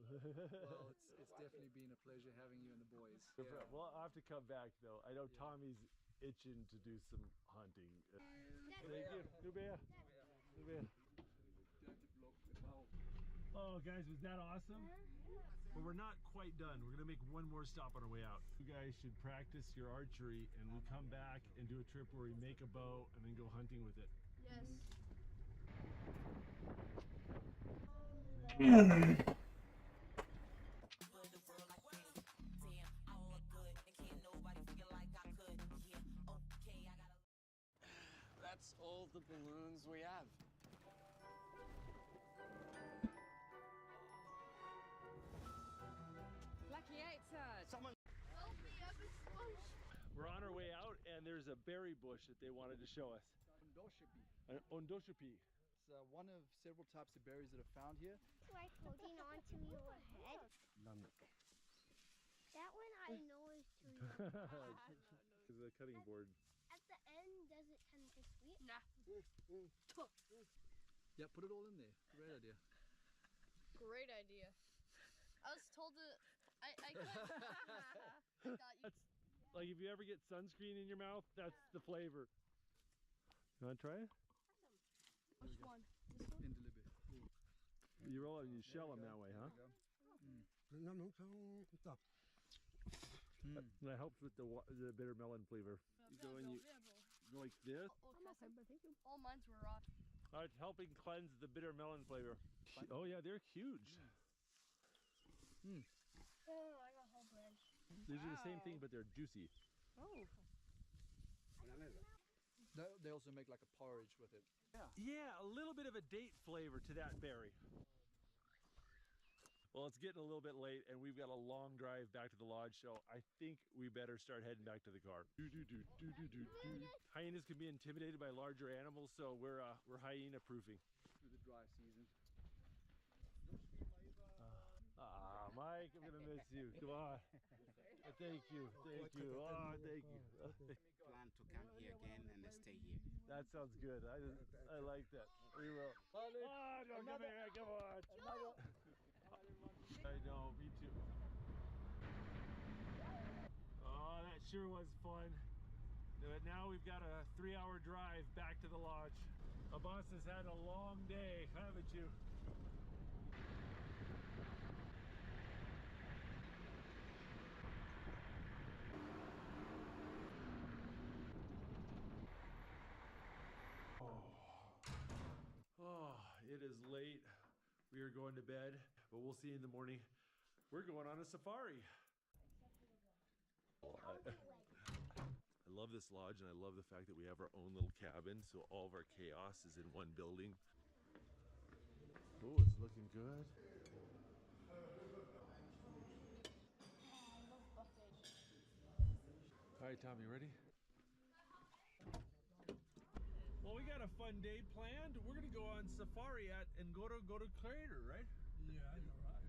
Speaker 11: Well, it's definitely been a pleasure having you and the boys. Yeah.
Speaker 5: Well, I'll have to come back though. I know Tommy's itching to do some hunting. Thank you. Nubea. Nubea. Oh, guys, was that awesome? Well, we're not quite done. We're gonna make one more stop on our way out. You guys should practice your archery, and we'll come back and do a trip where we make a bow and then go hunting with it.
Speaker 17: Yes.
Speaker 20: That's all the balloons we have.
Speaker 14: Lucky 8
Speaker 20: Someone.
Speaker 5: We're on our way out, and there's a berry bush that they wanted to show us.
Speaker 11: Ondoshipi.
Speaker 5: An ondoshipi.
Speaker 11: It's one of several types of berries that are found here.
Speaker 17: Like holding onto your head. That one I know is too
Speaker 5: This is a cutting board.
Speaker 17: At the end, does it kind of get sweet? Nah.
Speaker 11: Yeah, put it all in there. Great idea.
Speaker 12: Great idea. I was told to. I couldn't.
Speaker 5: That's like if you ever get sunscreen in your mouth, that's the flavor. You want to try it?
Speaker 12: Which one? This one?
Speaker 5: You roll it and you shell them that way, huh? That helps with the bitter melon flavor. You go and you go like this.
Speaker 12: All mine's were raw.
Speaker 5: It's helping cleanse the bitter melon flavor. Oh yeah, they're huge.
Speaker 12: Oh, I got whole bread.
Speaker 5: These are the same thing, but they're juicy.
Speaker 12: Oh.
Speaker 11: They also make like a porridge with it.
Speaker 5: Yeah, a little bit of a date flavor to that berry. Well, it's getting a little bit late, and we've got a long drive back to the lodge, so I think we better start heading back to the car. Hyenas can be intimidated by larger animals, so we're hyena proofing.
Speaker 11: Through the dry season.
Speaker 5: Mike, I'm gonna miss you. Come on. Thank you. Thank you. Oh, thank you.
Speaker 18: Plan to come here again and stay here.
Speaker 5: That sounds good. I like that. We will. Oh, no, come here. Come on. I know, me too. Oh, that sure was fun. But now we've got a 3-hour drive back to the lodge. Abbas has had a long day, haven't you? Oh, it is late. We are going to bed, but we'll see you in the morning. We're going on a safari. I love this lodge, and I love the fact that we have our own little cabin, so all of our chaos is in one building. Oh, it's looking good. All right, Tom, you ready? Well, we got a fun day planned. We're gonna go on safari at and go to Crater, right?
Speaker 6: Yeah, you're right.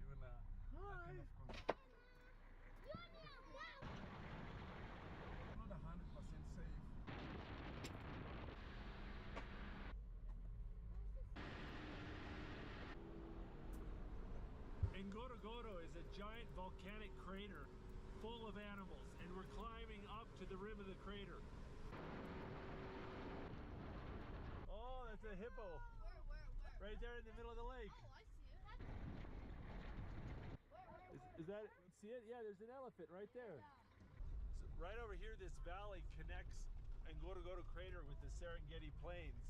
Speaker 6: Even
Speaker 5: Hi.
Speaker 6: Not 100% safe.
Speaker 5: Ngorongoro is a giant volcanic crater full of animals, and we're climbing up to the rim of the crater. Oh, that's a hippo.
Speaker 12: Where?
Speaker 5: Right there in the middle of the lake.
Speaker 12: Oh, I see it. Where?
Speaker 5: Is that, see it? Yeah, there's an elephant right there. So right over here, this valley connects Ngorongoro crater with the Serengeti Plains.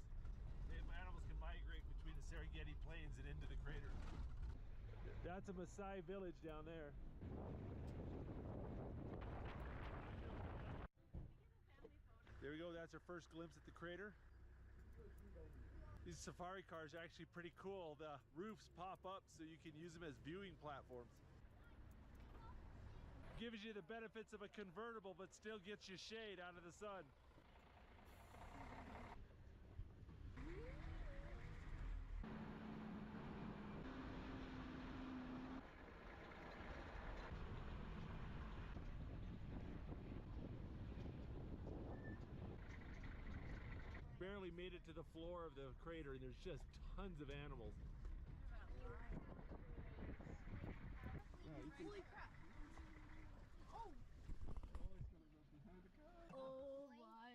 Speaker 5: The animals can migrate between the Serengeti Plains and into the crater. That's a Maasai village down there. There we go, that's our first glimpse at the crater. These safari cars are actually pretty cool. The roofs pop up so you can use them as viewing platforms. Gives you the benefits of a convertible, but still gets you shade out of the sun. Barely made it to the floor of the crater, and there's just tons of animals.
Speaker 12: Holy crap. Oh. Oh my.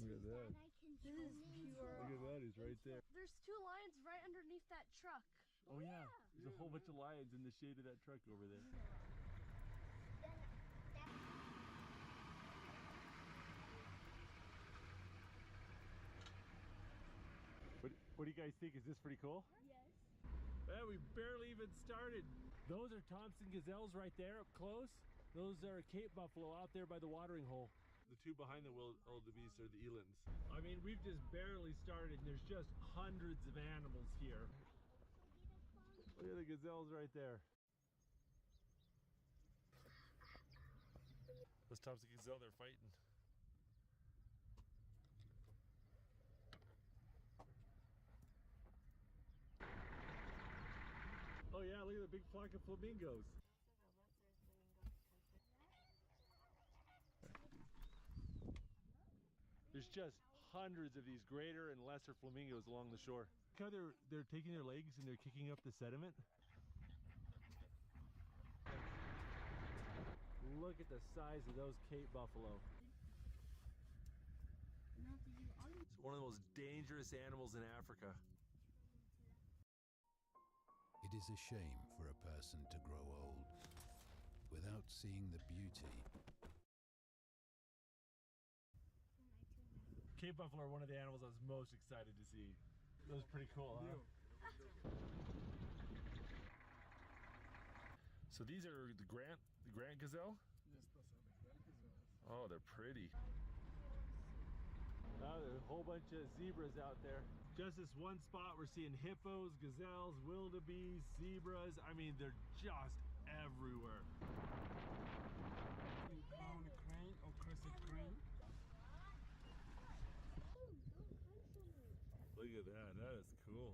Speaker 5: Look at that.
Speaker 12: This is pure.
Speaker 5: Look at that, he's right there.
Speaker 12: There's 2 lions right underneath that truck.
Speaker 5: Oh yeah, there's a whole bunch of lions in the shade of that truck over there. What do you guys think? Is this pretty cool?
Speaker 12: Yes.
Speaker 5: Yeah, we barely even started. Those are Thompson gazelles right there up close. Those are Cape buffalo out there by the watering hole. The 2 behind the wildebeest are the elands. I mean, we've just barely started. There's just hundreds of animals here. Look at the gazelles right there. Those Thompson gazelle, they're fighting. Oh yeah, look at the big flock of flamingos. There's just hundreds of these greater and lesser flamingos along the shore. Look how they're taking their legs and they're kicking up the sediment. Look at the size of those Cape buffalo. It's one of the most dangerous animals in Africa.
Speaker 13: It is a shame for a person to grow old without seeing the beauty.
Speaker 5: Cape buffalo are one of the animals I was most excited to see. That was pretty cool, huh? So these are the Grant gazelle?
Speaker 6: Yes, those are the Grant gazelles.
Speaker 5: Oh, they're pretty. Now there's a whole bunch of zebras out there. Just this one spot, we're seeing hippos, gazelles, wildebeest, zebras. I mean, they're just everywhere.
Speaker 6: Crown crane or crested crane.
Speaker 5: Look at that, that is cool.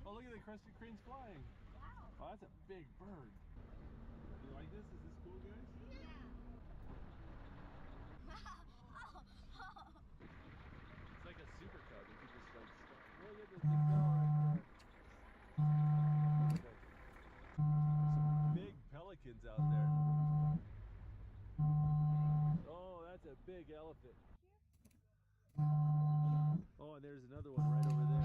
Speaker 5: Oh, look at the crested cranes flying. Oh, that's a big bird. You like this? Is this cool, guys? It's like a super cub. You can just like stop. Look at this big bell right there. Some big pelicans out there. Oh, that's a big elephant. Oh, and there's another one right over there.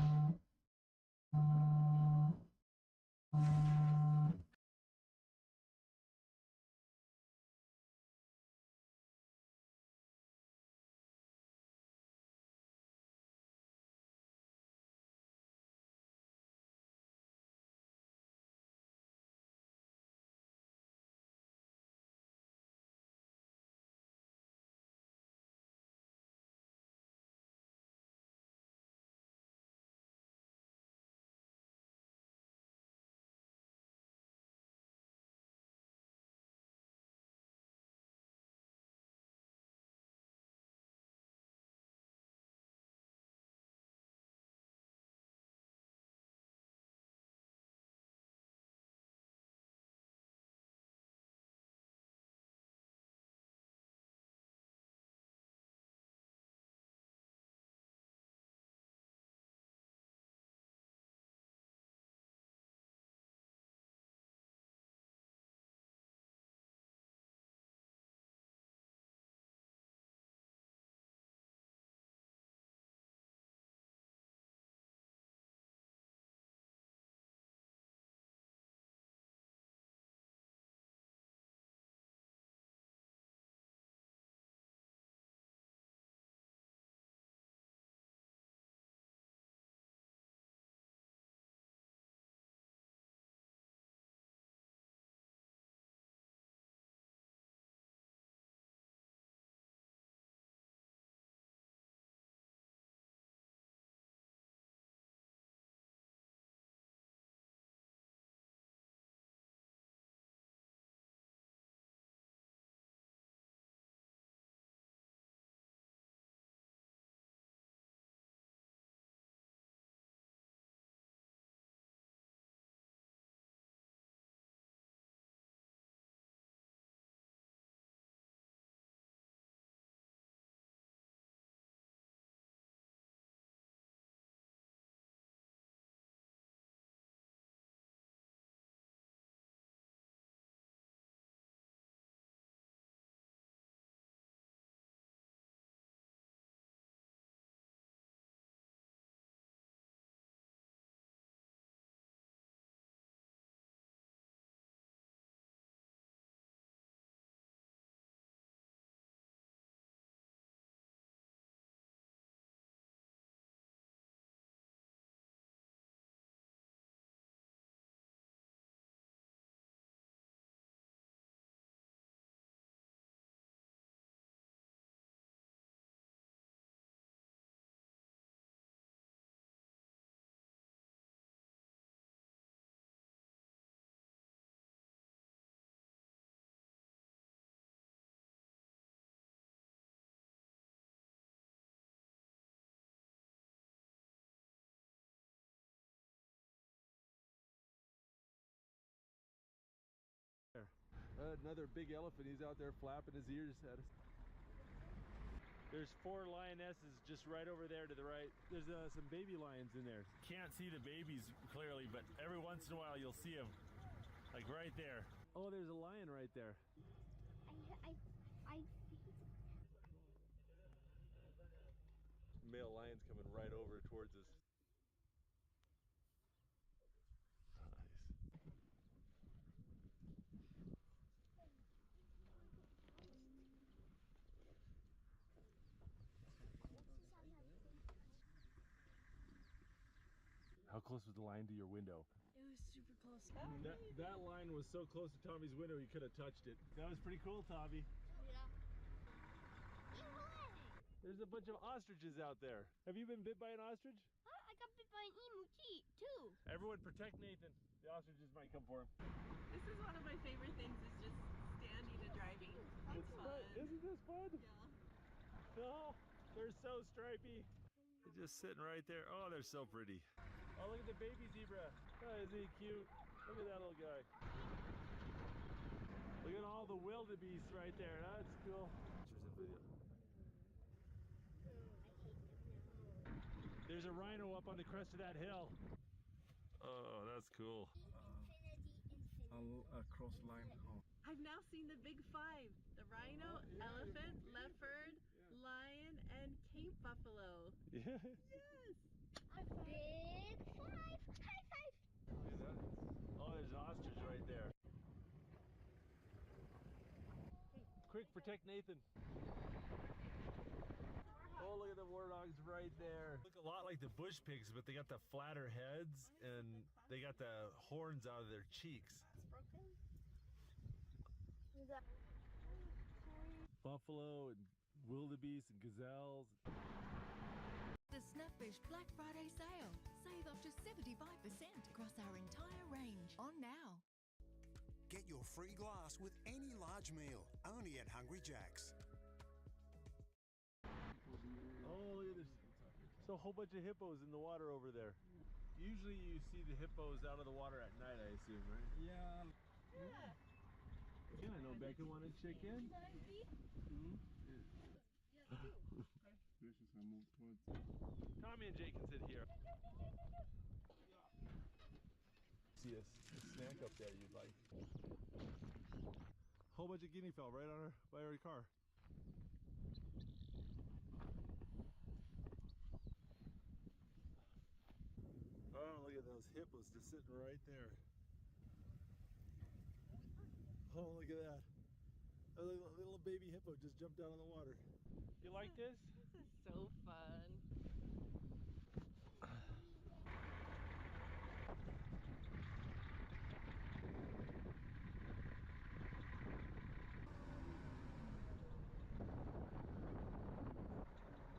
Speaker 5: Another big elephant, he's out there flapping his ears at us. There's 4 lionesses just right over there to the right. There's some baby lions in there. Can't see the babies clearly, but every once in a while you'll see them. Like right there. Oh, there's a lion right there. Male lion's coming right over towards us. How close was the line to your window?
Speaker 12: It was super close.
Speaker 5: That line was so close to Tommy's window he could have touched it. That was pretty cool, Tommy.
Speaker 12: Yeah.
Speaker 5: There's a bunch of ostriches out there. Have you been bit by an ostrich?
Speaker 17: I got bit by an emu too.
Speaker 5: Everyone protect Nathan. The ostriches might come for him.
Speaker 7: This is one of my favorite things, is just standing and driving. It's fun.
Speaker 5: Isn't this fun?
Speaker 7: Yeah.
Speaker 5: Oh, they're so stripy. They're just sitting right there. Oh, they're so pretty. Oh, look at the baby zebra. Oh, isn't he cute? Look at that little guy. Look at all the wildebeest right there. That's cool. Pictures and video. There's a rhino up on the crest of that hill. Oh, that's cool.
Speaker 6: Cross line. Oh.
Speaker 7: I've now seen the big five: the rhino, elephant, leopard, lion, and Cape buffalo.
Speaker 5: Yeah.
Speaker 7: Yes!
Speaker 17: A big five. High five.
Speaker 5: Look at that. Oh, there's an ostrich right there. Quick, protect Nathan. Oh, look at the war dogs right there. Look a lot like the bush pigs, but they got the flatter heads and they got the horns out of their cheeks. Buffalo and wildebeest and gazelles.
Speaker 1: The Snapfish Black Friday sale. Save up to 75% across our entire range. On now.
Speaker 15: Get your free glass with any large meal, only at Hungry Jack's.
Speaker 5: Oh, look at this. So a whole bunch of hippos in the water over there. Usually you see the hippos out of the water at night, I assume, right?
Speaker 6: Yeah.
Speaker 5: Yeah, I know Becca wanted chicken. Tommy and Jake can sit here. See a snack up there you'd like. Whole bunch of guinea fowl right on by our car. Oh, look at those hippos just sitting right there. Oh, look at that. A little baby hippo just jumped out of the water. You like this?
Speaker 7: This is so fun.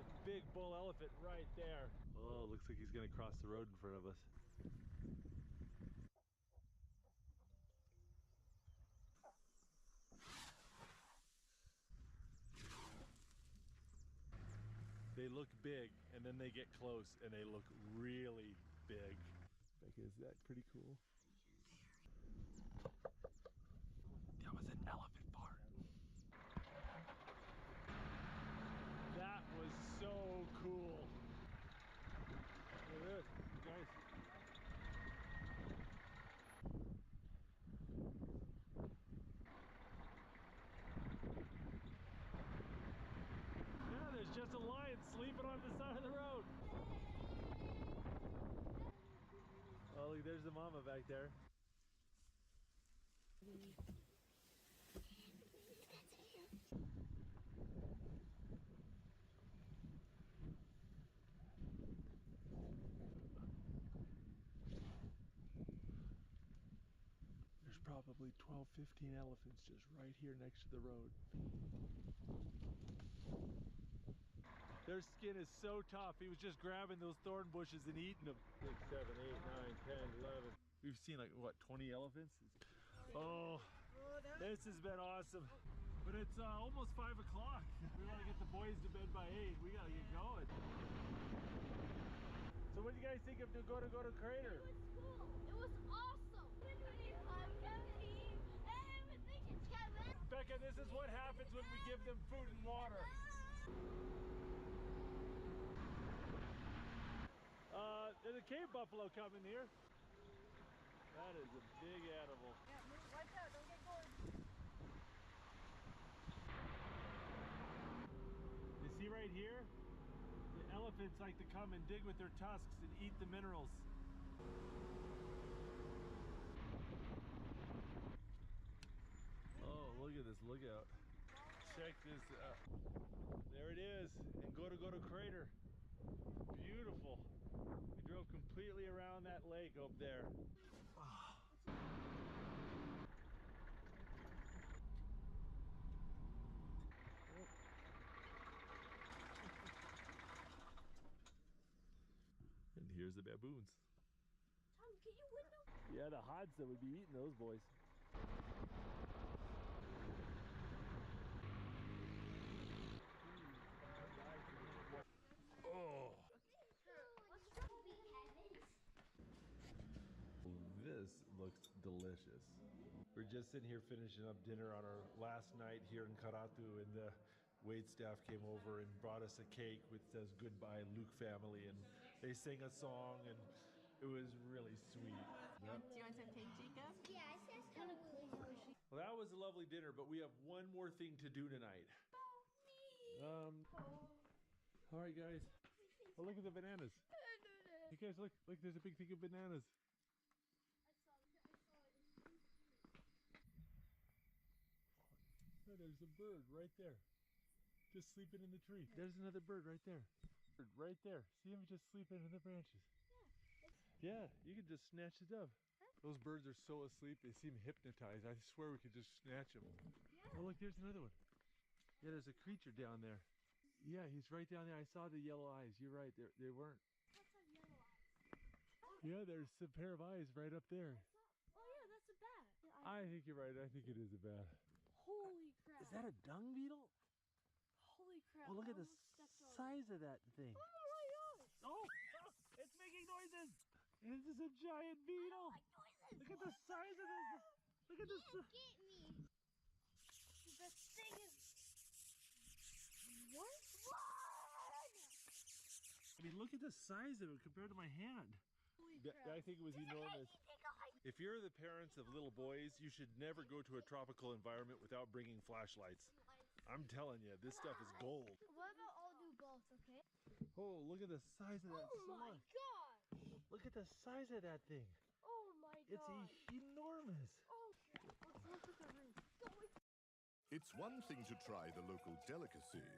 Speaker 5: The big bull elephant right there. Oh, looks like he's gonna cross the road in front of us. They look big, and then they get close, and they look really big. Becca, is that pretty cool? That was an elephant fart. That was so cool. Look at this, guys. Yeah, there's just a lion sleeping on the side of the road. Oh, look, there's the mama back there. There's probably 12, 15 elephants just right here next to the road. Their skin is so tough. He was just grabbing those thorn bushes and eating them. 6, 7, 8, 9, 10, 11. We've seen like, what, 20 elephants? Oh, this has been awesome. But it's almost 5 o'clock. We want to get the boys to bed by 8. We got to get going. So what do you guys think of Go to Crater?
Speaker 17: It was cool. It was awesome. I'm Kevin. Everything is Kevin.
Speaker 5: Becca, this is what happens when we give them food and water. There's a cave buffalo coming here. That is a big animal.
Speaker 12: Yeah, watch out, don't get gored.
Speaker 5: You see right here? The elephants like to come and dig with their tusks and eat the minerals. Oh, look at this lookout. Check this out. There it is. And go to Crater. Beautiful. We drove completely around that lake up there. Here's the baboons.
Speaker 17: Tom, can you windmill?
Speaker 5: Yeah, the Hadza would be eating those boys. Oh. This looks delicious. We're just sitting here finishing up dinner on our last night here in Karatu, and the wait staff came over and brought us a cake which says goodbye Luke family, and they sang a song, and it was really sweet.
Speaker 7: Do you want some cake, Jacob?
Speaker 17: Yeah, it says hello.
Speaker 5: Well, that was a lovely dinner, but we have one more thing to do tonight. All right, guys. Oh, look at the bananas. Hey, guys, look, there's a big thing of bananas. Oh, there's a bird right there, just sleeping in the tree. There's another bird right there. Right there. See him just sleeping in the branches. Yeah, you can just snatch the dove. Those birds are so asleep, they seem hypnotized. I swear we could just snatch them. Yeah. Oh, look, there's another one. Yeah, there's a creature down there. Yeah, he's right down there. I saw the yellow eyes. You're right, they weren't.
Speaker 17: What's on yellow eyes?
Speaker 5: Yeah, there's a pair of eyes right up there.
Speaker 17: Oh yeah, that's a bat.
Speaker 5: I think you're right. I think it is a bat.
Speaker 17: Holy crap.
Speaker 5: Is that a dung beetle?
Speaker 17: Holy crap.
Speaker 5: Oh, look at the size of that thing.
Speaker 17: Oh my gosh.
Speaker 5: Oh, it's making noises. This is a giant beetle. Look at the size of this. Look at this.
Speaker 17: Get me. The thing is... What?
Speaker 5: I mean, look at the size of it compared to my hand. I think it was enormous. If you're the parents of little boys, you should never go to a tropical environment without bringing flashlights. I'm telling you, this stuff is gold.
Speaker 17: What about I'll do both, okay?
Speaker 5: Oh, look at the size of that
Speaker 17: Oh my gosh!
Speaker 5: Look at the size of that thing.
Speaker 17: Oh my
Speaker 5: It's
Speaker 17: gosh!
Speaker 5: enormous.
Speaker 17: Oh, let's look at the roof.
Speaker 9: It's one thing to try the local delicacies.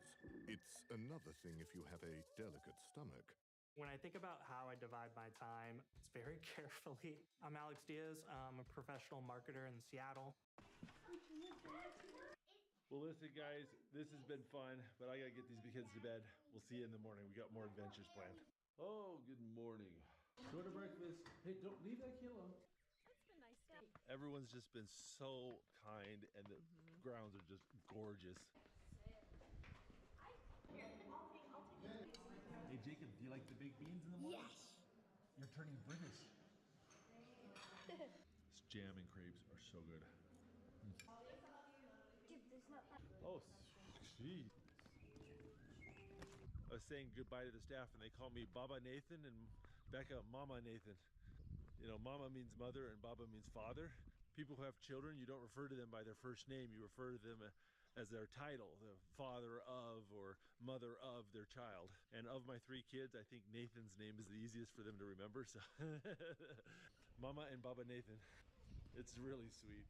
Speaker 9: It's another thing if you have a delicate stomach.
Speaker 10: When I think about how I divide my time, it's very carefully. I'm Alex Diaz. I'm a professional marketer in Seattle.
Speaker 5: Well, listen, guys, this has been fun, but I gotta get these kids to bed. We'll see you in the morning. We got more adventures planned.
Speaker 3: Oh, good morning.
Speaker 5: Go to breakfast. Hey, don't leave that kid alone.
Speaker 7: That's been nice day.
Speaker 5: Everyone's just been so kind, and the grounds are just gorgeous. Hey, Jacob, do you like the baked beans in the morning?
Speaker 17: Yes!
Speaker 5: You're turning British. This jam and crepes are so good.
Speaker 17: Dude, there's not...
Speaker 5: Oh, gee. I was saying goodbye to the staff, and they call me Baba Nathan and Becca Mama Nathan. You know, Mama means mother and Baba means father. People who have children, you don't refer to them by their first name. You refer to them as their title, the father of or mother of their child. And of my 3 kids, I think Nathan's name is the easiest for them to remember. So Mama and Baba Nathan. It's really sweet.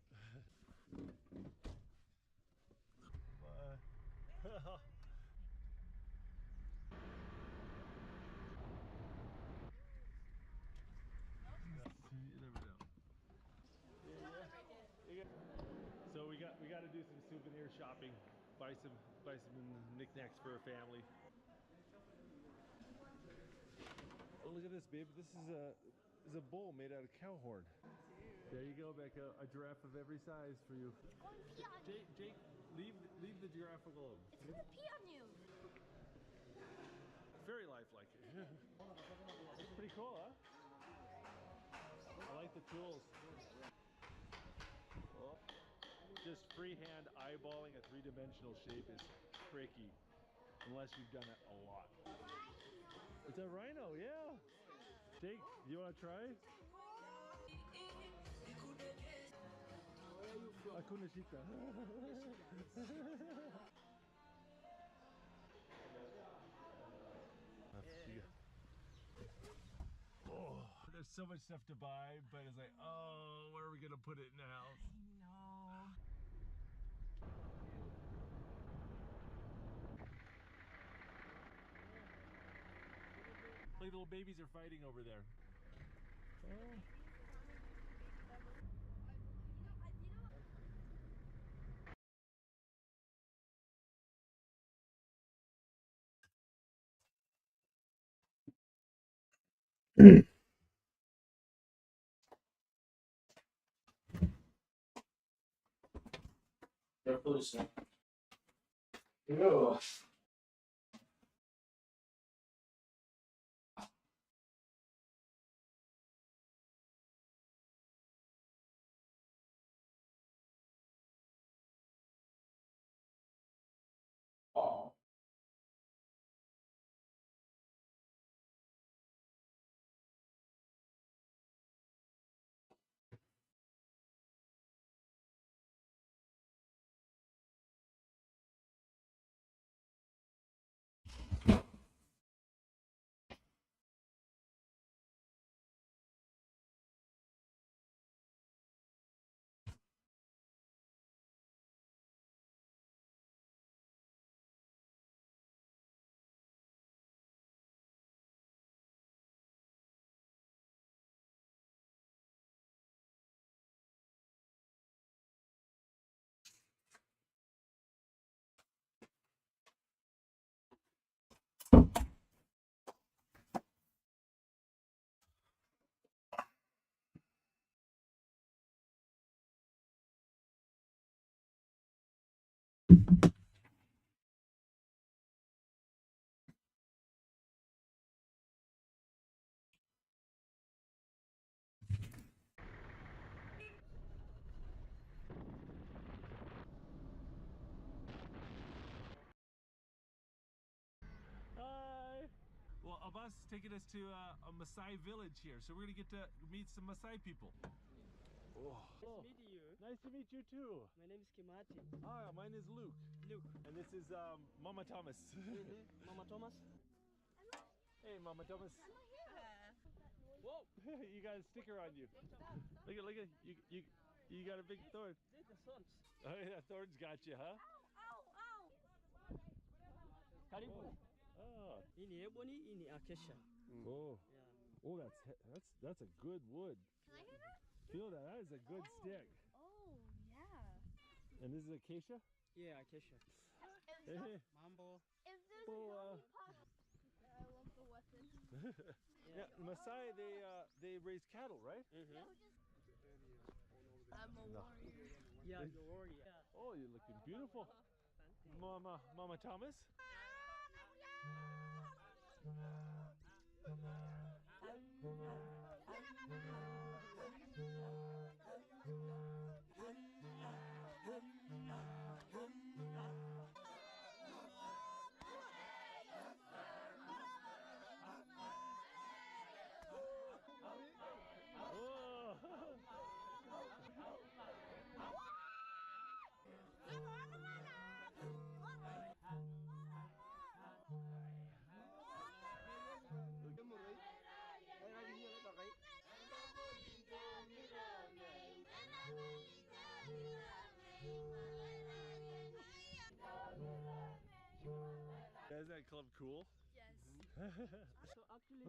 Speaker 5: So we got to do some souvenir shopping, buy some knickknacks for our family. Oh, look at this, babe. This is a bowl made out of cow horn. There you go, Becca. A giraffe of every size for you.
Speaker 17: It's going to pee on you.
Speaker 5: Jake, leave the giraffe alone.
Speaker 17: It's going to pee on you.
Speaker 5: Very lifelike. It's pretty cool, huh? I like the tools. Oh, just freehand eyeballing a 3-dimensional shape is tricky, unless you've done it a lot. It's a rhino, yeah. Jake, you want to try? Hakuna Shika. Oh, there's so much stuff to buy, but it's like, oh, where are we gonna put it now?
Speaker 7: No.
Speaker 5: Like little babies are fighting over there. Oh. Ew. Oh. Hi. Well, Abbas is taking us to a Maasai village here, so we're gonna get to meet some Maasai people. Oh.
Speaker 6: Nice to meet you.
Speaker 5: Nice to meet you too.
Speaker 6: My name is Kimati.
Speaker 5: Ah, mine is Luke.
Speaker 6: Luke.
Speaker 5: And this is Mama Thomas.
Speaker 6: Mama Thomas.
Speaker 5: Hey, Mama Thomas.
Speaker 6: Whoa!
Speaker 5: You got a sticker on you. Look at you got a big thorn.
Speaker 6: The thorns.
Speaker 5: Oh yeah, thorns got you, huh?
Speaker 6: Karibu.
Speaker 5: Oh.
Speaker 6: Ini ebony, ini acacia.
Speaker 5: Oh.
Speaker 6: Yeah.
Speaker 5: Oh, that's a good wood.
Speaker 17: Can I hit her?
Speaker 5: Feel that? That is a good stick.
Speaker 17: Oh, yeah.
Speaker 5: And this is acacia?
Speaker 6: Yeah, acacia.
Speaker 5: Hey.
Speaker 6: Mambo.
Speaker 17: If there's
Speaker 5: Oh,
Speaker 17: a lollipop, I love the weapon.
Speaker 5: Yeah, Maasai they raise cattle, right?
Speaker 17: I'm a warrior.
Speaker 6: Yeah, you're a warrior. Yeah.
Speaker 5: Oh, you're looking beautiful, Mama Thomas. Isn't that club cool?
Speaker 17: Yes.
Speaker 6: So actually,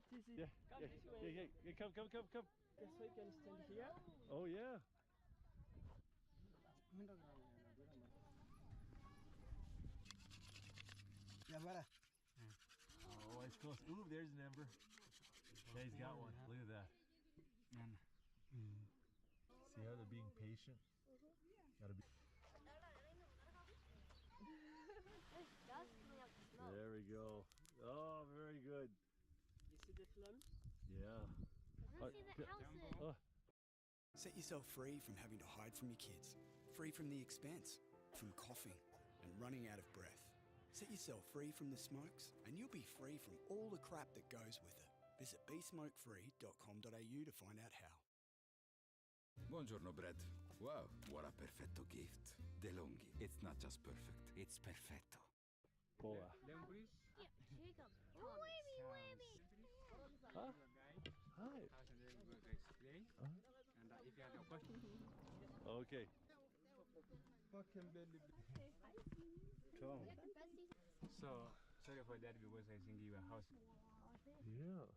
Speaker 6: this is
Speaker 5: Come.
Speaker 6: This way can stand here.
Speaker 5: Oh yeah. Oh, it's close. Ooh, there's an ember. Yeah, he's got one. Look at that. See how they're being patient? Gotta be. There we go. Oh, very good.
Speaker 6: You see the flames?
Speaker 5: Yeah.
Speaker 19: Set yourself free from having to hide from your kids, free from the expense, from coughing and running out of breath. Set yourself free from the smokes and you'll be free from all the crap that goes with it. Visit besmokefree.com.au to find out how.
Speaker 2: Buongiorno, Brad. Wow, what a perfetto gift. DeLonghi. It's not just perfect, it's perfetto.
Speaker 5: Boa.
Speaker 6: Then please.
Speaker 17: Yeah, here you go. Whammy.
Speaker 5: Huh? Hi.
Speaker 6: I'm going to explain. And if you have a question.
Speaker 5: Okay.
Speaker 6: Tom. So, sorry for that because I think you were house.
Speaker 5: Yeah.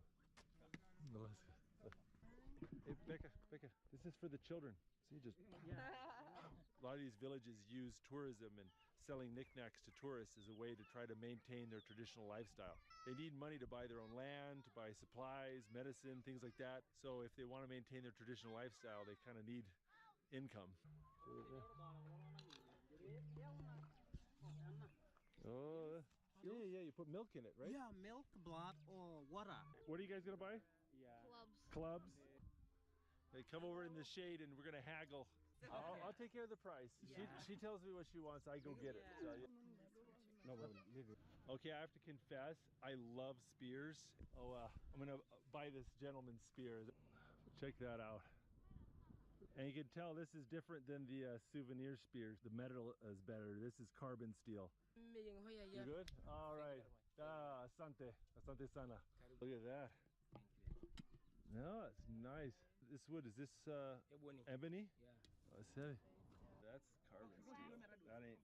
Speaker 5: Hey, Becca, this is for the children. See, just a lot of these villages use tourism and selling knickknacks to tourists as a way to try to maintain their traditional lifestyle. They need money to buy their own land, to buy supplies, medicine, things like that. So if they want to maintain their traditional lifestyle, they kind of need income. Oh, yeah, you put milk in it, right?
Speaker 20: Yeah, milk, blood, or water.
Speaker 5: What are you guys gonna buy?
Speaker 20: Yeah.
Speaker 5: Clubs. They come over in the shade and we're gonna haggle. I'll take care of the price. She tells me what she wants, I go get it. So,
Speaker 20: No, but leave it.
Speaker 5: okay, I have to confess, I love spears. Oh, I'm gonna buy this gentleman's spear. Check that out. And you can tell this is different than the souvenir spears. The metal is better. This is carbon steel. You good? All right. Asante. Asante sana. Look at that. No, it's nice. This wood, is this ebony?
Speaker 20: Yeah.
Speaker 5: Oh, it's heavy. That's carbon steel. That ain't.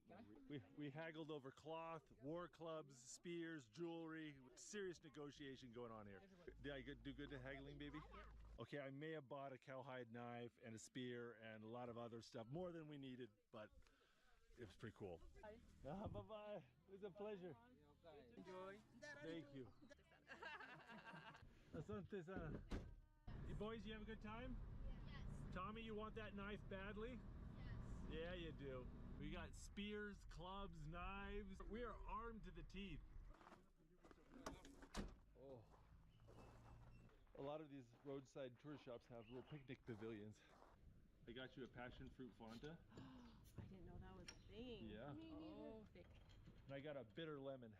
Speaker 5: We haggled over cloth, war clubs, spears, jewelry. Serious negotiation going on here. Did I do good to haggling, baby? Okay, I may have bought a cowhide knife and a spear and a lot of other stuff, more than we needed, but it was pretty cool. Bye-bye. It was a pleasure.
Speaker 20: Enjoy.
Speaker 5: Thank you. Asante sana. You boys, you have a good time? Yes. Tommy, you want that knife badly? Yes. Yeah, you do. We got spears, clubs, knives. We are armed to the teeth. Oh. A lot of these roadside tourist shops have little picnic pavilions. I got you a passion fruit Fanta.
Speaker 7: I didn't know that was a thing.
Speaker 5: Yeah.
Speaker 7: Oh,
Speaker 5: and I got a bitter lemon.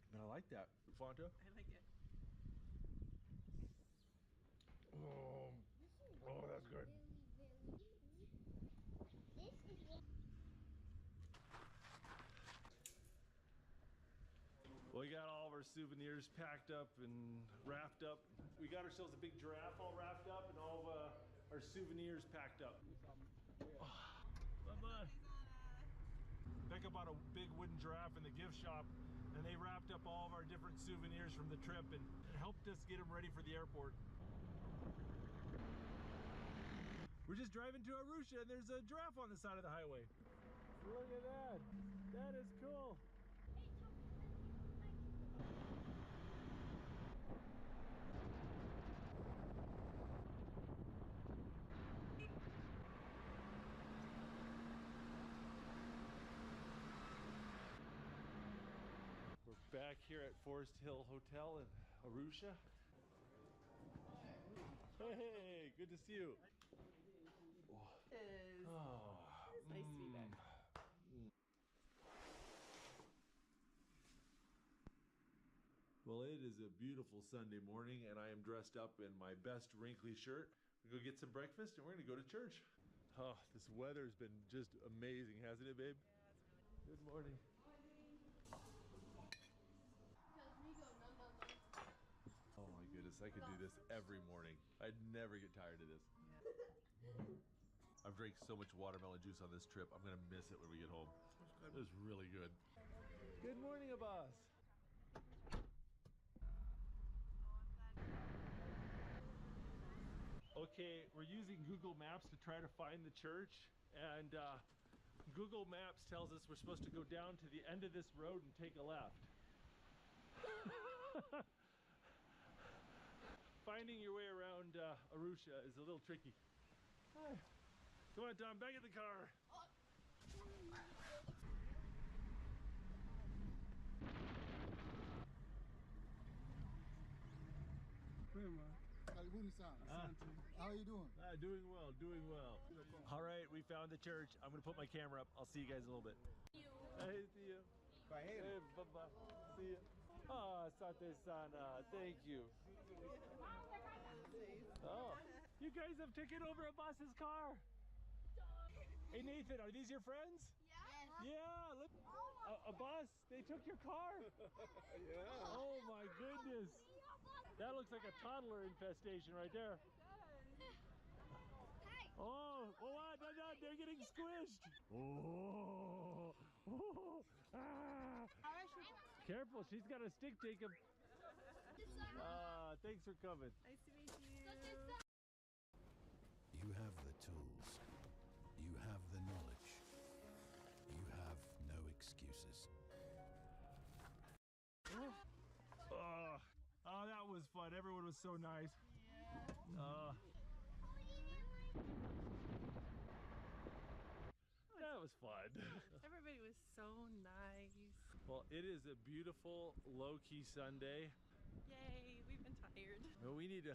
Speaker 5: And I like that. Fanta?
Speaker 7: I like it.
Speaker 5: Oh, that's good. Well, we got all of our souvenirs packed up and wrapped up. We got ourselves a big giraffe all wrapped up and all of our souvenirs packed up. Bye-bye. Becca bought a big wooden giraffe in the gift shop and they wrapped up all of our different souvenirs from the trip and helped us get them ready for the airport. We're just driving to Arusha and there's a giraffe on the side of the highway. Look at that. That is cool. We're back here at Forest Hill Hotel in Arusha. Hey, good to see you.
Speaker 7: It's nice to be back.
Speaker 5: Well, it is a beautiful Sunday morning and I am dressed up in my best wrinkly shirt. We're gonna go get some breakfast and we're gonna go to church. Oh, this weather's been just amazing, hasn't it, babe? Good morning. Oh my goodness, I could do this every morning. I'd never get tired of this. I've drank so much watermelon juice on this trip, I'm gonna miss it when we get home. It was really good. Good morning, Abbas. Okay, we're using Google Maps to try to find the church, and Google Maps tells us we're supposed to go down to the end of this road and take a left. Finding your way around Arusha is a little tricky. Hi. Come on, Tom, back in the car.
Speaker 11: How are you doing?
Speaker 5: Doing well, doing well. All right, we found the church. I'm gonna put my camera up. I'll see you guys in a little bit. Hey, see you.
Speaker 20: Bye.
Speaker 5: Hey, bye-bye. See you. Ah, Sate Sana, thank you. Oh, you guys have taken over Abbas's car. Hey, Nathan, are these your friends?
Speaker 17: Yes.
Speaker 5: Yeah, look. Abbas, they took your car.
Speaker 20: Yeah.
Speaker 5: Oh my goodness. That looks like a toddler infestation right there. Oh, what? No, they're getting squished. Oh, ah. Careful, she's got a stick, Jacob. Thanks for coming.
Speaker 7: Nice to meet you.
Speaker 13: You have the tools. You have the knowledge. You have no excuses.
Speaker 5: Oh, that was fun. Everyone was so nice. That was fun.
Speaker 7: Everybody was so nice.
Speaker 5: Well, it is a beautiful low-key Sunday.
Speaker 7: Yay, we've been tired.
Speaker 5: No, we need to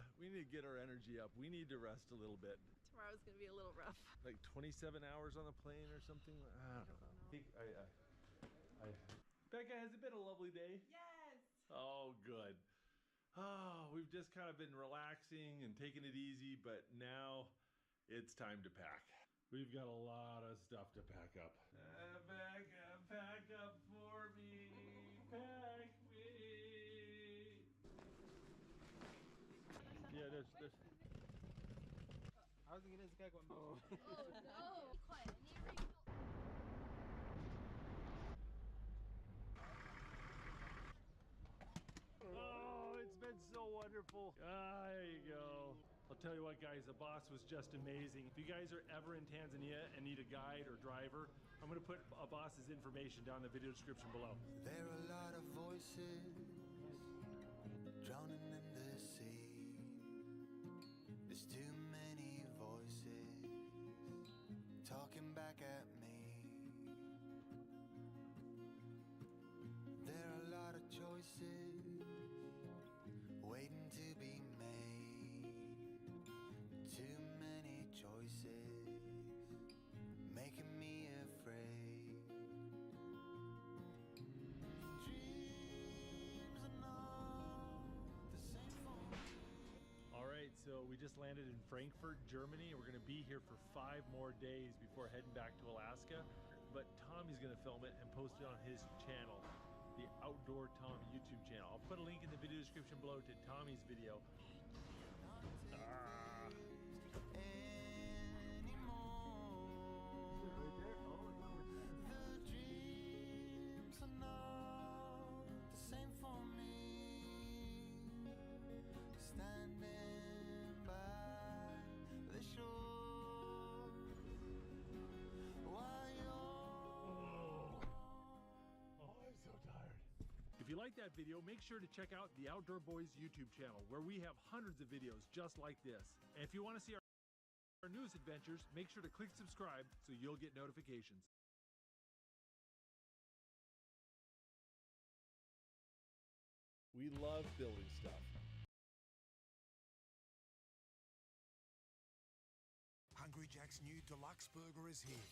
Speaker 5: get our energy up. We need to rest a little bit.
Speaker 7: Tomorrow's gonna be a little rough.
Speaker 5: Like 27 hours on the plane or something. I don't know. Becca, has it been a lovely day?
Speaker 7: Yes.
Speaker 5: Oh, good. Oh, we've just kind of been relaxing and taking it easy, but now it's time to pack. We've got a lot of stuff to pack up. Pack up for me. Pack me. Yeah, there's.
Speaker 22: I was thinking this guy going, oh.
Speaker 17: Oh no. Be quiet. I need to refill.
Speaker 5: Oh, it's been so wonderful. There you go. I'll tell you what, guys, the boss was just amazing. If you guys are ever in Tanzania and need a guide or driver, I'm going to put a boss's information down in the video description below.
Speaker 16: There are a lot of voices drowning in the sea. There's too many voices talking back at me. There are a lot of choices waiting to be made. Too many choices making me afraid. Dreams are not the same for me.
Speaker 5: All right, so we just landed in Frankfurt, Germany. We're going to be here for 5 more days before heading back to Alaska. But Tommy's going to film it and post it on his channel, the Outdoor Tommy YouTube channel. I'll put a link in the video description below to Tommy's video.
Speaker 16: Standing by the shore. Why
Speaker 5: Oh, I'm so tired. If you like that video, make sure to check out the Outdoor Boys YouTube channel, where we have hundreds of videos just like this. And if you want to see our newest adventures, make sure to click subscribe so you'll get notifications. We love building stuff.
Speaker 15: Hungry Jack's new deluxe burger is here.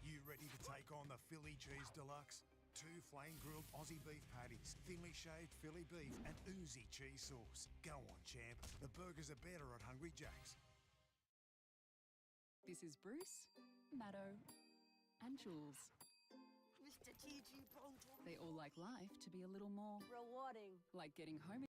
Speaker 15: You ready to take on the Philly Cheese Deluxe? 2 flame-grilled Aussie beef patties, thinly shaved Philly beef, and oozy cheese sauce. Go on, champ. The burgers are better at Hungry Jack's.
Speaker 21: This is Bruce, Maddo, and Jules.
Speaker 17: Mr. TG Pronto.
Speaker 21: They all like life to be a little more
Speaker 17: Rewarding.
Speaker 21: like getting home.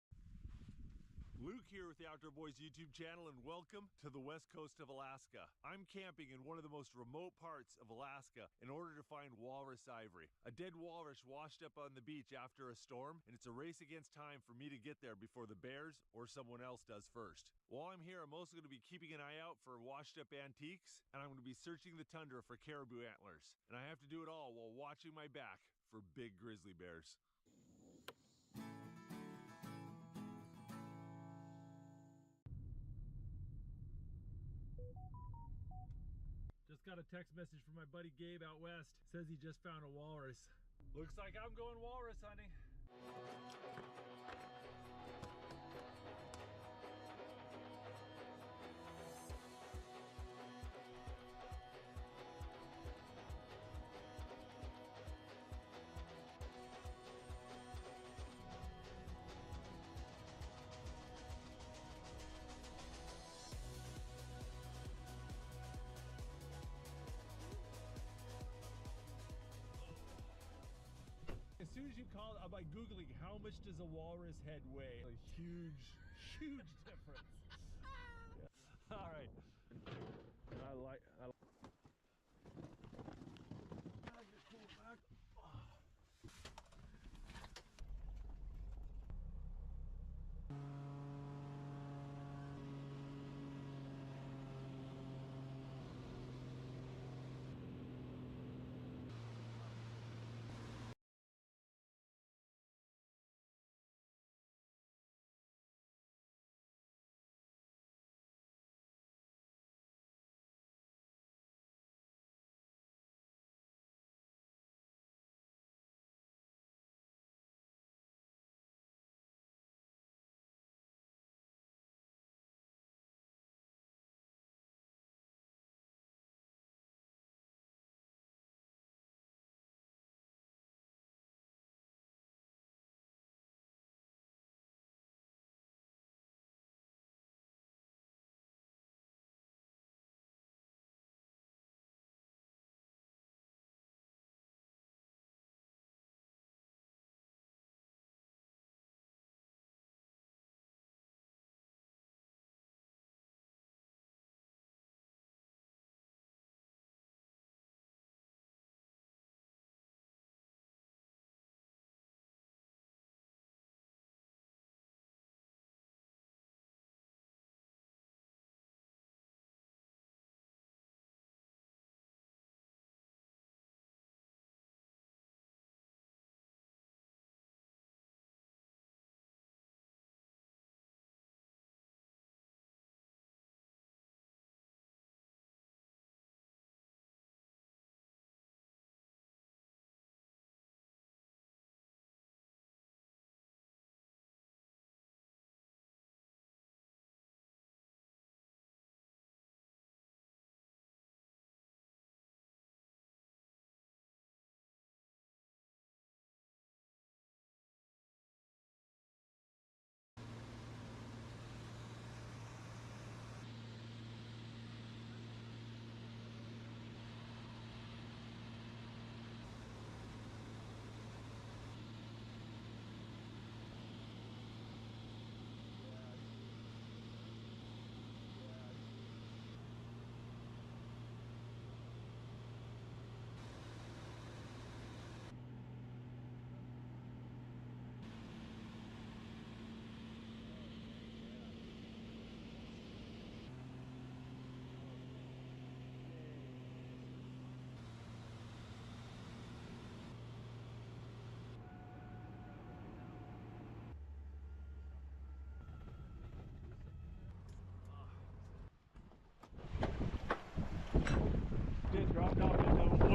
Speaker 5: Luke here with the Outdoor Boys YouTube channel, and welcome to the west coast of Alaska. I'm camping in one of the most remote parts of Alaska in order to find walrus ivory. A dead walrus washed up on the beach after a storm, and it's a race against time for me to get there before the bears or someone else does first. While I'm here, I'm also going to be keeping an eye out for washed up antiques, and I'm going to be searching the tundra for caribou antlers. And I have to do it all while watching my back for big grizzly bears. Just got a text message from my buddy Gabe out west. Says he just found a walrus. Looks like I'm going walrus hunting. As soon as you called, I'm like Googling how much does a walrus head weigh? A huge, huge difference. Yeah. All right. I like. Back.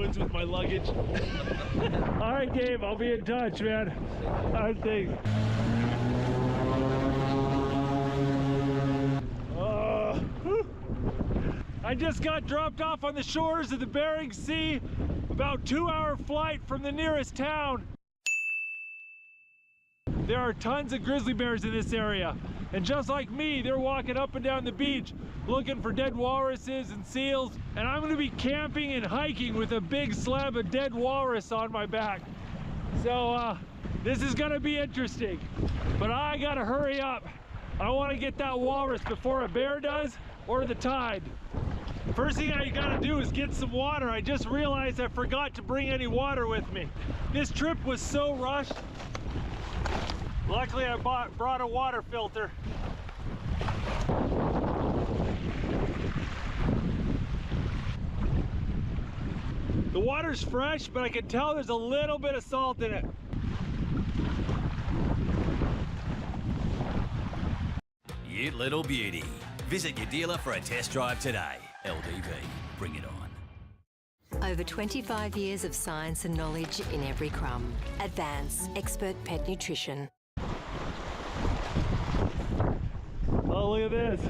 Speaker 5: woods with my luggage. All right, Gabe, I'll be in touch, man. All right, thanks. I just got dropped off on the shores of the Bering Sea, about 2-hour flight from the nearest town. There are tons of grizzly bears in this area, and just like me, they're walking up and down the beach looking for dead walruses and seals, and I'm gonna be camping and hiking with a big slab of dead walrus on my back. So this is gonna be interesting, but I gotta hurry up. I wanna get that walrus before a bear does or the tide. First thing I gotta do is get some water. I just realized I forgot to bring any water with me. This trip was so rushed. Luckily I brought a water filter. The water's fresh, but I can tell there's a little bit of salt in it.
Speaker 4: You little beauty. Visit your dealer for a test drive today. LDV, bring it on.
Speaker 8: Over 25 years of science and knowledge in every crumb. Advance Expert Pet Nutrition.
Speaker 5: Oh, look at this.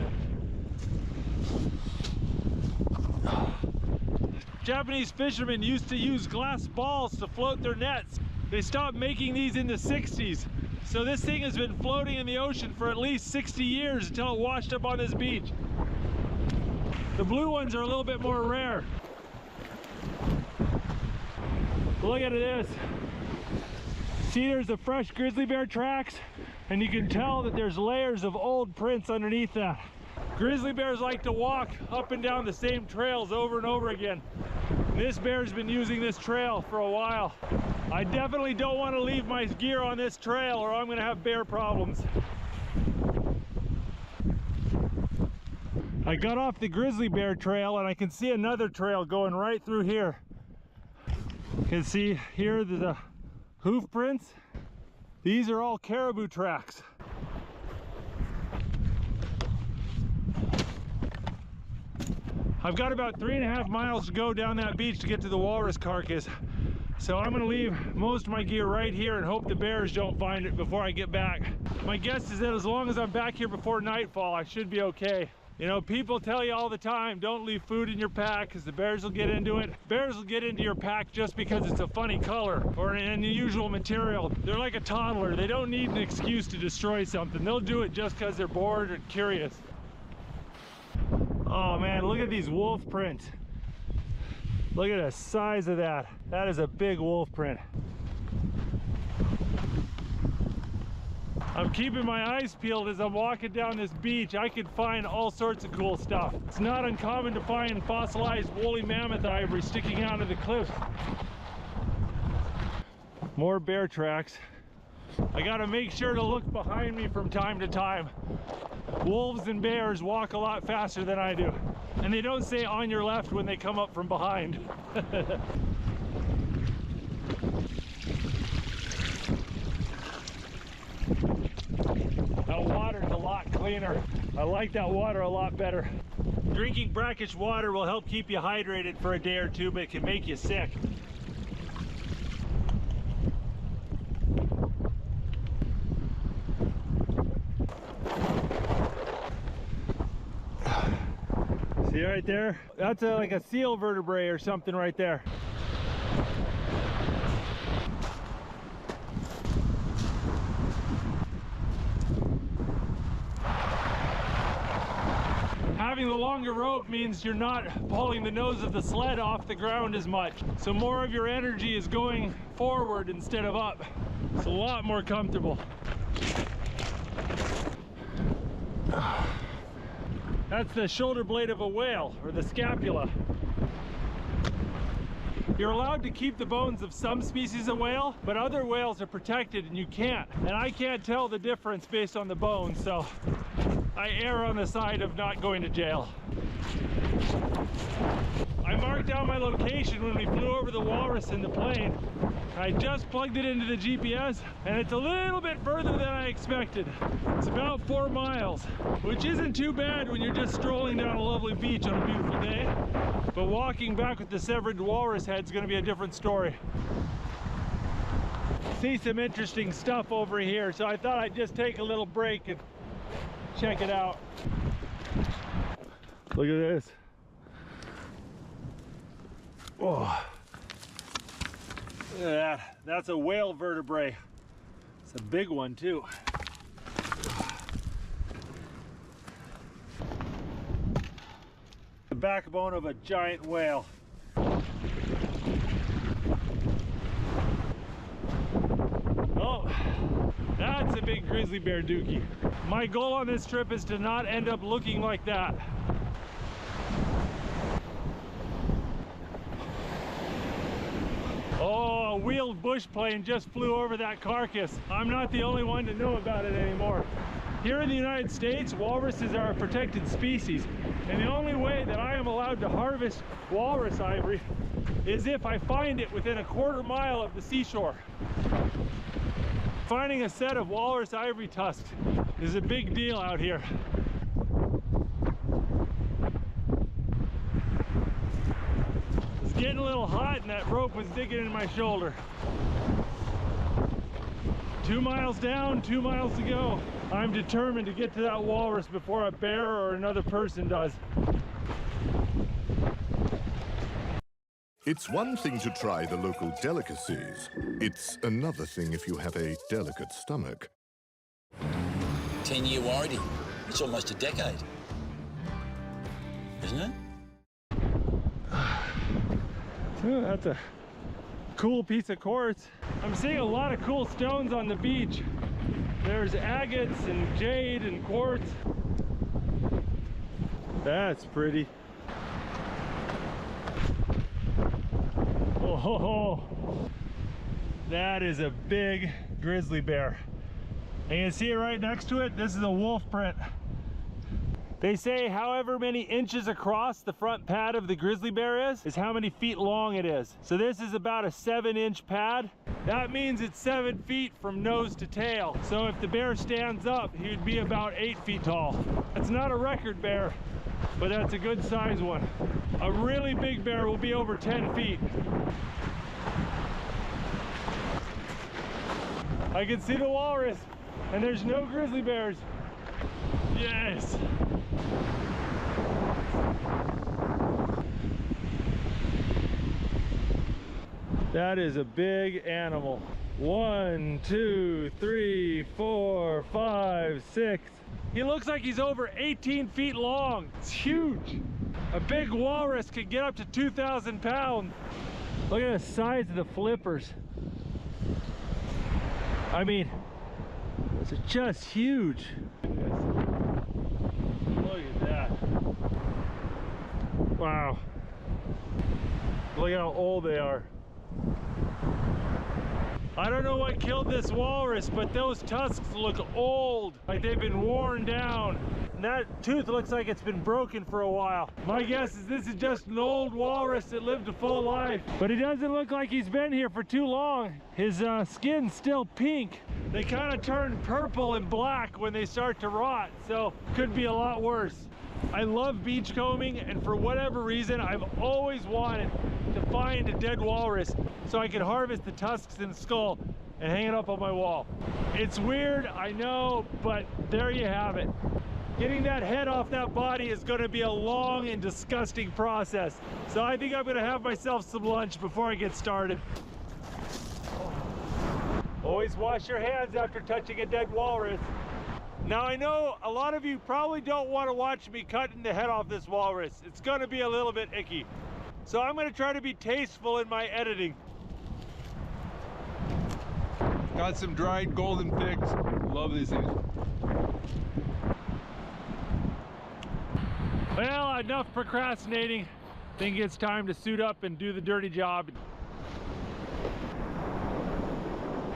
Speaker 5: Japanese fishermen used to use glass balls to float their nets. They stopped making these in the 60s. So this thing has been floating in the ocean for at least 60 years until it washed up on this beach. The blue ones are a little bit more rare. Look at this. See, there's the fresh grizzly bear tracks, and you can tell that there's layers of old prints underneath that. Grizzly bears like to walk up and down the same trails over and over again. This bear's been using this trail for a while. I definitely don't want to leave my gear on this trail or I'm going to have bear problems. I got off the grizzly bear trail and I can see another trail going right through here. You can see here the hoof prints. These are all caribou tracks. I've got about 3.5 miles to go down that beach to get to the walrus carcass. So I'm gonna leave most of my gear right here and hope the bears don't find it before I get back. My guess is that as long as I'm back here before nightfall, I should be okay. You know, people tell you all the time, don't leave food in your pack because the bears will get into it. Bears will get into your pack just because it's a funny color or an unusual material. They're like a toddler. They don't need an excuse to destroy something. They'll do it just because they're bored and curious. Oh man, look at these wolf prints. Look at the size of that. That is a big wolf print. I'm keeping my eyes peeled as I'm walking down this beach. I could find all sorts of cool stuff. It's not uncommon to find fossilized woolly mammoth ivory sticking out of the cliffs. More bear tracks. I gotta make sure to look behind me from time to time. Wolves and bears walk a lot faster than I do. And they don't say on your left when they come up from behind. That water's a lot cleaner. I like that water a lot better. Drinking brackish water will help keep you hydrated for a day or two, but it can make you sick. See right there? That's like a seal vertebrae or something right there. Having the longer rope means you're not pulling the nose of the sled off the ground as much. So more of your energy is going forward instead of up. It's a lot more comfortable. That's the shoulder blade of a whale, or the scapula. You're allowed to keep the bones of some species of whale, but other whales are protected and you can't. And I can't tell the difference based on the bones, so I err on the side of not going to jail. I marked down my location when we flew over the walrus in the plane. I just plugged it into the GPS, and it's a little bit further than I expected. It's about 4 miles, which isn't too bad when you're just strolling down a lovely beach on a beautiful day. But walking back with the severed walrus head is going to be a different story. See some interesting stuff over here, so I thought I'd just take a little break and check it out. Look at this. Oh. Look at that. That's a whale vertebrae. It's a big one too. The backbone of a giant whale. Oh, that's a big grizzly bear dookie. My goal on this trip is to not end up looking like that. Oh, a wheeled bush plane just flew over that carcass. I'm not the only one to know about it anymore. Here in the United States, walruses are a protected species, and the only way that I am allowed to harvest walrus ivory is if I find it within a quarter mile of the seashore. Finding a set of walrus ivory tusks is a big deal out here. It's getting a little hot and that rope was digging in my shoulder. 2 miles down, 2 miles to go. I'm determined to get to that walrus before a bear or another person does.
Speaker 9: It's one thing to try the local delicacies. It's another thing if you have a delicate stomach.
Speaker 14: 10-year warranty. It's almost a decade. Isn't it?
Speaker 5: Oh, that's a cool piece of quartz. I'm seeing a lot of cool stones on the beach. There's agates and jade and quartz. That's pretty. Oh, that is a big grizzly bear. And you can see it right next to it. This is a wolf print. They say however many inches across the front pad of the grizzly bear is how many feet long it is. So this is about a 7-inch pad. That means it's 7 feet from nose to tail. So if the bear stands up, he would be about 8 feet tall. It's not a record bear, but that's a good size one. A really big bear will be over 10 feet. I can see the walrus, and there's no grizzly bears. Yes. That is a big animal. 1, 2, 3, 4, 5, 6. He looks like he's over 18 feet long. It's huge. A big walrus could get up to 2,000 pounds. Look at the size of the flippers. I mean, it's just huge. Look at that. Wow. Look at how old they are. I don't know what killed this walrus, but those tusks look old, like they've been worn down. And that tooth looks like it's been broken for a while. My guess is this is just an old walrus that lived a full life. But he doesn't look like he's been here for too long. His skin's still pink. They kind of turn purple and black when they start to rot, so could be a lot worse. I love beachcombing, and for whatever reason, I've always wanted to find a dead walrus so I can harvest the tusks and skull and hang it up on my wall. It's weird, I know, but there you have it. Getting that head off that body is going to be a long and disgusting process. So I think I'm going to have myself some lunch before I get started. Always wash your hands after touching a dead walrus. Now I know a lot of you probably don't want to watch me cutting the head off this walrus. It's going to be a little bit icky. So I'm going to try to be tasteful in my editing.
Speaker 2: Got some dried golden figs. Love these things.
Speaker 5: Well, enough procrastinating. Think it's time to suit up and do the dirty job.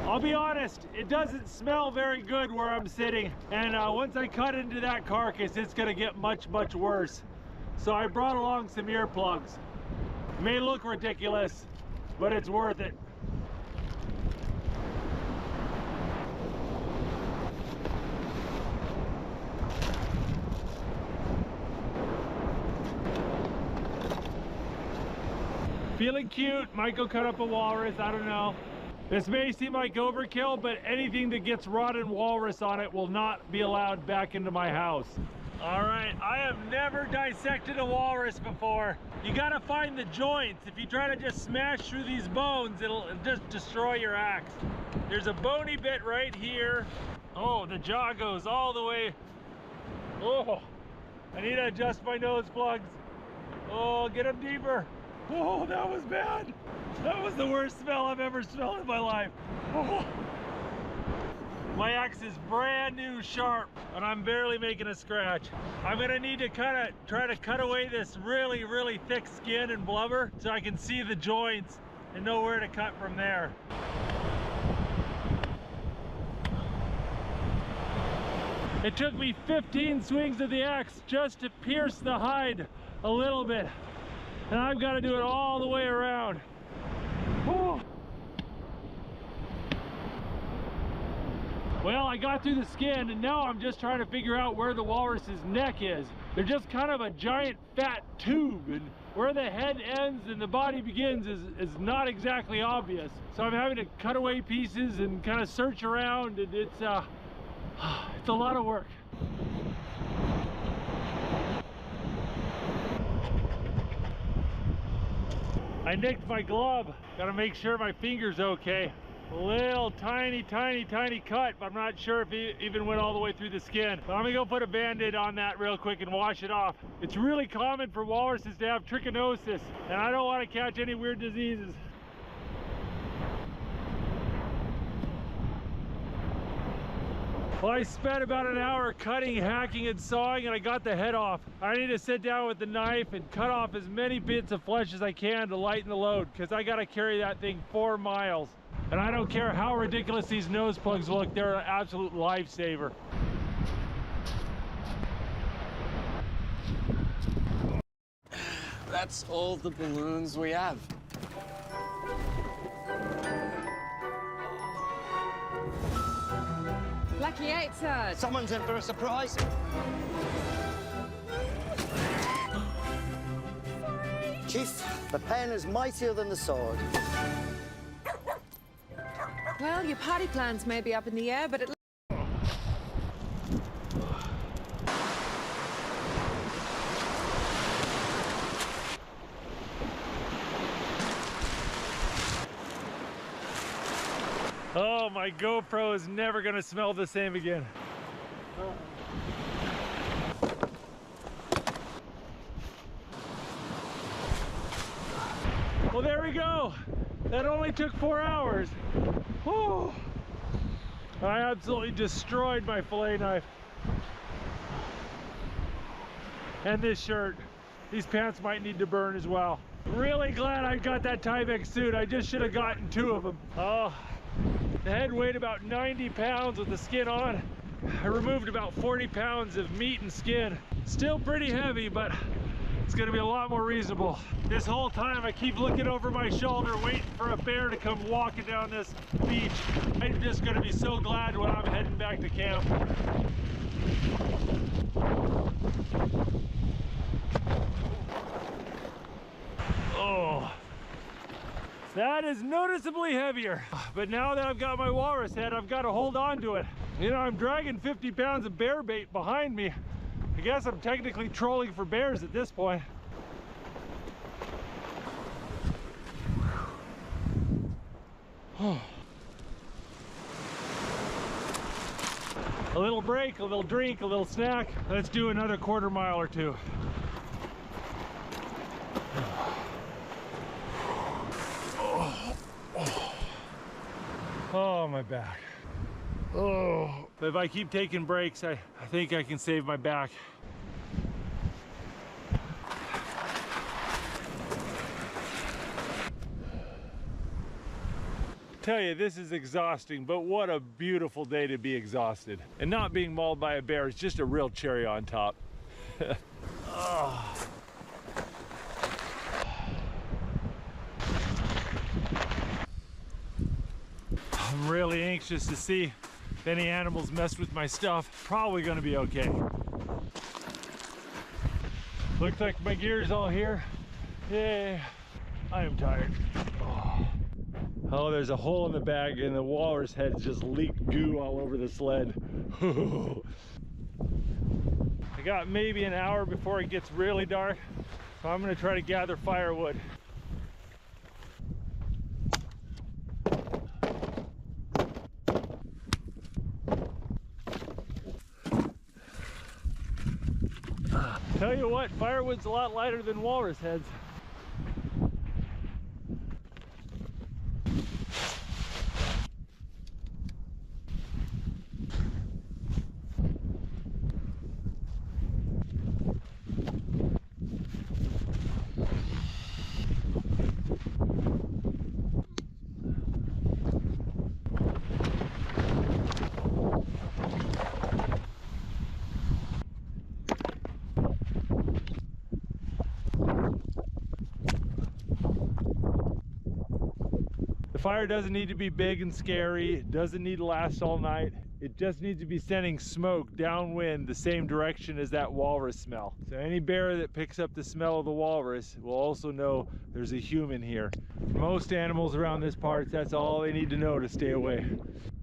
Speaker 5: I'll be honest, it doesn't smell very good where I'm sitting. And once I cut into that carcass, it's gonna get much, much worse. So I brought along some earplugs. May look ridiculous, but it's worth it. Feeling cute, might go cut up a walrus, I don't know. This may seem like overkill, but anything that gets rotten walrus on it will not be allowed back into my house. All right, I have never dissected a walrus before. You gotta find the joints. If you try to just smash through these bones, it'll just destroy your axe. There's a bony bit right here. Oh, the jaw goes all the way. Oh, I need to adjust my nose plugs. Oh, get them deeper. Oh, that was bad. That was the worst smell I've ever smelled in my life. Oh. My axe is brand new sharp, and I'm barely making a scratch. I'm gonna need to try to cut away this really, really thick skin and blubber so I can see the joints and know where to cut from there. It took me 15 swings of the axe just to pierce the hide a little bit. And I've got to do it all the way around. Whew. Well, I got through the skin, and now I'm just trying to figure out where the walrus's neck is. They're just kind of a giant fat tube, and where the head ends and the body begins is not exactly obvious. So I'm having to cut away pieces and kind of search around, and it's a lot of work. I nicked my glove. Gotta make sure my finger's okay. A little tiny cut, but I'm not sure if it even went all the way through the skin. So I'm gonna go put a Band-Aid on that real quick and wash it off. It's really common for walruses to have trichinosis, and I don't want to catch any weird diseases. Well, I spent about an hour cutting, hacking, and sawing, and I got the head off. I need to sit down with the knife and cut off as many bits of flesh as I can to lighten the load, because I gotta carry that thing 4 miles. And I don't care how ridiculous these nose plugs look, they're an absolute lifesaver.
Speaker 20: That's all the balloons we have.
Speaker 1: Lucky 8, sir.
Speaker 18: Someone's in for a surprise.
Speaker 23: Chief, the pen is mightier than the sword.
Speaker 1: Well, your party plans may be up in the air, but at least...
Speaker 5: Oh, my GoPro is never gonna smell the same again. Well, there we go. That only took 4 hours. Whew. I absolutely destroyed my fillet knife. And this shirt. These pants might need to burn as well. Really glad I got that Tyvek suit. I just should have gotten 2 of them. Oh, the head weighed about 90 pounds with the skin on. I removed about 40 pounds of meat and skin. Still pretty heavy, but it's gonna be a lot more reasonable. This whole time I keep looking over my shoulder waiting for a bear to come walking down this beach. I'm just gonna be so glad when I'm heading back to camp. Oh, that is noticeably heavier. But now that I've got my walrus head, I've got to hold on to it. You know, I'm dragging 50 pounds of bear bait behind me. I guess I'm technically trolling for bears at this point. A little break, a little drink, a little snack. Let's do another quarter mile or 2. Oh, my back. Oh, but if I keep taking breaks, I think I can save my back. Tell you, this is exhausting, but what a beautiful day to be exhausted. And not being mauled by a bear is just a real cherry on top. Oh. anxious to see if any animals messed with my stuff. Probably gonna be okay. Looks like my gear's all here. Yay. I am tired. Oh, there's a hole in the bag and the walrus head just leaked goo all over the sled. I got maybe an hour before it gets really dark, so I'm gonna try to gather firewood. Tell you what, firewood's a lot lighter than walrus heads. Fire doesn't need to be big and scary. It doesn't need to last all night. It just needs to be sending smoke downwind the same direction as that walrus smell. So any bear that picks up the smell of the walrus will also know there's a human here. For most animals around this part, that's all they need to know to stay away.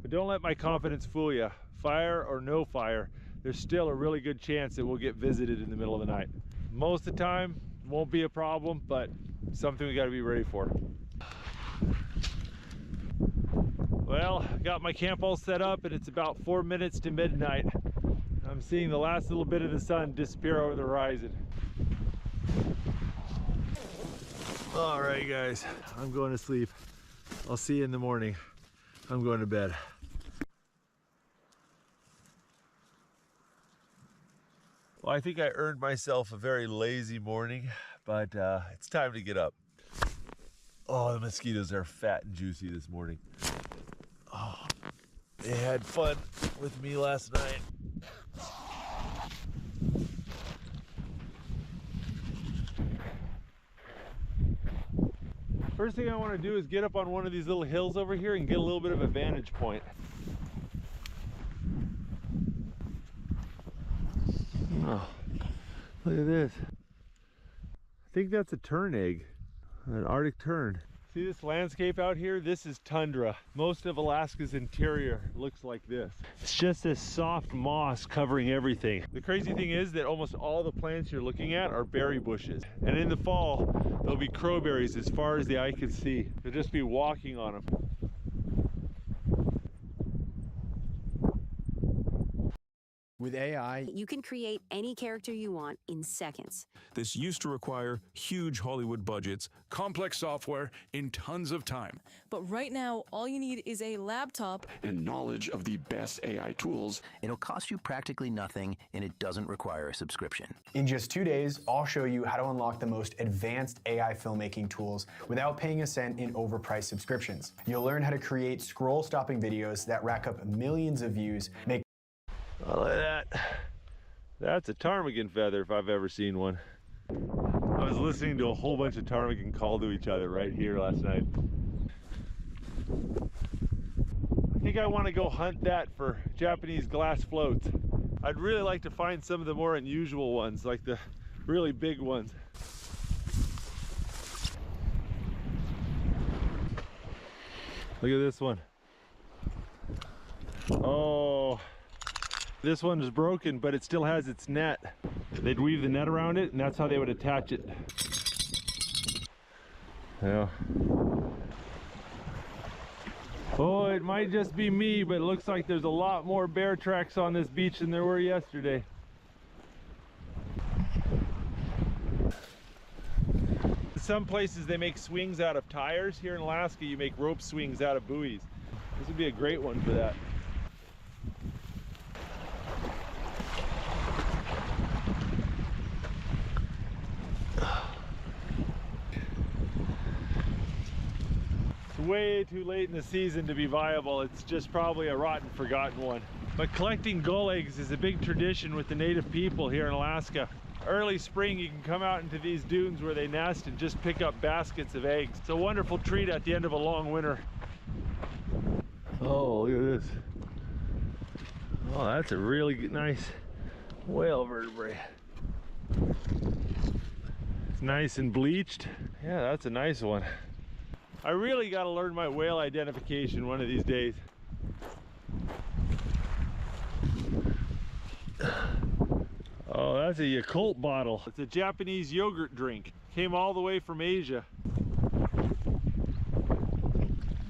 Speaker 5: But don't let my confidence fool you. Fire or no fire, there's still a really good chance that we'll get visited in the middle of the night. Most of the time, it won't be a problem, but something we gotta be ready for. Well, got my camp all set up and it's about 4 minutes to midnight. I'm seeing the last little bit of the sun disappear over the horizon. All right, guys, I'm going to sleep. I'll see you in the morning. I'm going to bed. Well, I think I earned myself a very lazy morning, but it's time to get up. Oh, the mosquitoes are fat and juicy this morning. Oh, they had fun with me last night. First thing I want to do is get up on one of these little hills over here and get a little bit of a vantage point. Oh, look at this. I think that's a tern egg, an Arctic tern. See this landscape out here? This is tundra. Most of Alaska's interior looks like this. It's just this soft moss covering everything. The crazy thing is that almost all the plants you're looking at are berry bushes. And in the fall, there'll be crowberries as far as the eye can see. You'll just be walking on them.
Speaker 10: With AI,
Speaker 12: you can create any character you want in seconds.
Speaker 18: This used to require huge Hollywood budgets, complex software, in tons of time.
Speaker 24: But right now, all you need is a laptop
Speaker 25: and knowledge of the best AI tools.
Speaker 26: It'll cost you practically nothing, and it doesn't require a subscription.
Speaker 10: In just 2 days, I'll show you how to unlock the most advanced AI filmmaking tools without paying a cent in overpriced subscriptions. You'll learn how to create scroll-stopping videos that rack up millions of views, make
Speaker 5: Oh, look at that. That's a ptarmigan feather if I've ever seen one. I was listening to a whole bunch of ptarmigan call to each other right here last night. I think I want to go hunt that for Japanese glass floats. I'd really like to find some of the more unusual ones, like the really big ones. Look at this one. Oh. This one is broken, but it still has its net. They'd weave the net around it, and that's how they would attach it. Yeah. Oh, it might just be me, but it looks like there's a lot more bear tracks on this beach than there were yesterday. Some places they make swings out of tires. Here in Alaska, you make rope swings out of buoys. This would be a great one for that. Way too late in the season to be viable. It's just probably a rotten, forgotten one. But collecting gull eggs is a big tradition with the native people here in Alaska. Early spring, you can come out into these dunes where they nest and just pick up baskets of eggs. It's a wonderful treat at the end of a long winter. Oh, look at this. Oh, that's a really nice whale vertebrae. It's nice and bleached. Yeah, that's a nice one. I really got to learn my whale identification one of these days. Oh, that's a Yakult bottle. It's a Japanese yogurt drink. Came all the way from Asia.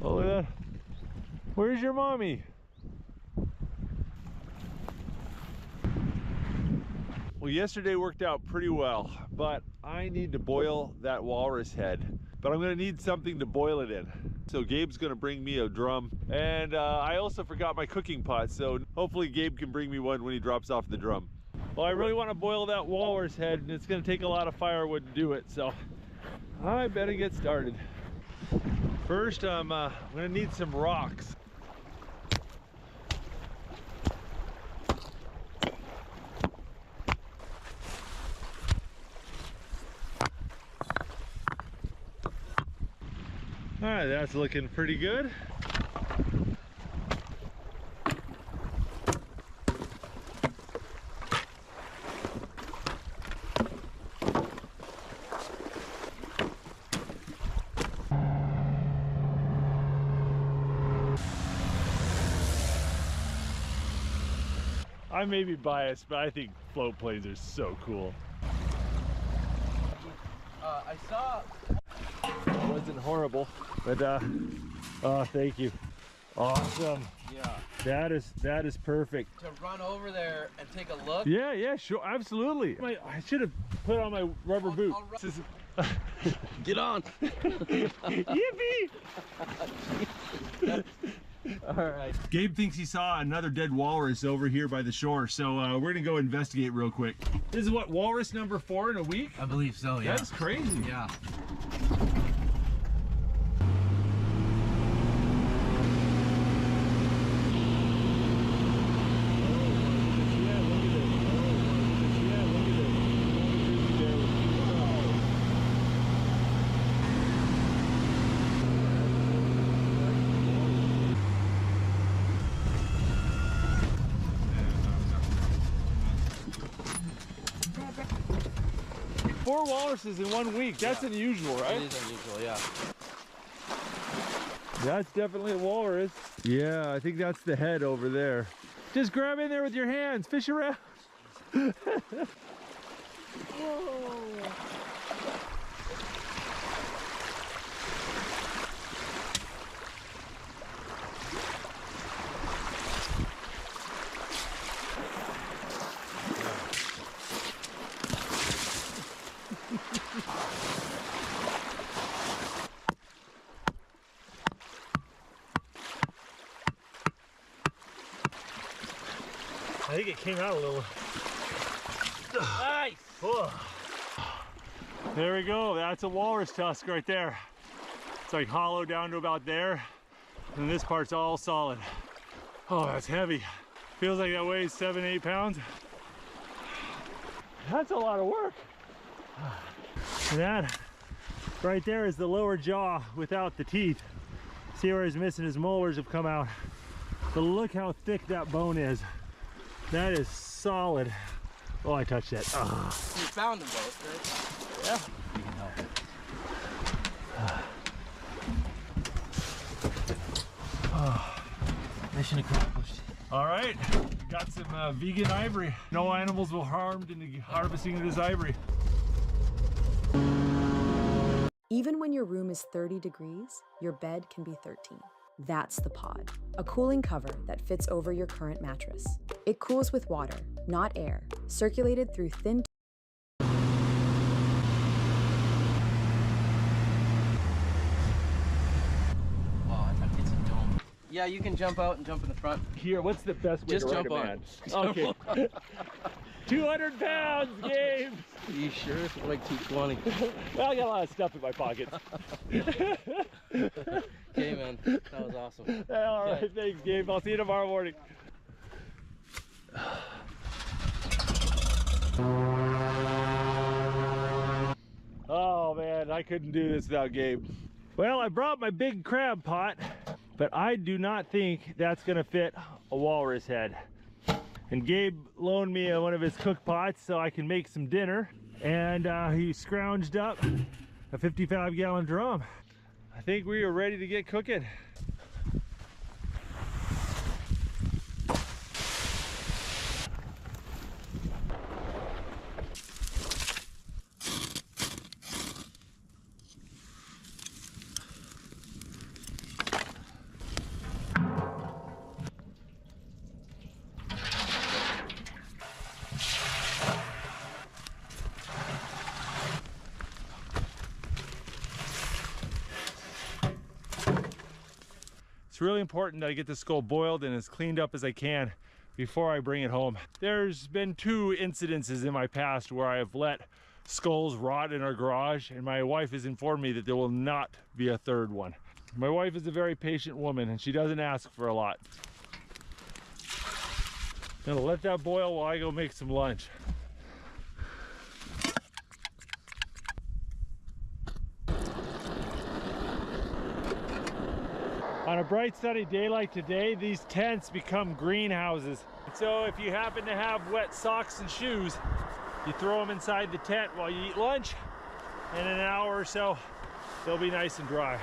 Speaker 5: Oh, look at that. Where's your mommy? Well, yesterday worked out pretty well, but I need to boil that walrus head. But I'm gonna need something to boil it in. So Gabe's gonna bring me a drum. And I also forgot my cooking pot, so hopefully Gabe can bring me one when he drops off the drum. Well, I really wanna boil that walrus head, and it's gonna take a lot of firewood to do it, so I better get started. First, I'm gonna need some rocks. All right, that's looking pretty good. I may be biased, but I think float planes are so cool.
Speaker 20: I saw.
Speaker 5: It wasn't horrible, but oh, thank you. Awesome.
Speaker 20: Yeah.
Speaker 5: That is perfect.
Speaker 20: To run over there and take a look.
Speaker 5: Yeah, yeah, sure, absolutely. I should have put on my rubber boot.
Speaker 20: Get on.
Speaker 5: Yippee!
Speaker 20: All right.
Speaker 5: Gabe thinks he saw another dead walrus over here by the shore, so we're gonna go investigate real quick. This is what, walrus number 4 in a week?
Speaker 20: I believe so, yeah.
Speaker 5: That's crazy.
Speaker 20: Yeah.
Speaker 5: Four walruses in 1 week. That's unusual, right?
Speaker 20: It is unusual, yeah.
Speaker 5: That's definitely a walrus. Yeah, I think that's the head over there. Just grab in there with your hands. Fish around. I think it came out a little.
Speaker 20: Nice!
Speaker 5: Oh. There we go. That's a walrus tusk right there. It's like hollow down to about there. And this part's all solid. Oh, that's heavy. Feels like that weighs 7-8 pounds. That's a lot of work. And that right there is the lower jaw without the teeth. See where he's missing? His molars have come out. But look how thick that bone is. That is solid. Oh, I touched that. Oh.
Speaker 20: You found them both, right?
Speaker 5: Yeah.
Speaker 20: You can help it.
Speaker 5: Oh.
Speaker 20: Mission accomplished.
Speaker 5: All right, got some vegan ivory. No animals were harmed in the harvesting of this ivory.
Speaker 3: Even when your room is 30 degrees, your bed can be 13. That's the Pod, a cooling cover that fits over your current mattress. It cools with water, not air, circulated through thin.
Speaker 20: Yeah, you can jump out and jump in the front.
Speaker 5: Here, what's the best way
Speaker 20: Just
Speaker 5: to
Speaker 20: jump
Speaker 5: ride a
Speaker 20: on.
Speaker 5: man?
Speaker 20: Jump
Speaker 5: Okay. 200 pounds, Gabe!
Speaker 20: You sure? It's like 220.
Speaker 5: Well, I got a lot of stuff in my pockets.
Speaker 20: Okay, man. That was awesome.
Speaker 5: All right, thanks, Gabe. I'll see you tomorrow morning. Oh, man, I couldn't do this without Gabe. Well, I brought my big crab pot, but I do not think that's gonna fit a walrus head. And Gabe loaned me one of his cook pots so I can make some dinner, and he scrounged up a 55-gallon drum. I think we are ready to get cooking. It's really important that I get the skull boiled and as cleaned up as I can before I bring it home. There's been 2 incidences in my past where I have let skulls rot in our garage, and my wife has informed me that there will not be a 3rd one. My wife is a very patient woman and she doesn't ask for a lot. I'm gonna let that boil while I go make some lunch. On a bright sunny day like today, these tents become greenhouses. So if you happen to have wet socks and shoes, you throw them inside the tent while you eat lunch, and in an hour or so, they'll be nice and dry.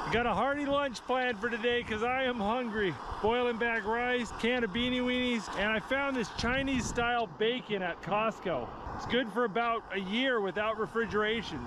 Speaker 5: I got a hearty lunch planned for today because I am hungry. Boiling back rice, can of beanie weenies, and I found this Chinese style bacon at Costco. It's good for about a year without refrigeration.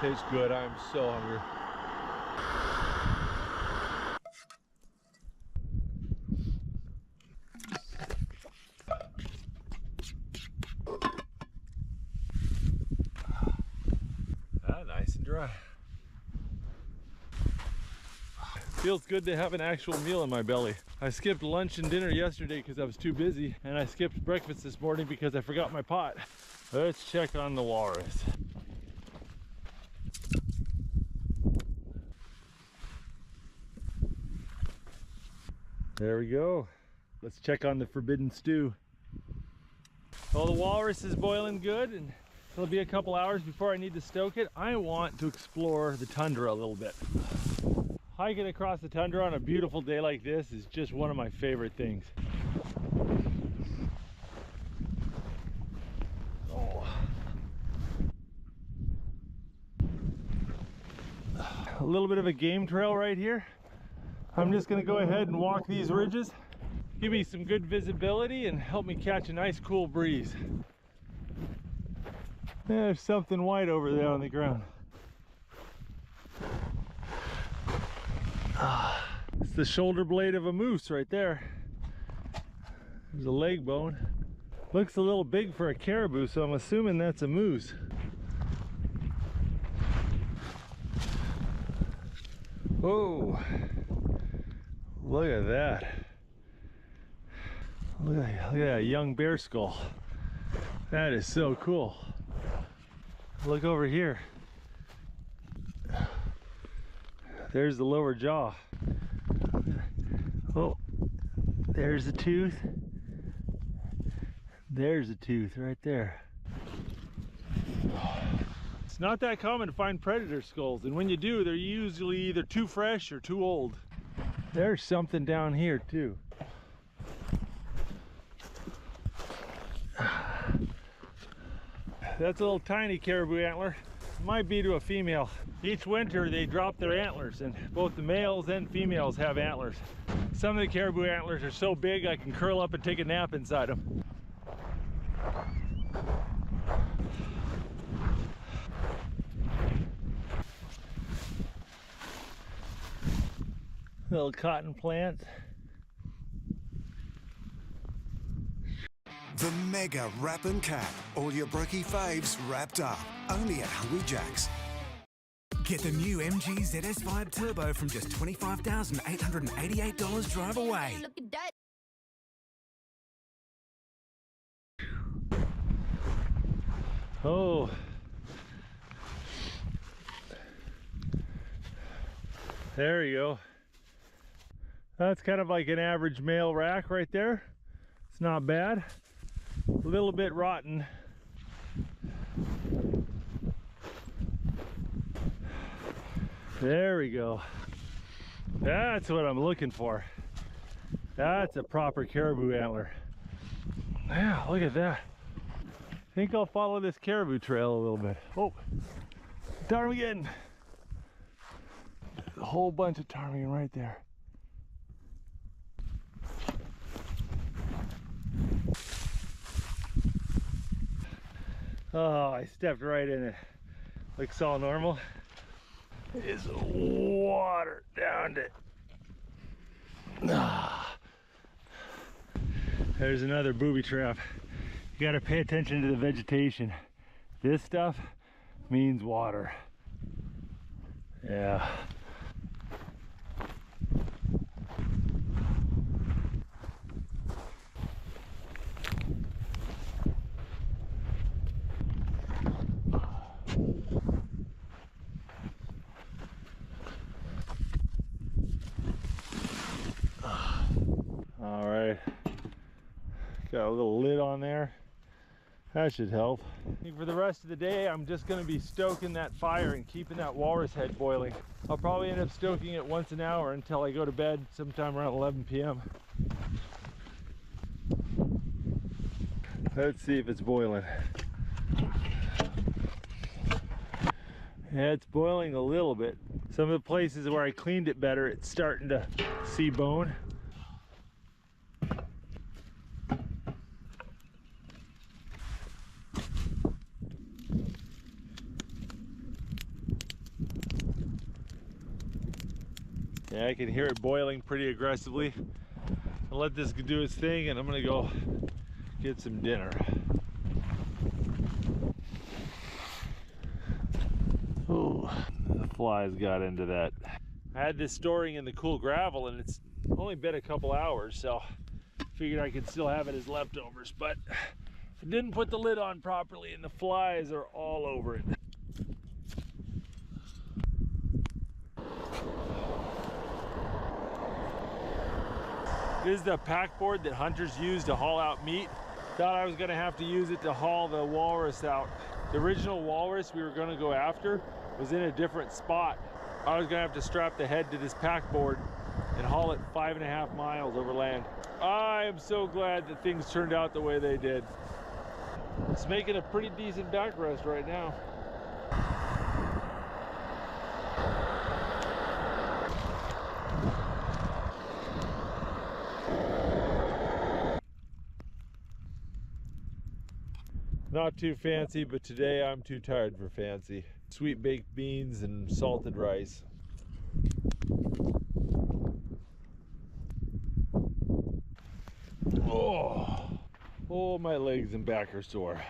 Speaker 5: Tastes good. I'm so hungry. Nice and dry. Feels good to have an actual meal in my belly. I skipped lunch and dinner yesterday because I was too busy, and I skipped breakfast this morning because I forgot my pot. Let's check on the walrus. There we go. Let's check on the forbidden stew. Well, the walrus is boiling good, and it'll be a couple hours before I need to stoke it. I want to explore the tundra a little bit. Hiking across the tundra on a beautiful day like this is just one of my favorite things. Oh. A little bit of a game trail right here. I'm just going to go ahead and walk these ridges, give me some good visibility and help me catch a nice cool breeze. There's something white over there on the ground. It's the shoulder blade of a moose right there. There's a leg bone. Looks a little big for a caribou, so I'm assuming that's a moose. Whoa. Look at that. Look at that young bear skull. That is so cool. Look over here. There's the lower jaw. Oh, there's a tooth. There's a tooth right there. It's not that common to find predator skulls, and when you do, they're usually either too fresh or too old. There's something down here too. That's a little tiny caribou antler. Might be to a female. Each winter they drop their antlers, and both the males and females have antlers. Some of the caribou antlers are so big I can curl up and take a nap inside them. Little cotton plants.
Speaker 15: The Mega Wrap and Cap. All your brookie faves wrapped up. Only at Hungry Jack's.
Speaker 6: Get the new MG ZS5 Turbo from just $25,888 drive away.
Speaker 5: Oh. There you go. That's kind of like an average male rack right there. It's not bad. A little bit rotten. There we go. That's what I'm looking for. That's a proper caribou antler. Yeah, look at that. I think I'll follow this caribou trail a little bit. Oh, ptarmigan. A whole bunch of ptarmigan right there. Oh, I stepped right in it. Looks all normal. Is water down it. Ah. There's another booby trap. You gotta pay attention to the vegetation. This stuff means water. Yeah. All right, got a little lid on there. That should help. I think for the rest of the day, I'm just gonna be stoking that fire and keeping that walrus head boiling. I'll probably end up stoking it once an hour until I go to bed sometime around 11 p.m. Let's see if it's boiling. Yeah, it's boiling a little bit. Some of the places where I cleaned it better, it's starting to see bone. Yeah, I can hear it boiling pretty aggressively. I'll let this do its thing and I'm gonna go get some dinner. Oh, the flies got into that. I had this storing in the cool gravel and it's only been a couple hours, so figured I could still have it as leftovers, but I didn't put the lid on properly and the flies are all over it. This is the pack board that hunters use to haul out meat. Thought I was gonna have to use it to haul the walrus out. The original walrus we were gonna go after was in a different spot. I was gonna have to strap the head to this pack board and haul it 5.5 miles over land. I am so glad that things turned out the way they did. It's making a pretty decent backrest right now. Not too fancy, but today I'm too tired for fancy. Sweet baked beans and salted rice. Oh, my legs and back are sore.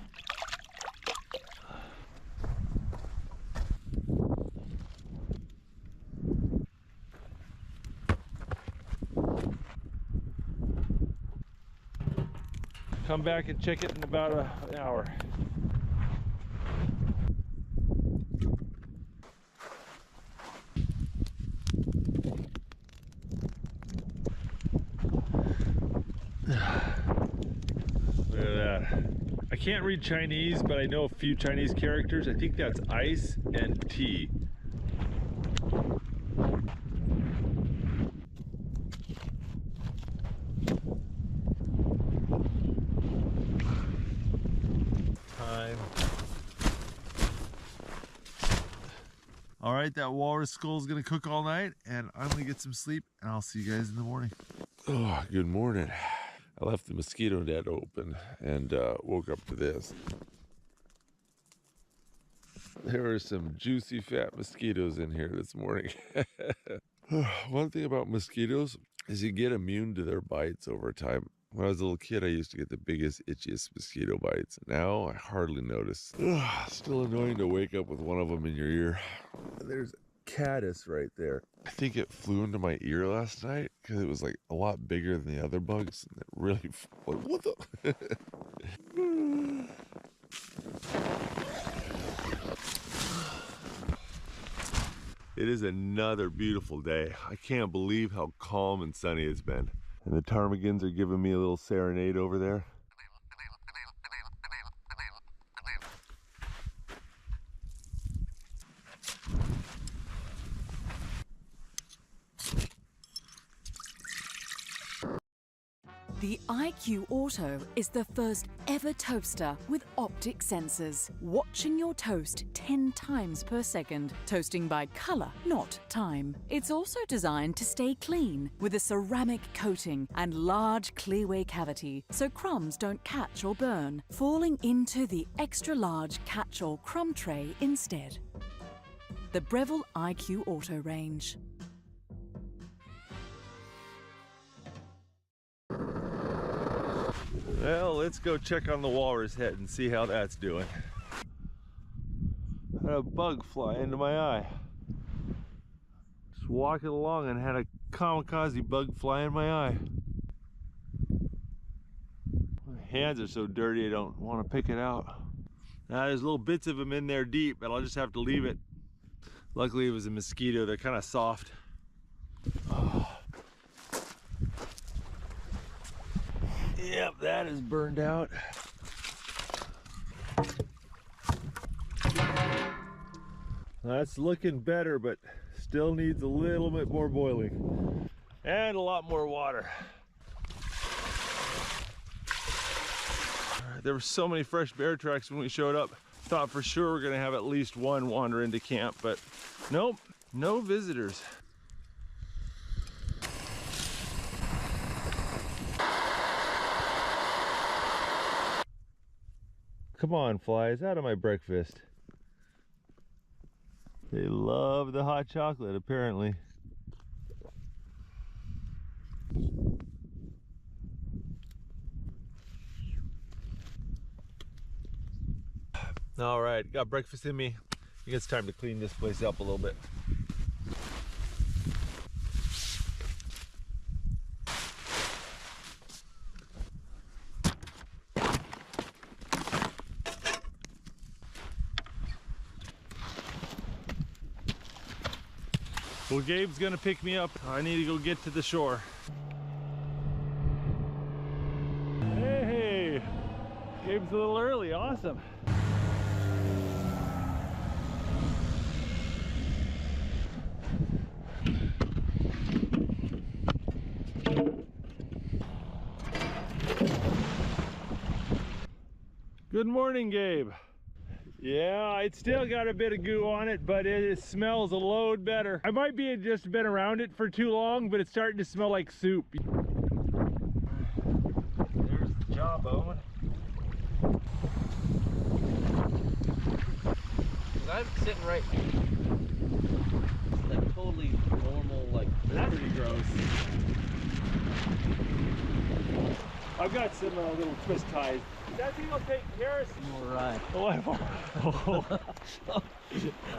Speaker 5: Come back and check it in about an hour. Look at that. I can't read Chinese, but I know a few Chinese characters. I think that's ice and tea. All right, that walrus skull is gonna cook all night, and I'm gonna get some sleep, and I'll see you guys in the morning.
Speaker 18: Oh, good morning. I left the mosquito net open and woke up to this. There are some juicy fat mosquitoes in here this morning. One thing about mosquitoes is you get immune to their bites over time.
Speaker 7: When I was a little kid, I used to get the biggest, itchiest mosquito bites. Now, I hardly notice. Ugh, still annoying to wake up with one of them in your ear. There's caddis right there. I think it flew into my ear last night because it was like a lot bigger than the other bugs. And it really, what the? It is another beautiful day. I can't believe how calm and sunny it's been. And the ptarmigans are giving me a little serenade over there.
Speaker 21: The iQ Auto is the first ever toaster with optic sensors, watching your toast 10 times per second, toasting by color, not time. It's also designed to stay clean with a ceramic coating and large clearway cavity, so crumbs don't catch or burn, falling into the extra large catch-all crumb tray instead. The Breville iQ Auto range.
Speaker 7: Well, let's go check on the walrus head and see how that's doing. Had a bug fly into my eye. Just walking along and had a kamikaze bug fly in my eye. My hands are so dirty I don't want to pick it out. Now there's little bits of them in there deep, but I'll just have to leave it. Luckily it was a mosquito, they're kind of soft. Yep, that is burned out. That's looking better, but still needs a little bit more boiling. And a lot more water. There were so many fresh bear tracks when we showed up. Thought for sure we're gonna have at least one wander into camp, but nope, no visitors. Come on, flies, out of my breakfast. They love the hot chocolate, apparently. All right, got breakfast in me. I think it's time to clean this place up a little bit. Well, Gabe's gonna pick me up. I need to go get to the shore. Hey, Gabe's a little early, awesome. Good morning, Gabe. Yeah, it's still got a bit of goo on it, but it smells a load better. I might be just been around it for too long, but it's starting to smell like soup. There's the jawbone.
Speaker 20: I'm sitting right here. It's like totally normal, like
Speaker 5: That's
Speaker 20: pretty gross.
Speaker 5: I've got some little twist ties. That thing will take care of you.
Speaker 20: All right.
Speaker 5: Oh,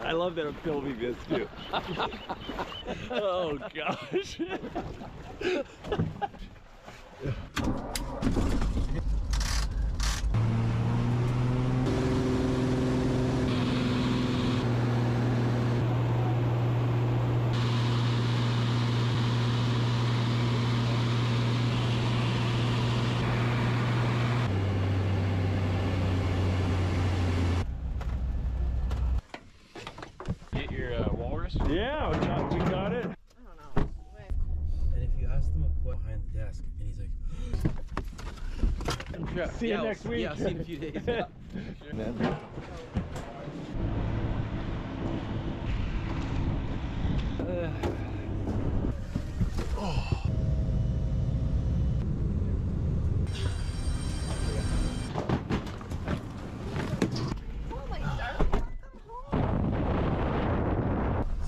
Speaker 5: I love that I'm filming this too. Oh gosh. Yeah, we got it.
Speaker 20: I don't know. And if you ask them a question behind the desk, and he's like,
Speaker 5: Yeah, see you next week.
Speaker 20: Yeah, I'll see you in a few days. Yeah. Sure.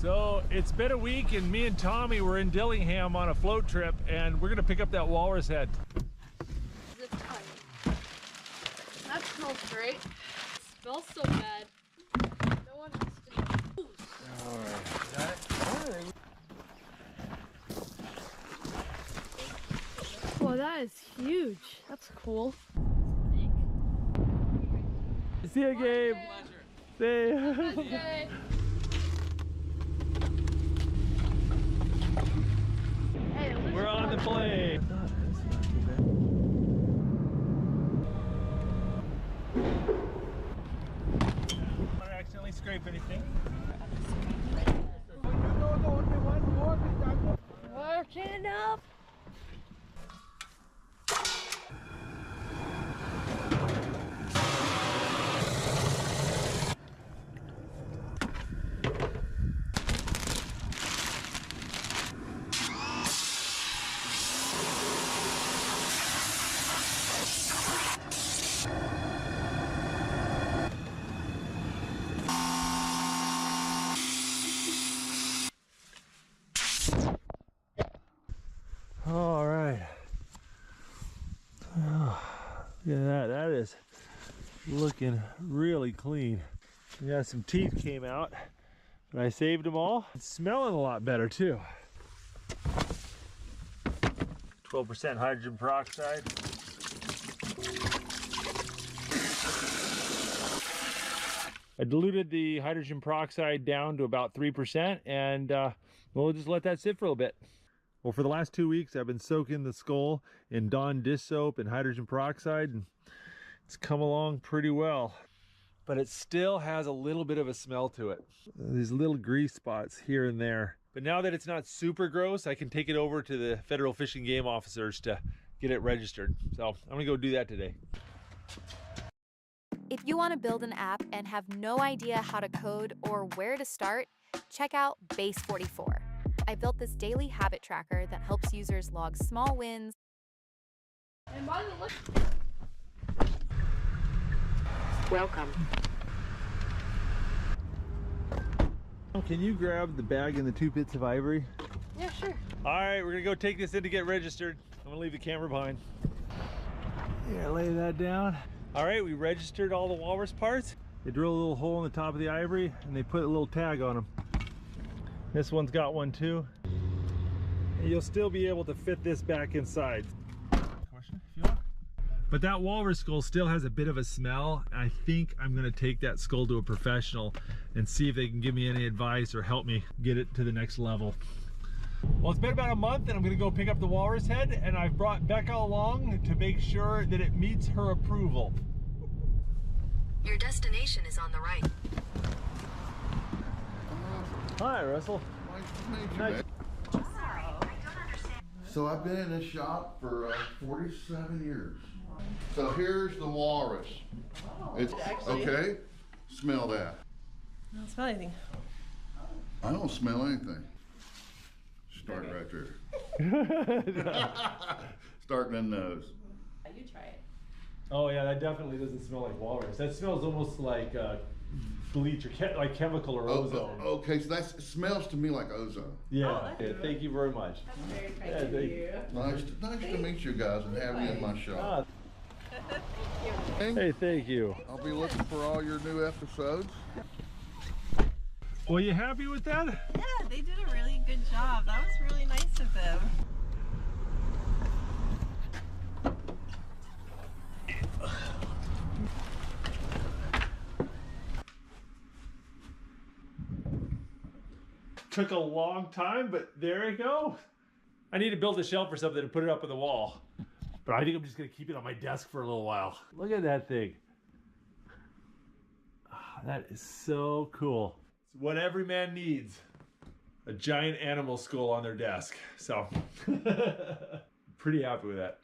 Speaker 5: So it's been a week and me and Tommy were in Dillingham on a float trip and we're gonna pick up that walrus head.
Speaker 11: smells so bad. No one has to.
Speaker 13: Alright. Got it?
Speaker 11: Whoa, that is huge. That's cool.
Speaker 13: See you, Gabe. See you. We're on the plane. I don't accidentally scrape anything.
Speaker 11: Working up.
Speaker 13: All right. Oh, look at that. That is looking really clean. Yeah, some teeth came out, but I saved them all. It's smelling a lot better too. 12% hydrogen peroxide. I diluted the hydrogen peroxide down to about 3%, and we'll just let that sit for a little bit. Well, for the last 2 weeks, I've been soaking the skull in Dawn dish soap and hydrogen peroxide, and it's come along pretty well. But it still has a little bit of a smell to it. These little grease spots here and there. But now that it's not super gross, I can take it over to the federal fish and game officers to get it registered. So I'm gonna go do that today.
Speaker 16: If you want to build an app and have no idea how to code or where to start, check out Base44. I built this daily habit tracker that helps users log small wins.
Speaker 11: And by the look.
Speaker 16: Welcome.
Speaker 13: Can you grab the bag and the 2 bits of ivory?
Speaker 11: Yeah, sure.
Speaker 13: All right, we're gonna go take this in to get registered. I'm gonna leave the camera behind. Yeah, lay that down. All right, we registered all the walrus parts. They drill a little hole in the top of the ivory and they put a little tag on them. This one's got one too. And you'll still be able to fit this back inside. Question, if you want. But that walrus skull still has a bit of a smell. I think I'm gonna take that skull to a professional and see if they can give me any advice or help me get it to the next level. Well, it's been about a month and I'm gonna go pick up the walrus head, and I've brought Becca along to make sure that it meets her approval.
Speaker 16: Your destination is on the right.
Speaker 13: Hi, Russell.
Speaker 17: Nice. So I've been in this shop for 47 years. So here's the walrus. It's okay. Smell that.
Speaker 11: I don't smell anything.
Speaker 17: I don't smell anything. Start right there. Starting in nose.
Speaker 11: You try it.
Speaker 13: Oh yeah, that definitely doesn't smell like walrus. That smells almost like bleach or like chemical or ozone.
Speaker 17: Okay, so that smells to me like ozone.
Speaker 13: Yeah. Thank you very much.
Speaker 11: That's very kind of you.
Speaker 17: Nice to meet you guys and have you in my shop.
Speaker 13: Hey, thank you.
Speaker 17: I'll be looking for all your new episodes.
Speaker 13: Well, you happy with that?
Speaker 11: Yeah, they did a really good job. That was really nice of them.
Speaker 13: Took a long time, but there you go. I need to build a shelf or something to put it up on the wall. But I think I'm just gonna keep it on my desk for a little while. Look at that thing. Oh, that is so cool. It's what every man needs. A giant animal skull on their desk. So, pretty happy with that.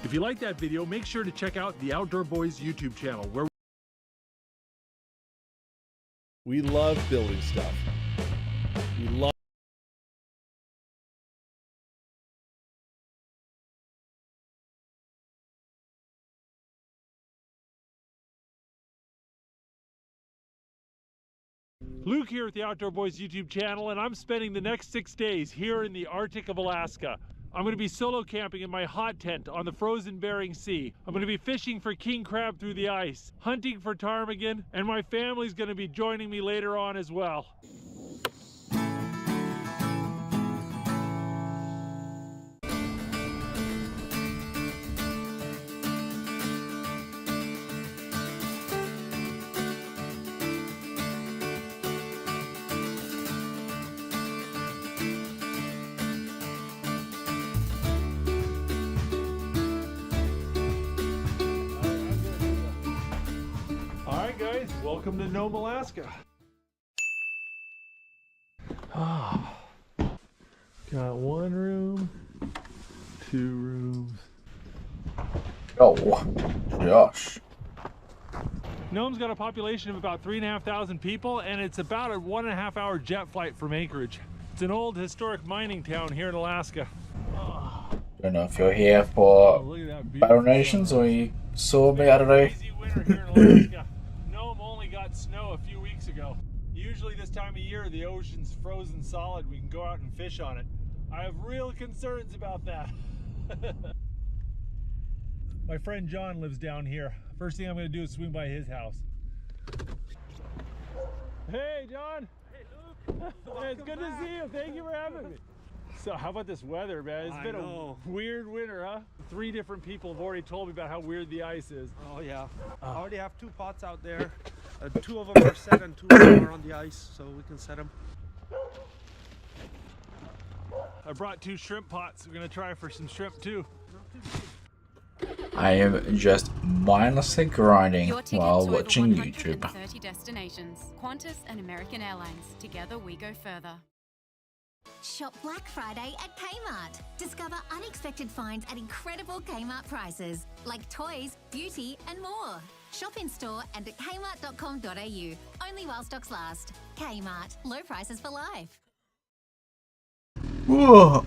Speaker 13: If you like that video, make sure to check out the Outdoor Boys YouTube channel, where we love building stuff. We love Luke here at the Outdoor Boys YouTube channel, and I'm spending the next 6 days here in the Arctic of Alaska.
Speaker 5: I'm going to be solo camping in my hot tent on the frozen Bering Sea. I'm going to be fishing for king crab through the ice, hunting for ptarmigan, and my family's going to be joining me later on as well. Welcome to Nome, Alaska. Ah, got one room, 2 rooms.
Speaker 4: Oh, Josh.
Speaker 5: Nome's got a population of about 3,500 people, and it's about a 1.5 hour jet flight from Anchorage. It's an old historic mining town here in Alaska.
Speaker 4: Don't know if you're here for battle nations or you saw me, I don't know.
Speaker 5: Nome only got snow a few weeks ago. Usually this time of year the ocean's frozen solid. We can go out and fish on it. I have real concerns about that. My friend John lives down here. First thing I'm going to do is swing by his house. Hey John! Hey Luke! It's good to see you. Thank you for having me. So how about this weather, man? It's been a weird winter, huh? 3 different people have already told me about how weird the ice is.
Speaker 8: Oh yeah. I already have 2 pots out there. 2 of them are set and 2 of them are on the ice, so we can set them.
Speaker 5: I brought 2 shrimp pots. We're gonna try for some shrimp too.
Speaker 4: I am just mindlessly grinding while watching YouTube.
Speaker 9: 130 destinations. Qantas and American Airlines. Together we go further.
Speaker 14: Shop Black Friday at Kmart. Discover unexpected finds at incredible Kmart prices, like toys, beauty, and more. Shop in store and at kmart.com.au. Only while stocks last. Kmart. Low prices for life.
Speaker 4: Whoa.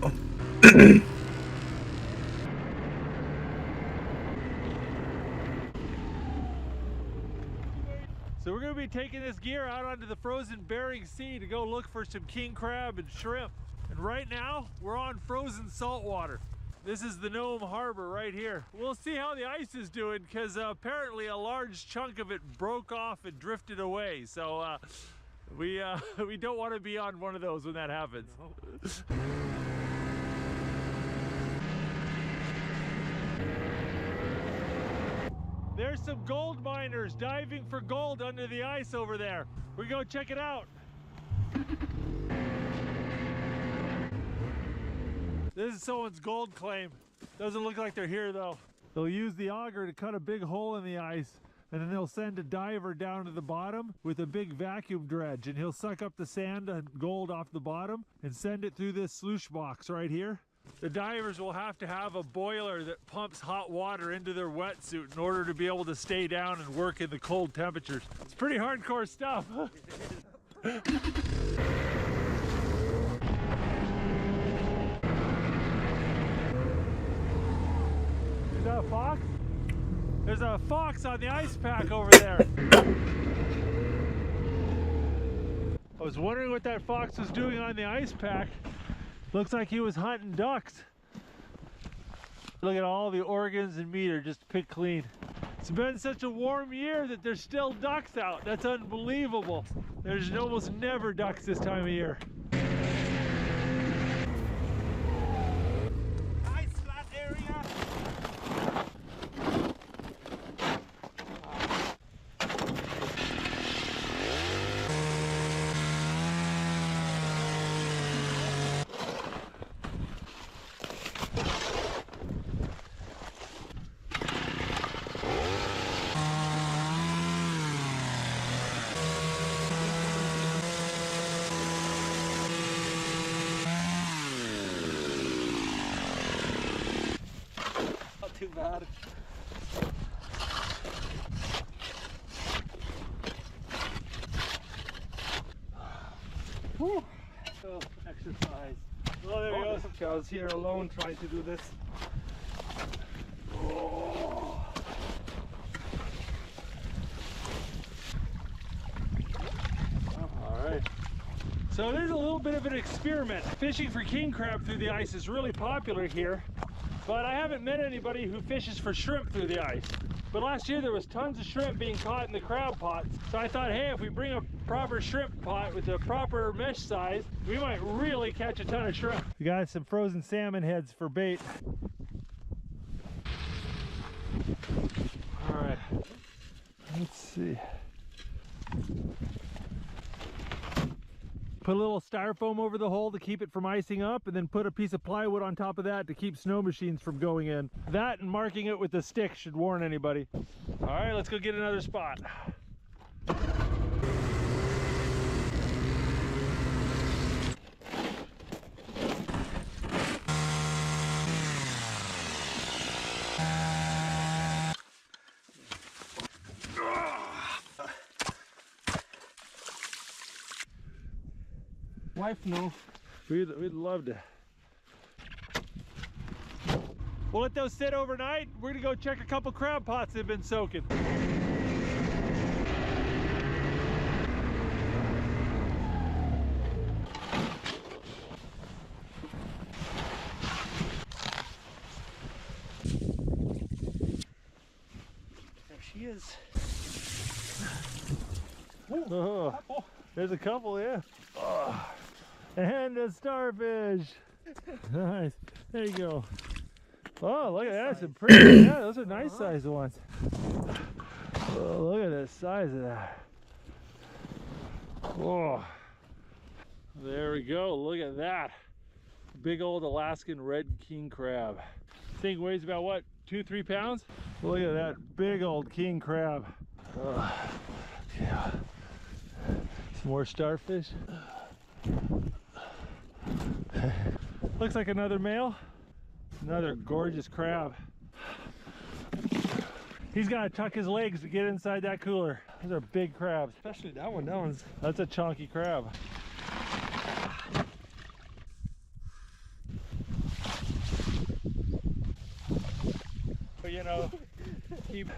Speaker 5: So we're going to be taking this gear out onto the frozen Bering Sea to go look for some king crab and shrimp. And right now, we're on frozen salt water. This is the Nome Harbor right here. We'll see how the ice is doing because apparently a large chunk of it broke off and drifted away. So we don't want to be on one of those when that happens. No. There's some gold miners diving for gold under the ice over there. We go check it out. This is someone's gold claim. Doesn't look like they're here though. They'll use the auger to cut a big hole in the ice, and then they'll send a diver down to the bottom with a big vacuum dredge, and he'll suck up the sand and gold off the bottom and send it through this sluice box right here. The divers will have to have a boiler that pumps hot water into their wetsuit in order to be able to stay down and work in the cold temperatures. It's pretty hardcore stuff. Is that a fox? There's a fox on the ice pack over there. I was wondering what that fox was doing on the ice pack. Looks like he was hunting ducks. Look at all the organs and meat are just picked clean. It's been such a warm year that there's still ducks out. That's unbelievable. There's almost never ducks this time of year.
Speaker 8: Nice flat area. Too bad. Whew. Oh, exercise. Oh, there we go. Okay, I was here alone trying to do this. Oh.
Speaker 5: All right.
Speaker 13: So there's a little bit of an experiment. Fishing for king crab through the ice is really popular here, but I haven't met anybody who fishes for shrimp through the ice. But last year there was tons of shrimp being caught in the crab pots. So I thought, hey, if we bring a proper shrimp pot with the proper mesh size, we might really catch a ton of shrimp. We got some frozen salmon heads for bait. All right, let's see. Put a little styrofoam over the hole to keep it from icing up, and then put a piece of plywood on top of that to keep snow machines from going in. That and marking it with a stick should warn anybody. All right, let's go get another spot. Wife, no. We'd love to. We'll let those sit overnight. We're gonna go check a couple crab pots they've been soaking. There she is. Oh, there's a couple, yeah. Oh. And a starfish. Nice. There you go. Oh, look at that. Some pretty, yeah, those are nice sized ones. Oh, look at the size of that. Oh, there we go. Look at that. Big old Alaskan red king crab. This thing weighs about what, 2-3 pounds? Look at that big old king crab. Oh, yeah. Some more starfish. Looks like another male. Another gorgeous crab. He's got to tuck his legs to get inside that cooler. Those are big crabs. Especially that one. That's a chunky crab. But you know, keep.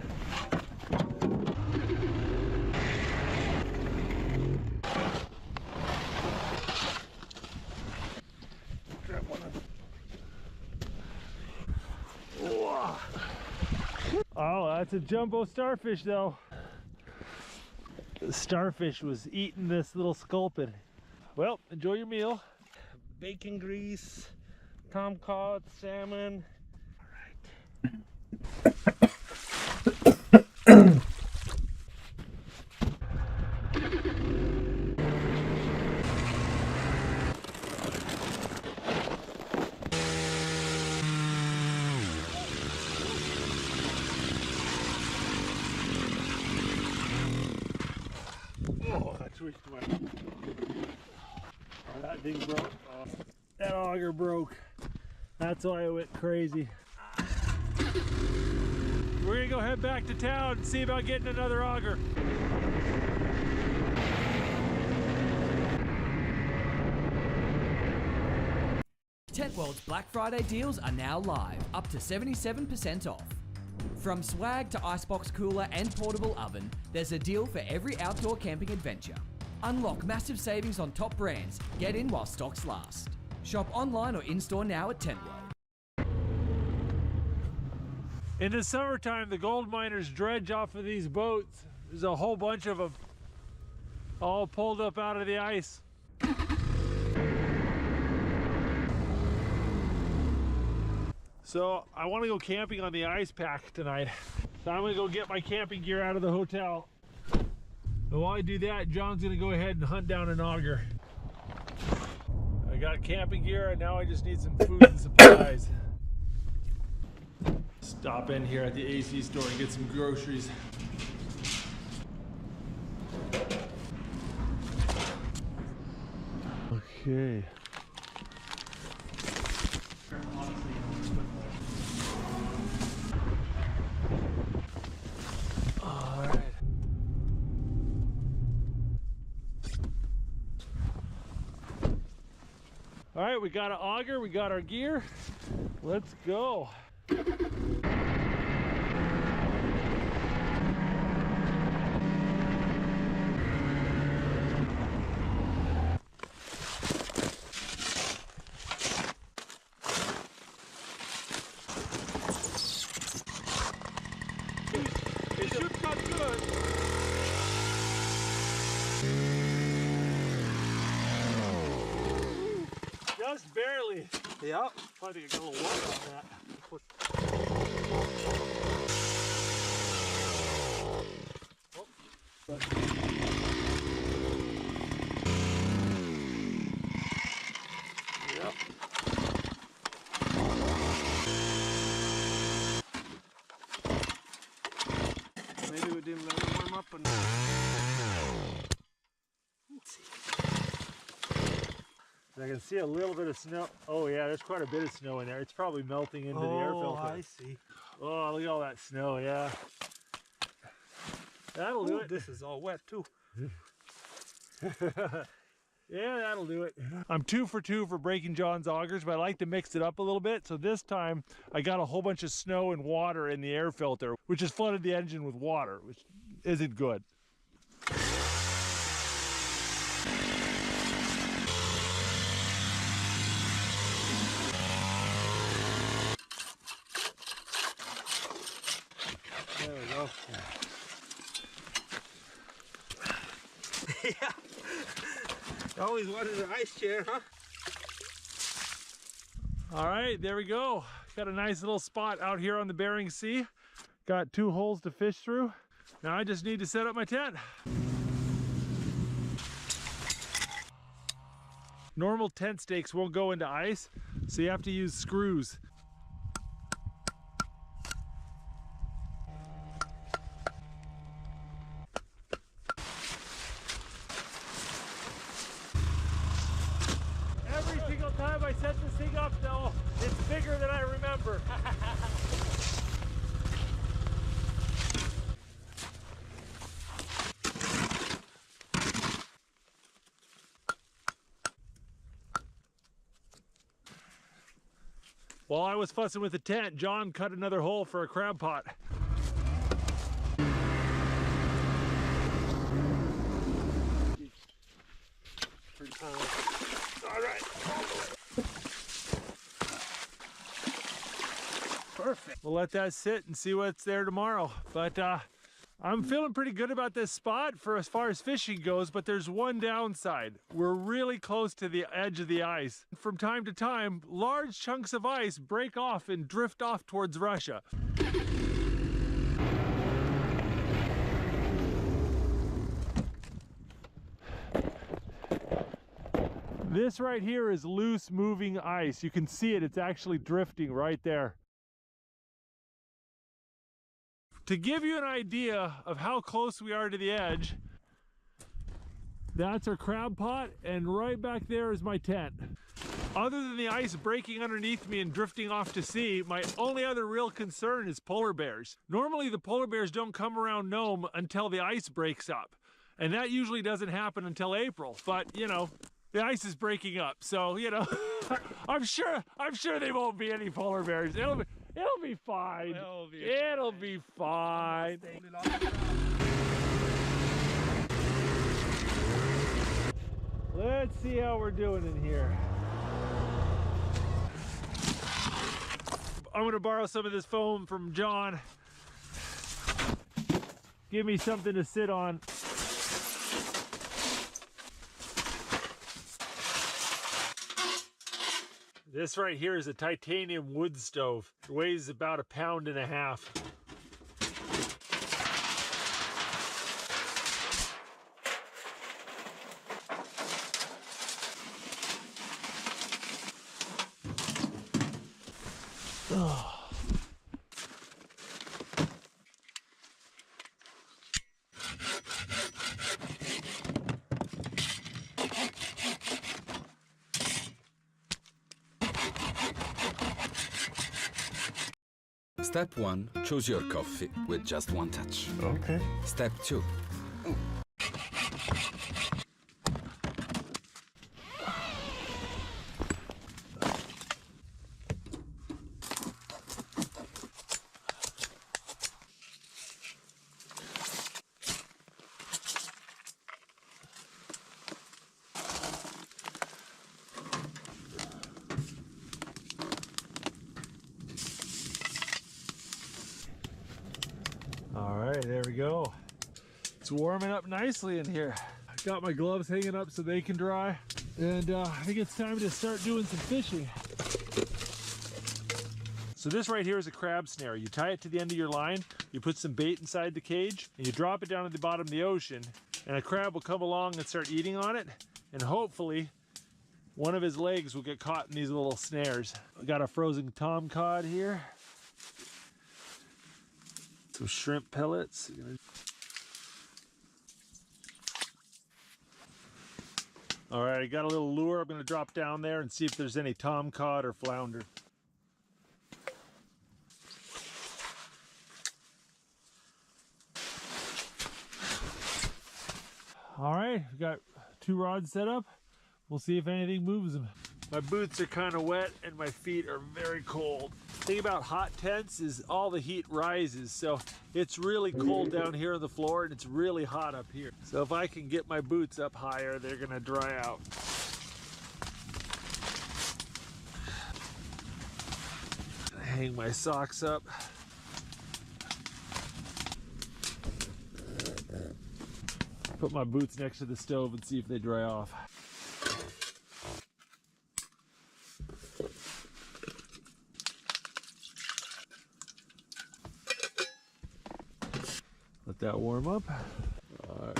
Speaker 13: Oh, that's a jumbo starfish though. The starfish was eating this little sculpin. Well, enjoy your meal. Bacon grease, tomcod, salmon. All right. Oh, that twitched my. Oh, that thing broke. Oh, that auger broke. That's why it went crazy. We're gonna go head back to town and see about getting another auger.
Speaker 1: Tent World's Black Friday deals are now live, up to 77% off. From swag to icebox cooler and portable oven, there's a deal for every outdoor camping adventure. Unlock massive savings on top brands. Get in while stocks last. Shop online or in-store now at Tent World.
Speaker 13: In the summertime, the gold miners dredge off of these boats. There's a whole bunch of them all pulled up out of the ice. So I want to go camping on the ice pack tonight. So I'm going to go get my camping gear out of the hotel. And while I do that, John's going to go ahead and hunt down an auger. I got camping gear and now I just need some food and supplies. Stop in here at the AC store and get some groceries. Okay. All right, we got an auger, we got our gear. Let's go. Just barely.
Speaker 8: Yeah.
Speaker 13: I think I got a little water on that.
Speaker 8: Yep. Maybe we didn't let it warm up enough. Let's see.
Speaker 13: I can see a little bit of snow. Oh yeah, there's quite a bit of snow in there. It's probably melting into the air filter.
Speaker 8: Oh, I see.
Speaker 13: Oh, look at all that snow, yeah. That'll do it.
Speaker 8: This is all wet too.
Speaker 13: Yeah, that'll do it. I'm 2 for 2 for breaking John's augers, but I like to mix it up a little bit. So this time I got a whole bunch of snow and water in the air filter, which has flooded the engine with water, which isn't good. There we go.
Speaker 8: Yeah. Always wanted an ice chair, huh?
Speaker 13: All right, there we go. Got a nice little spot out here on the Bering Sea. Got 2 holes to fish through. Now I just need to set up my tent. Normal tent stakes won't go into ice, so you have to use screws. Every single time I set this thing up though, it's bigger than I remember. While I was fussing with the tent, John cut another hole for a crab pot. All right. Perfect. We'll let that sit and see what's there tomorrow. But I'm feeling pretty good about this spot for as far as fishing goes, but there's one downside. We're really close to the edge of the ice. From time to time, large chunks of ice break off and drift off towards Russia. This right here is loose moving ice. You can see it, it's actually drifting right there. To give you an idea of how close we are to the edge, that's our crab pot, and right back there is my tent. Other than the ice breaking underneath me and drifting off to sea, my only other real concern is polar bears. Normally the polar bears don't come around Nome until the ice breaks up, and that usually doesn't happen until April, but you know, the ice is breaking up, so you know, I'm sure there won't be any polar bears. It'll be fine. It'll be fine. Let's see how we're doing in here. I'm gonna borrow some of this foam from John. Give me something to sit on. This right here is a titanium wood stove. It weighs about 1.5 pounds.
Speaker 2: Step 1, choose your coffee with just one touch.
Speaker 13: Okay.
Speaker 2: Step 2.
Speaker 13: All right, there we go. It's warming up nicely in here. I got my gloves hanging up so they can dry. And I think it's time to start doing some fishing. So this right here is a crab snare. You tie it to the end of your line, you put some bait inside the cage, and you drop it down at the bottom of the ocean, and a crab will come along and start eating on it, and hopefully one of his legs will get caught in these little snares. We got a frozen tom cod here. Some shrimp pellets. All right, I got a little lure I'm gonna drop down there and see if there's any tom cod or flounder. All right, we got 2 rods set up. We'll see if anything moves them. My boots are kind of wet and my feet are very cold. The thing about hot tents is all the heat rises, so it's really cold down here on the floor and it's really hot up here. So if I can get my boots up higher, they're gonna dry out. Hang my socks up. Put my boots next to the stove and see if they dry off. Let that warm up. All right.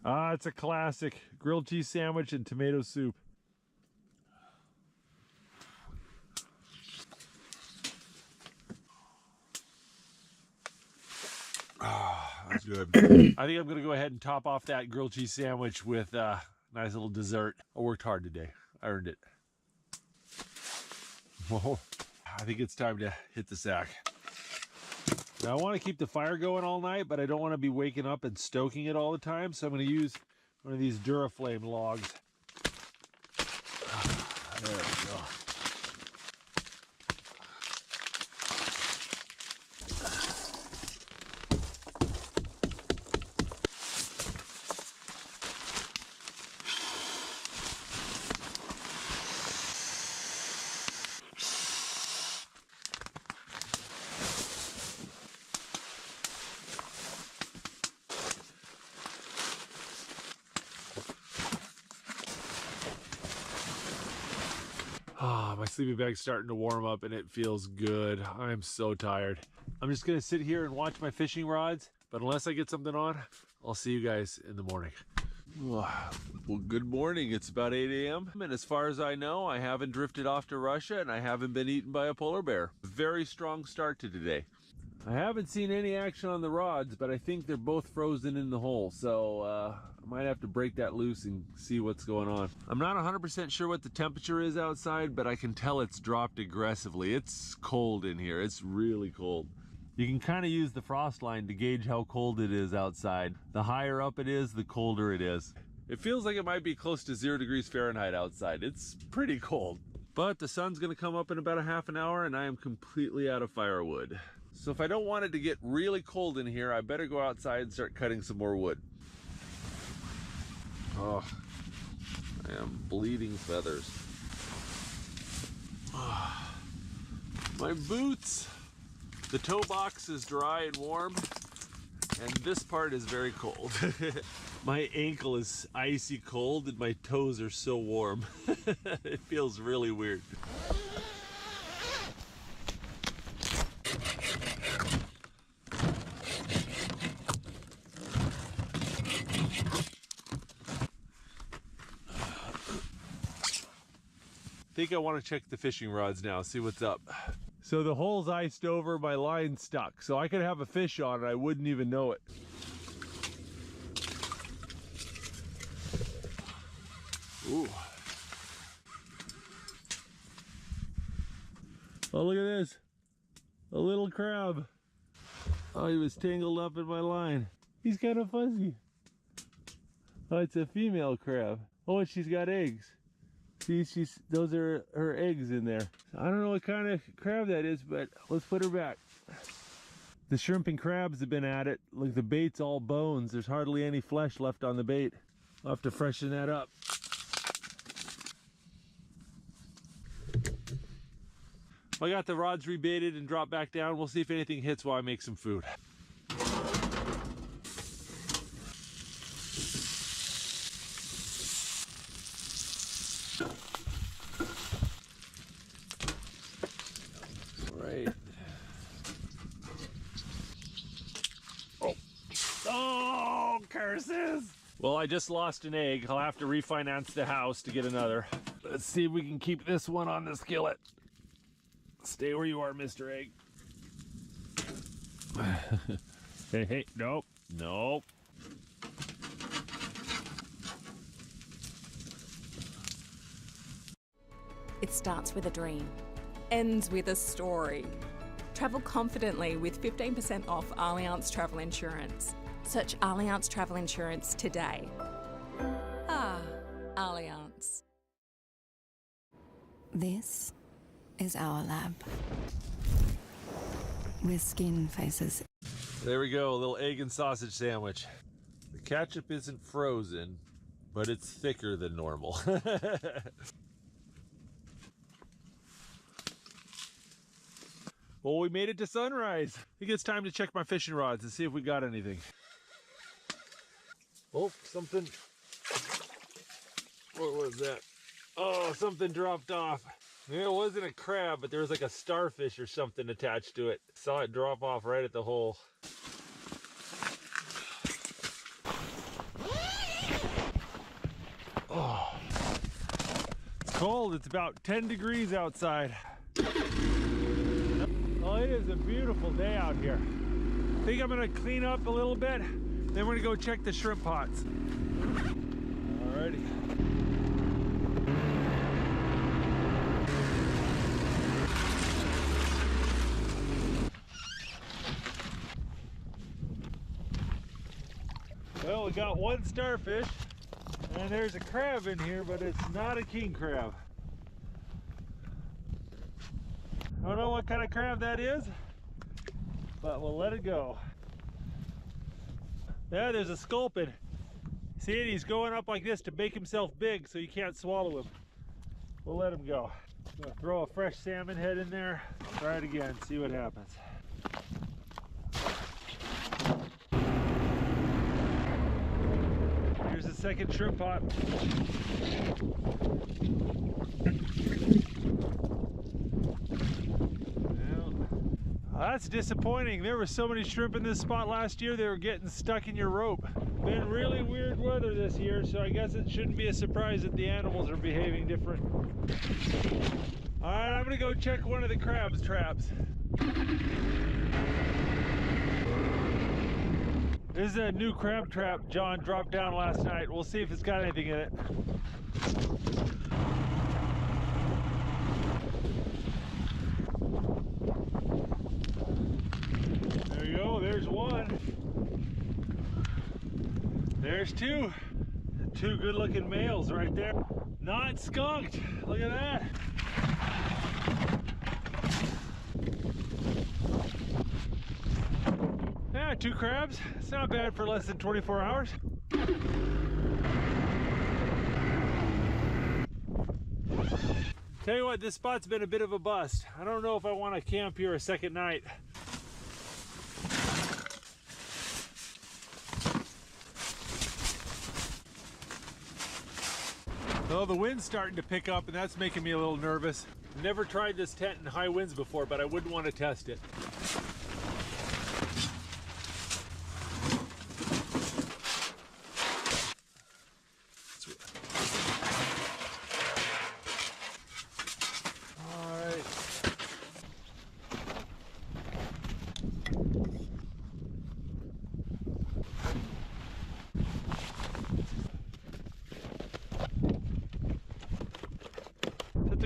Speaker 13: Ah, it's a classic. Grilled cheese sandwich and tomato soup. Ah, that's good. I think I'm gonna go ahead and top off that grilled cheese sandwich with a nice little dessert. I worked hard today. I earned it. Whoa. I think it's time to hit the sack. Now I want to keep the fire going all night, but I don't want to be waking up and stoking it all the time, so I'm going to use one of these Duraflame logs. There we go. My sleeping bag's starting to warm up and it feels good. I am so tired. I'm just gonna sit here and watch my fishing rods, but unless I get something on, I'll see you guys in the morning. Well, good morning. It's about 8 a.m. and as far as I know, I haven't drifted off to Russia and I haven't been eaten by a polar bear. Very strong start to today. I haven't seen any action on the rods, but I think they're both frozen in the hole, so I might have to break that loose and see what's going on. I'm not 100% sure what the temperature is outside, but I can tell it's dropped aggressively. It's cold in here. It's really cold. You can kind of use the frost line to gauge how cold it is outside. The higher up it is, the colder it is. It feels like it might be close to 0 degrees Fahrenheit outside. It's pretty cold. But the sun's gonna come up in about a half an hour and I am completely out of firewood. So if I don't want it to get really cold in here, I better go outside and start cutting some more wood. Oh, I am bleeding feathers. Oh, my boots. The toe box is dry and warm, and this part is very cold. My ankle is icy cold and my toes are so warm. It feels really weird. I think I want to check the fishing rods now, see what's up. So the hole's iced over, my line's stuck. So I could have a fish on it, I wouldn't even know it. Ooh. Oh, look at this. A little crab. Oh, he was tangled up in my line. He's kind of fuzzy. Oh, it's a female crab. Oh, and she's got eggs. See, those are her eggs in there. I don't know what kind of crab that is, but let's put her back. The shrimp and crabs have been at it. Look, the bait's all bones. There's hardly any flesh left on the bait. I'll have to freshen that up. I got the rods rebaited and dropped back down. We'll see if anything hits while I make some food. Right. Oh, curses! Well, I just lost an egg. I'll have to refinance the house to get another. Let's see if we can keep this one on the skillet. Stay where you are, Mr. Egg. Hey, hey, nope, nope.
Speaker 12: It starts with a dream, ends with a story. Travel confidently with 15% off Allianz Travel Insurance. Search Allianz Travel Insurance today. Ah, Allianz.
Speaker 19: This is our lab, where skin faces.
Speaker 13: There we go, a little egg and sausage sandwich. The ketchup isn't frozen, but it's thicker than normal. Well, we made it to sunrise. I think it's time to check my fishing rods and see if we got anything. Oh, something. What was that? Oh, something dropped off. Yeah, it wasn't a crab, but there was like a starfish or something attached to it. Saw it drop off right at the hole. Oh, it's cold. It's about 10 degrees outside. Oh, it is a beautiful day out here. I think I'm gonna clean up a little bit, then we're gonna go check the shrimp pots. Alrighty. Well, we got one starfish, and there's a crab in here, but it's not a king crab. I don't know what kind of crab that is, but we'll let it go. Yeah, there's a sculpin. See it? He's going up like this to make himself big so you can't swallow him. We'll let him go. I'm gonna throw a fresh salmon head in there, try it again, see what happens. Here's the second shrimp pot. That's disappointing. There were so many shrimp in this spot last year, they were getting stuck in your rope. Been really weird weather this year, so I guess it shouldn't be a surprise that the animals are behaving different. All right, I'm gonna go check one of the crab's traps. This is a new crab trap John dropped down last night. We'll see if it's got anything in it. There you go, there's one. There's two. Two good looking males right there. Not skunked, look at that. Yeah, two crabs. It's not bad for less than 24 hours. Tell you what, this spot's been a bit of a bust. I don't know if I want to camp here a second night. Oh, the wind's starting to pick up and that's making me a little nervous. Never tried this tent in high winds before, but I wouldn't want to test it.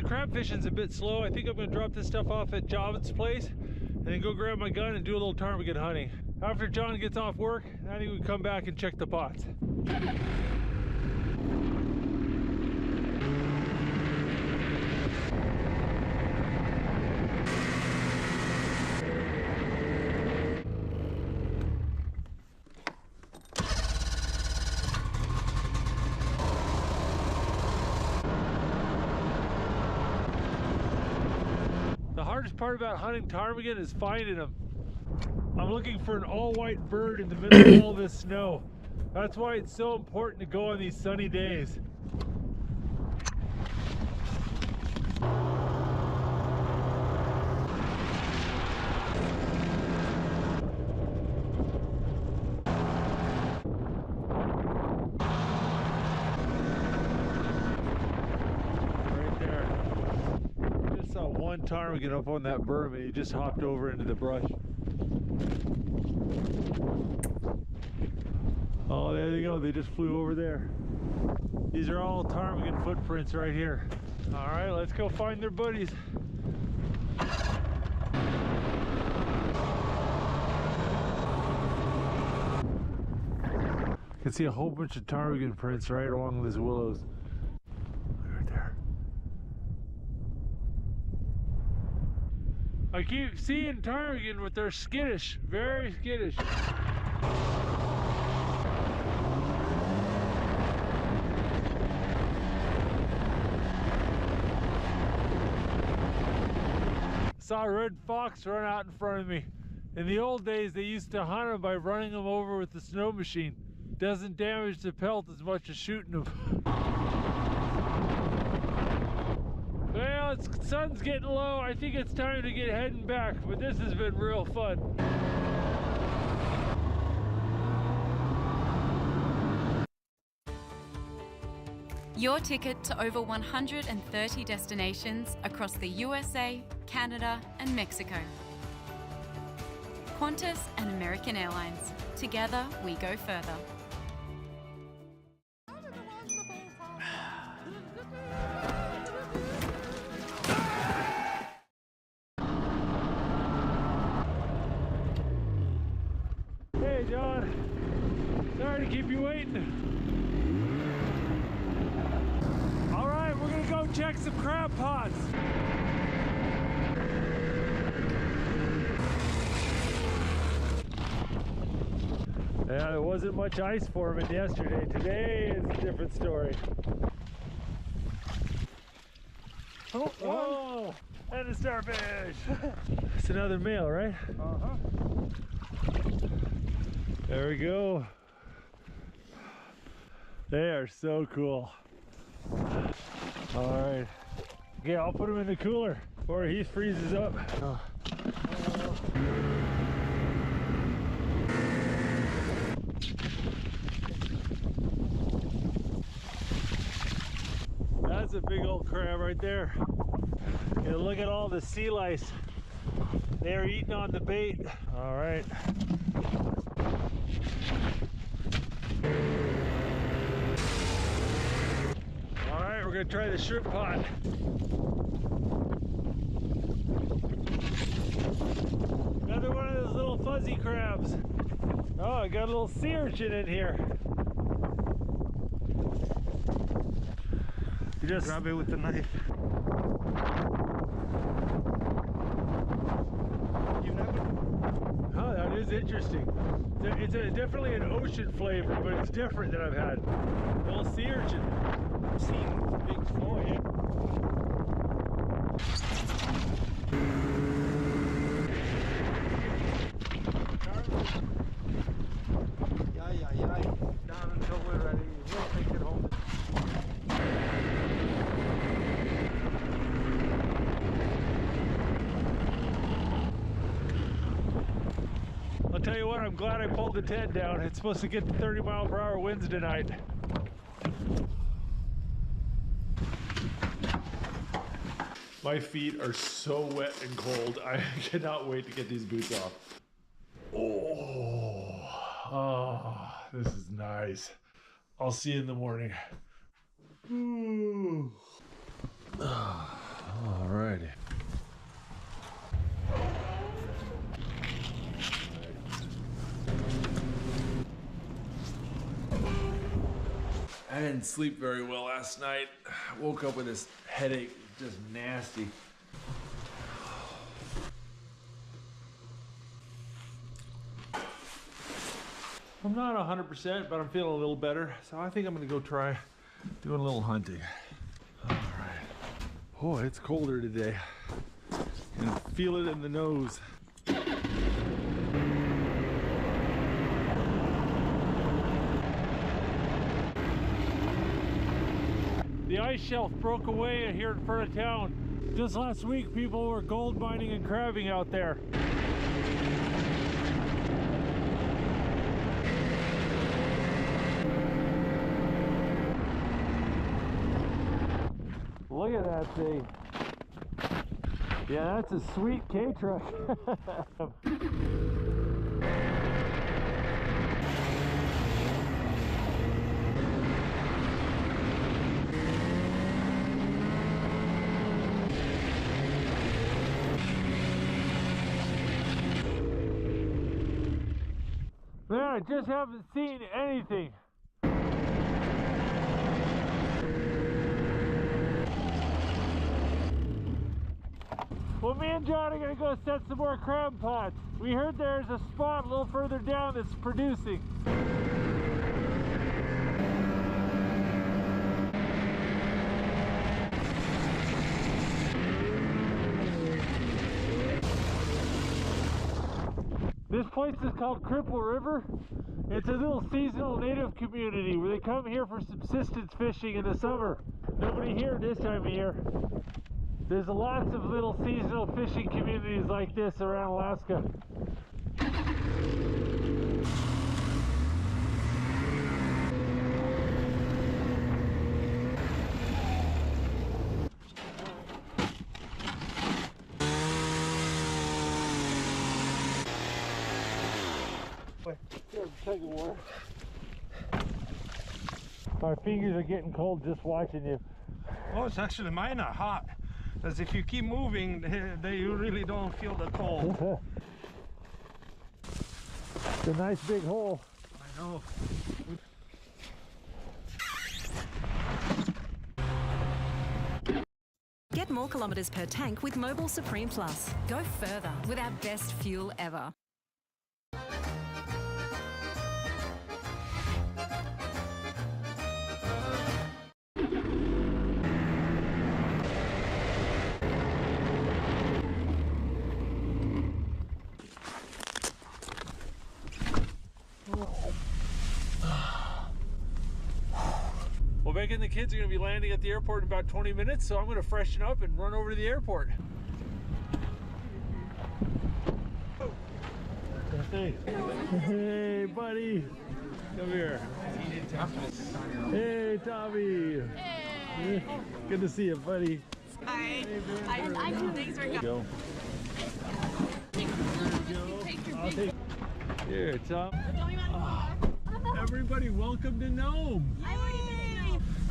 Speaker 13: Crab fishing's a bit slow. I think I'm gonna drop this stuff off at John's place and then go grab my gun and do a little ptarmigan hunting. After John gets off work, I think we can come back and check the pots.
Speaker 5: hardest part about hunting ptarmigan is finding them. I'm looking for an all-white bird in the middle of all this snow. That's why it's so important to go on these sunny days. One ptarmigan up on that berm and he just hopped over into the brush. Oh, there they go. They just flew over there. These are all ptarmigan footprints right here. All right, let's go find their buddies. I can see a whole bunch of ptarmigan prints right along these willows. Right there. I keep seeing ptarmigan, but they're skittish, very skittish. Saw a red fox run out in front of me. In the old days, they used to hunt them by running them over with the snow machine. Doesn't damage the pelt as much as shooting them. Well, the sun's getting low. I think it's time to get heading back, but this has been real fun.
Speaker 9: Your ticket to over 130 destinations across the USA, Canada, and Mexico. Qantas and American Airlines. Together, we go further.
Speaker 5: Hey, John. Sorry to keep you waiting. All right, we're gonna go check some crab pots. Yeah, there wasn't much ice forming yesterday. Today is a different story. Oh, and a starfish. It's another male, right? There we go. They are so cool. All right. Okay, I'll put him in the cooler before he freezes up. That's a big old crab right there. And look at all the sea lice. They're eating on the bait. All right. All right, we're gonna try the shrimp pot. Another one of those little fuzzy crabs. Oh, I got a little sea urchin in here. You just grab it with the knife. Oh, that is interesting. It's definitely an ocean flavor, but it's different than I've had. A little sea urchin. I've seen big floor here. Down until we're ready. We'll take it home. I'll tell you what, I'm glad I pulled the tent down. It's supposed to get to 30-mile-per-hour winds tonight. My feet are so wet and cold. I cannot wait to get these boots off. Oh, this is nice. I'll see you in the morning. All righty. I didn't sleep very well last night. I woke up with this headache, just nasty. I'm not 100%, but I'm feeling a little better. So I think I'm gonna go try doing a little hunting. All right. Oh, it's colder today. And it
Speaker 13: feel it in the nose. The ice shelf broke away here in front of town. Just last week, people were gold mining and crabbing out there. Look at that thing. Yeah, that's a sweet K-truck. Man, I just haven't seen anything. Well, me and John are gonna go set some more crab pots. We heard there's a spot a little further down that's producing. This place is called Cripple River. It's a little seasonal native community where they come here for subsistence fishing in the summer. Nobody here this time of year. There's lots of little seasonal fishing communities like this around Alaska. My fingers are getting cold just watching you.
Speaker 8: Oh, it's actually mine are hot. Because if you keep moving, you really don't feel the cold.
Speaker 13: It's a nice big hole.
Speaker 8: I know.
Speaker 10: Get more kilometres per tank with Mobil Supreme Plus. Go further with our best fuel ever.
Speaker 13: Well, Megan and the kids are going to be landing at the airport in about 20 minutes, so I'm going to freshen up and run over to the airport. Hey, hey, buddy, come here. Hey, Tommy. Hey. Good to see you, buddy.
Speaker 11: Hi. I do things are good.
Speaker 13: Go. I'll take. Here, Tom. Everybody, welcome to Nome.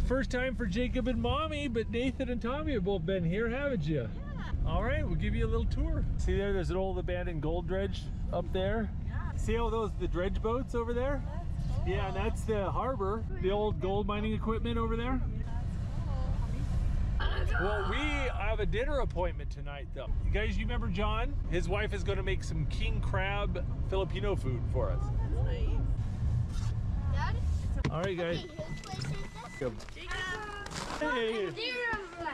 Speaker 13: First time for Jacob and Mommy, but Nathan and Tommy have both been here, haven't you? Yeah. All right, we'll give you a little tour. See there's an old abandoned gold dredge up there. Yeah. See all the dredge boats over there? Yeah, and that's the harbor, the old gold mining equipment over there. Well, we have a dinner appointment tonight, though. You guys, you remember John? His wife is going to make some king crab Filipino food for us.
Speaker 11: That's nice. Dad?
Speaker 13: All right, guys. Jacob. Hey.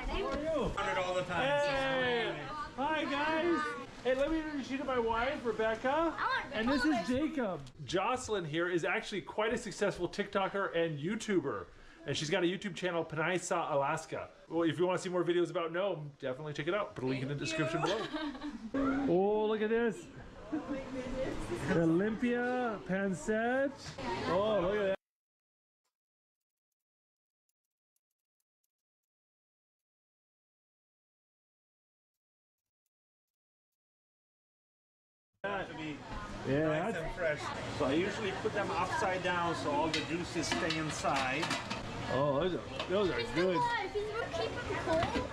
Speaker 13: How are you?
Speaker 8: All the time.
Speaker 13: Hey. Hi, guys. Hey, let me introduce you to my wife, Rebecca. And this is Jacob. Jocelyn here is actually quite a successful TikToker and YouTuber. And she's got a YouTube channel, Panaisa, Alaska. Well, if you want to see more videos about Nome, definitely check it out. Put a link in the description below. Oh, look at this. Olympia, pancetta. Oh, look at that.
Speaker 8: To be
Speaker 13: nice
Speaker 8: and fresh. So I usually put them upside down so all the juices stay inside.
Speaker 13: Oh, those are good.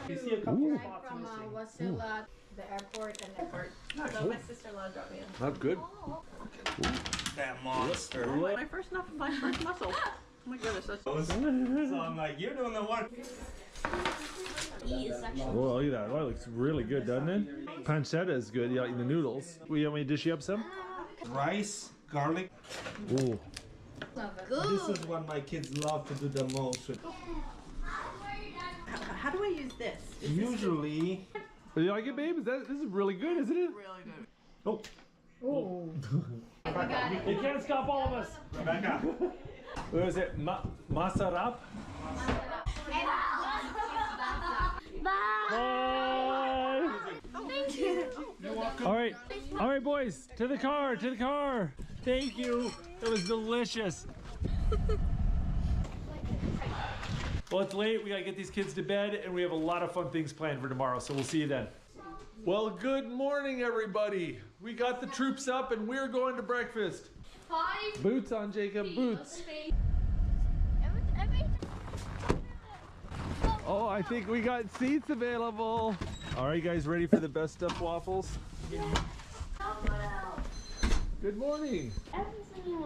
Speaker 8: You see a couple spots
Speaker 11: From
Speaker 8: missing.
Speaker 11: Wasilla, the airport, and airport. So my sister-in-law dropped me in.
Speaker 13: That's good.
Speaker 8: That monster.
Speaker 11: My first muscle. Oh my goodness, that's
Speaker 8: So I'm like, you're doing the one.
Speaker 13: Whoa, look at that. Wow, it looks really good, doesn't it? Pancetta is good. You like the noodles. You want me to dish you up some?
Speaker 8: Rice, garlic.
Speaker 13: Ooh.
Speaker 8: This is what my kids love to do the most.
Speaker 11: How do I use this?
Speaker 8: Usually,
Speaker 13: You like it, babe? This is really good, isn't it? Really good. Oh. Oh. They can't stop all of us. Rebecca. What is it? Masarap? Bye.
Speaker 11: Thank you.
Speaker 13: All right, boys, to the car, to the car. Thank you. It was delicious. Well, it's late. We gotta get these kids to bed, and we have a lot of fun things planned for tomorrow. So we'll see you then. Well, good morning, everybody. We got the troops up, and we're going to breakfast. Boots on, Jacob. Boots. Oh, I think we got seats available. All right, guys, ready for the best stuffed waffles? Good morning.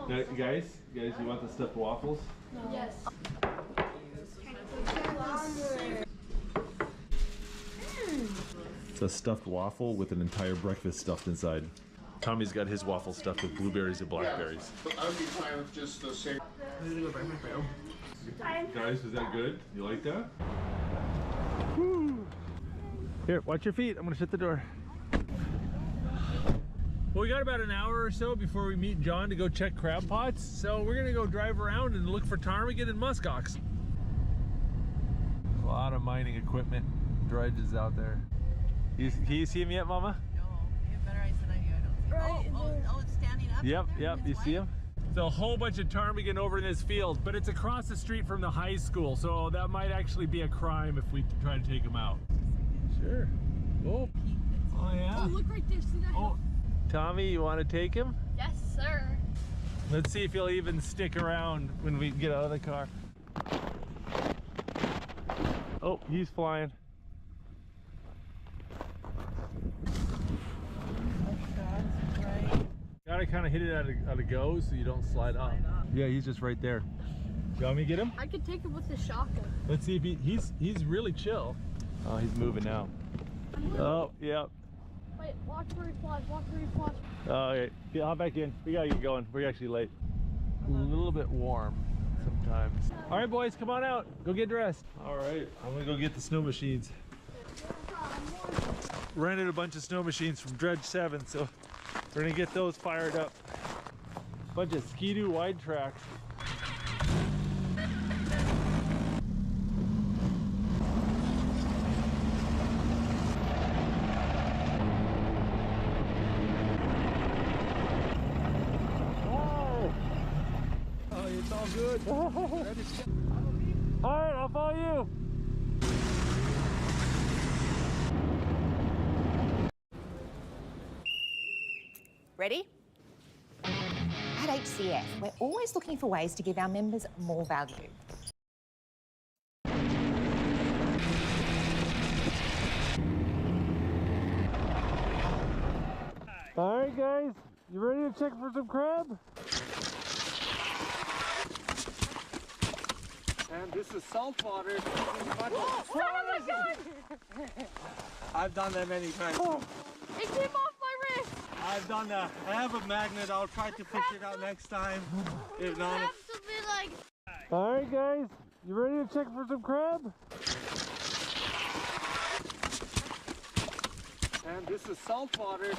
Speaker 13: Now, guys, you want the stuffed waffles?
Speaker 11: Yes.
Speaker 13: It's a stuffed waffle with an entire breakfast stuffed inside. Tommy's got his waffle stuffed with blueberries and blackberries.
Speaker 17: I would be fine with just the same.
Speaker 13: Guys, is that good? You like that? Woo. Here, watch your feet. I'm gonna shut the door. Well, we got about an hour or so before we meet John to go check crab pots. So we're gonna go drive around and look for ptarmigan and muskox. A lot of mining equipment, dredges out there. Can you see him yet, Mama?
Speaker 11: No, you have better eyes than I do. I don't see. Oh, it's standing up.
Speaker 13: Yep, you see him? There's a whole bunch of ptarmigan over in this field, but it's across the street from the high school, so that might actually be a crime if we try to take him out. Sure. Oh, yeah.
Speaker 11: Oh, look right there. See that?
Speaker 13: Oh, Tommy, you want to take him?
Speaker 11: Yes, sir.
Speaker 13: Let's see if he'll even stick around when we get out of the car. Oh, he's flying. Gotta kind of hit it at a go so you don't slide off. Yeah, he's just right there. You want me to get him?
Speaker 11: I could take him with the shotgun.
Speaker 13: Let's see if he's really chill. Oh, he's moving now. Oh, yeah.
Speaker 11: Wait, watch where he flies. Watch where he flies.
Speaker 13: Oh, okay. Yeah, hop back in. We gotta get going. We're actually late. A little bit warm sometimes. All right, boys, come on out. Go get dressed. All right, I'm gonna go get the snow machines. Rented a bunch of snow machines from Dredge 7, so we're gonna get those fired up. Bunch of Ski-Doo wide tracks. Oh, it's all good. All right, I'll follow you.
Speaker 3: Ready? At HCF, we're always looking for ways to give our members more value.
Speaker 13: All right, guys, you ready to check for some crab? And this is salt water.
Speaker 8: I've done that many times.
Speaker 11: It came off my wrist.
Speaker 8: I've done that. I have a magnet. I'll try to push it out next time. If not,
Speaker 11: Have to be like.
Speaker 13: All right, guys, you ready to check for some crab? And this is salt water.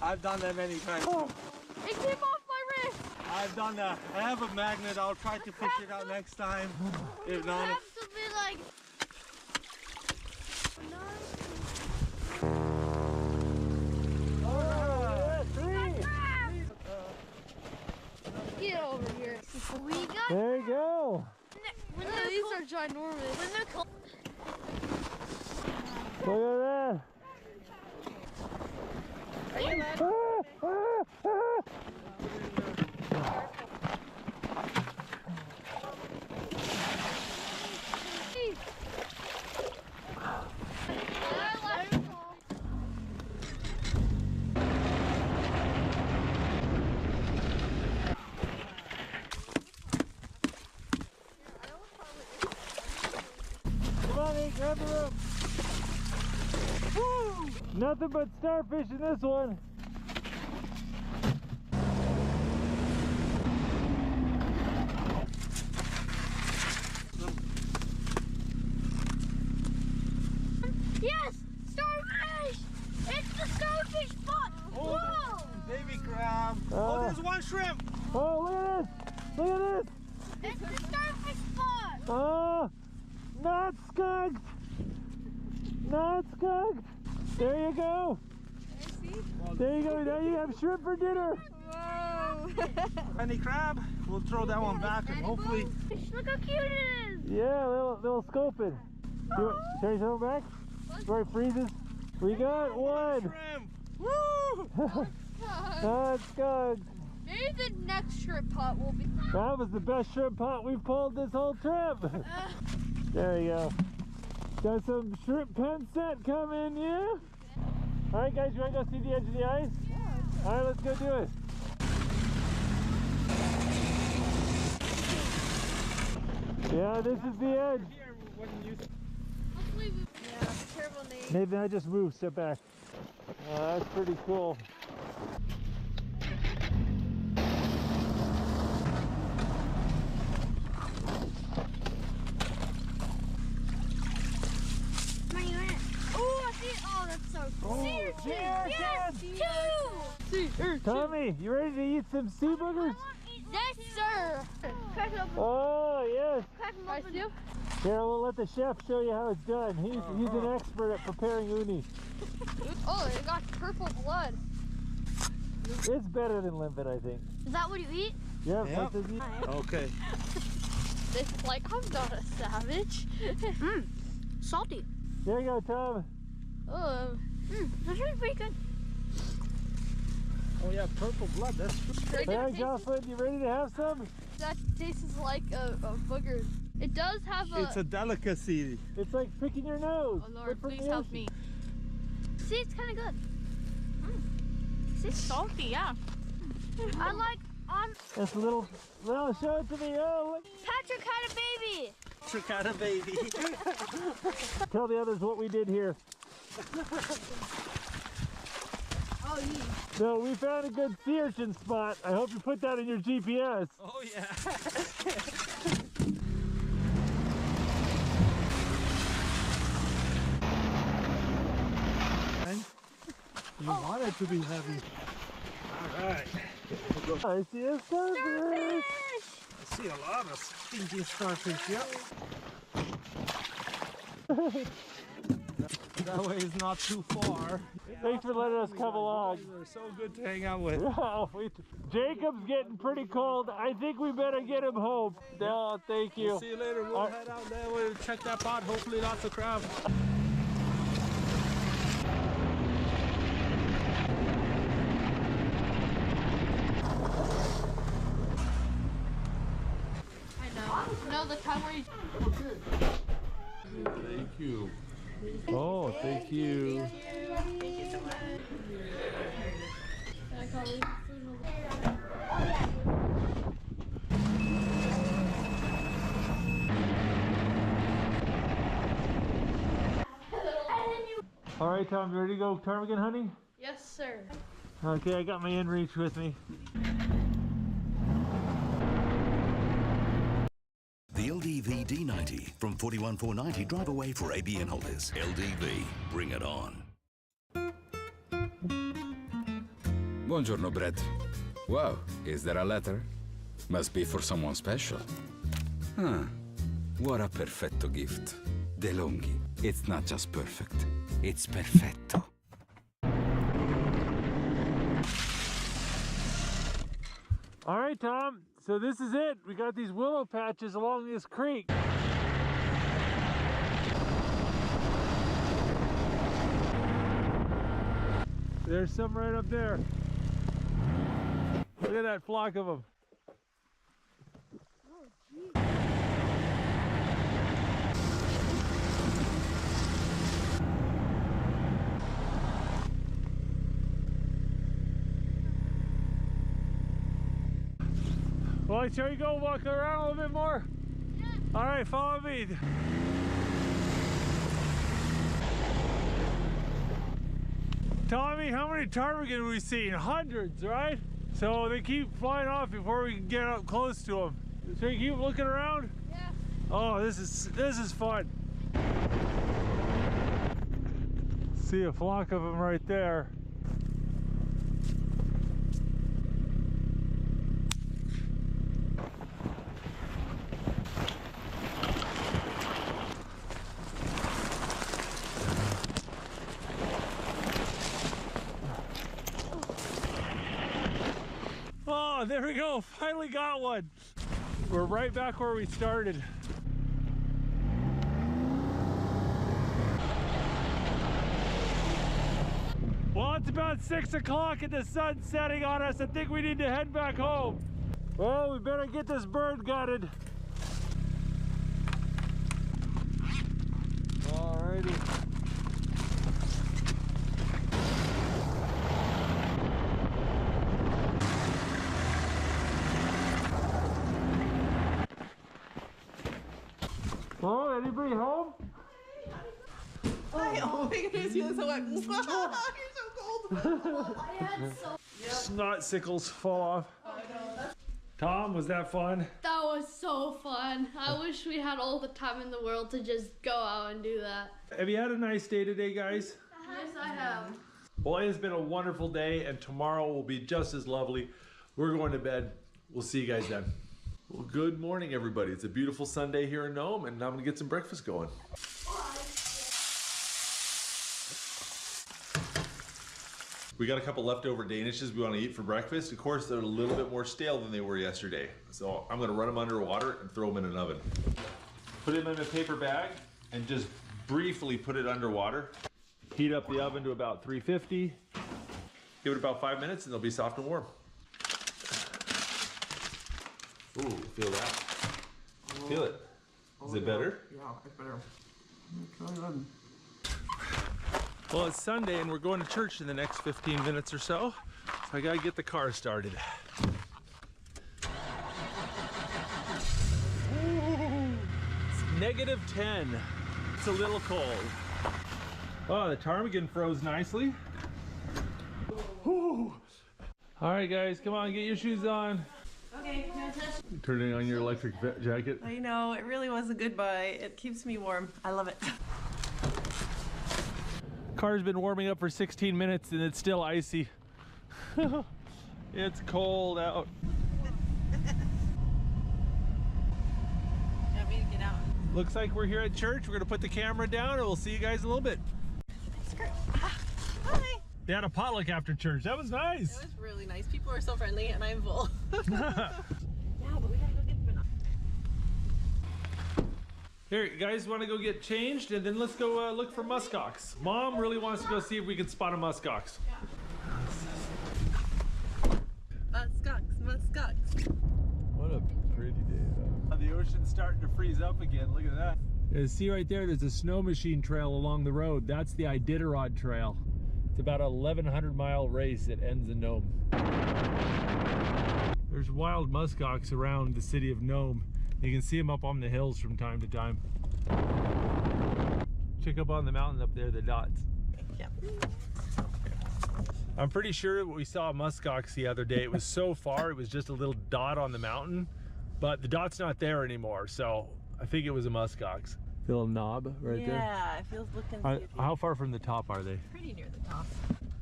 Speaker 8: I've done that many times.
Speaker 11: It came off my wrist.
Speaker 8: I've done that. I have a magnet. I'll try to push it out next time. If not,
Speaker 11: Have to be like. Get over here. We got.
Speaker 13: There you go.
Speaker 11: These are ginormous. When they're cold.
Speaker 13: Look at that.
Speaker 11: Are you allowed?
Speaker 13: Come on, Hank, grab the rope. Woo! Nothing but starfish in this one.
Speaker 8: There's one shrimp.
Speaker 13: Oh, look at this! Look at this!
Speaker 11: It's the starfish spot.
Speaker 13: Oh, not skunked! Not skunked! There you go! There you go, now you have shrimp for dinner!
Speaker 11: Whoa!
Speaker 8: Any crab, we'll throw that one back and hopefully...
Speaker 11: Look how cute it is!
Speaker 13: Yeah, little scoping. Should I throw it back? Before it freezes? We got one!
Speaker 8: Shrimp! Woo!
Speaker 13: Not skunked!
Speaker 11: Maybe the next shrimp pot will be...
Speaker 13: That was the best shrimp pot we've pulled this whole trip! There you go. Got some shrimp pen set coming, yeah? Alright guys, you wanna go see the edge of the ice? Yeah. Alright, let's go do it. Yeah, this is the edge.
Speaker 11: Hopefully we... Yeah, terrible name.
Speaker 13: Maybe I just moved, step back. That's pretty cool.
Speaker 11: Oh, that's so cool. Sea urchins! Yes, two!
Speaker 13: Tommy, you ready to eat some sea boogers?
Speaker 11: Yes, sir! Crack it open.
Speaker 13: Oh, yes.
Speaker 11: Crack them open.
Speaker 13: Here, we'll let the chef show you how it's done. He's an expert at preparing uni.
Speaker 11: Oh, it got purple blood.
Speaker 13: It's better than limpet, I think.
Speaker 11: Is that what you eat?
Speaker 13: Yep.
Speaker 8: Yep. Okay.
Speaker 11: It's like, I'm not a savage. Salty.
Speaker 13: There you go, Tom.
Speaker 11: That's really pretty good.
Speaker 8: Oh yeah, purple blood, that's true.
Speaker 13: Hey, Jocelyn, you ready to have some?
Speaker 11: That tastes like a booger. It does have
Speaker 8: It's a delicacy.
Speaker 13: It's like picking your nose.
Speaker 11: Oh Lord, please help me. See, it's kind of good. It's salty, yeah. I like
Speaker 13: That's a little, well, show it to me. Oh, look.
Speaker 11: Patrick had a baby.
Speaker 8: Patrick had a baby.
Speaker 13: Tell the others what we did here.
Speaker 11: Oh, yeah.
Speaker 13: So we found a good sea urchin spot. I hope you put that in your GPS.
Speaker 8: Oh yeah. You want it to be heavy. All right.
Speaker 13: I see a starfish.
Speaker 8: I see a lot of stinky starfish, yep. That way is not too far.
Speaker 13: Thanks for letting us come along.
Speaker 8: They're so good to hang out with.
Speaker 13: Jacob's getting pretty cold. I think we better get him home. No, thank you.
Speaker 8: We'll see you later. We'll head out there. We'll check that pot. Hopefully lots of crab.
Speaker 11: No, the time where you...
Speaker 17: Thank you.
Speaker 13: Oh, thank you.
Speaker 11: Thank you so much.
Speaker 13: All right, Tom, you ready to go ptarmigan hunting?
Speaker 11: Yes, sir.
Speaker 13: Okay, I got my inReach with me.
Speaker 15: The LDV D90 from $41,490 drive away for ABN holders. LDV, bring it on.
Speaker 2: Buongiorno, Brett. Wow, is there a letter? Must be for someone special. Huh. What a perfetto gift. DeLonghi. It's not just perfect, it's perfetto.
Speaker 13: All right, Tom. So this is it. We got these willow patches along this creek. There's some right up there. Look at that flock of them. Well, shall we go walk around a little bit more? Yeah. All right, follow me. Tommy, how many ptarmigan have we seen? Hundreds, right? So they keep flying off before we can get up close to them. So you keep looking around?
Speaker 11: Yeah.
Speaker 13: Oh, this is fun. See a flock of them right there. Oh, there we go. Finally got one. We're right back where we started. Well, it's about 6 o'clock and the sun's setting on us. I think we need to head back home. Well, we better get this bird gutted. Alrighty. Oh, anybody home?
Speaker 6: Hi, oh my goodness, you look so wet. You're so cold.
Speaker 13: Snot sickles fall off. Tom, was that fun?
Speaker 11: That was so fun. I wish we had all the time in the world to just go out and do that.
Speaker 13: Have you had a nice day today, guys?
Speaker 11: Yes, I have.
Speaker 13: Well, it has been a wonderful day, and tomorrow will be just as lovely. We're going to bed. We'll see you guys then. Well, good morning, everybody. It's a beautiful Sunday here in Nome, and I'm gonna get some breakfast going. We got a couple leftover Danishes we want to eat for breakfast. Of course, they're a little bit more stale than they were yesterday. So I'm gonna run them under water and throw them in an oven. Put them in a paper bag and just briefly put it under water. Heat up the oven to about 350. Give it about 5 minutes and they'll be soft and warm. Ooh, feel that? Feel it. Is it better?
Speaker 6: Yeah, it's better. Okay.
Speaker 13: Well, it's Sunday and we're going to church in the next 15 minutes or so. So I gotta get the car started. Ooh, it's -10. It's a little cold. Oh, the ptarmigan froze nicely. Ooh. All right, guys, come on, get your shoes on.
Speaker 6: Okay, can I touch?
Speaker 13: Turning on your electric jacket.
Speaker 6: I know, it really was a good buy. It keeps me warm. I love it.
Speaker 13: Car's been warming up for 16 minutes and it's still icy. It's cold out.
Speaker 6: Want me to get out?
Speaker 13: Looks like we're here at church. We're gonna put the camera down and we'll see you guys in a little bit.
Speaker 6: Hi.
Speaker 13: They had a potluck after church. That was nice.
Speaker 6: It was really nice. People are so friendly and I'm full. Yeah, but we gotta go get them.
Speaker 13: Here, you guys want to go get changed and then let's go look for muskox. Mom really wants to go see if we can spot a muskox.
Speaker 6: Muskox.
Speaker 13: What a pretty day though. The ocean's starting to freeze up again. Look at that. You see right there, there's a snow machine trail along the road. That's the Iditarod Trail. It's about a 1,100-mile race. It ends in Nome. There's wild muskox around the city of Nome. You can see them up on the hills from time to time. Check up on the mountain up there, the dots.
Speaker 6: Yep.
Speaker 13: I'm pretty sure we saw muskox the other day. It was so far, it was just a little dot on the mountain, but the dot's not there anymore, so I think it was a muskox. The little knob right there?
Speaker 6: Yeah, it feels looking.
Speaker 13: How far from the top are they?
Speaker 6: Pretty near the top.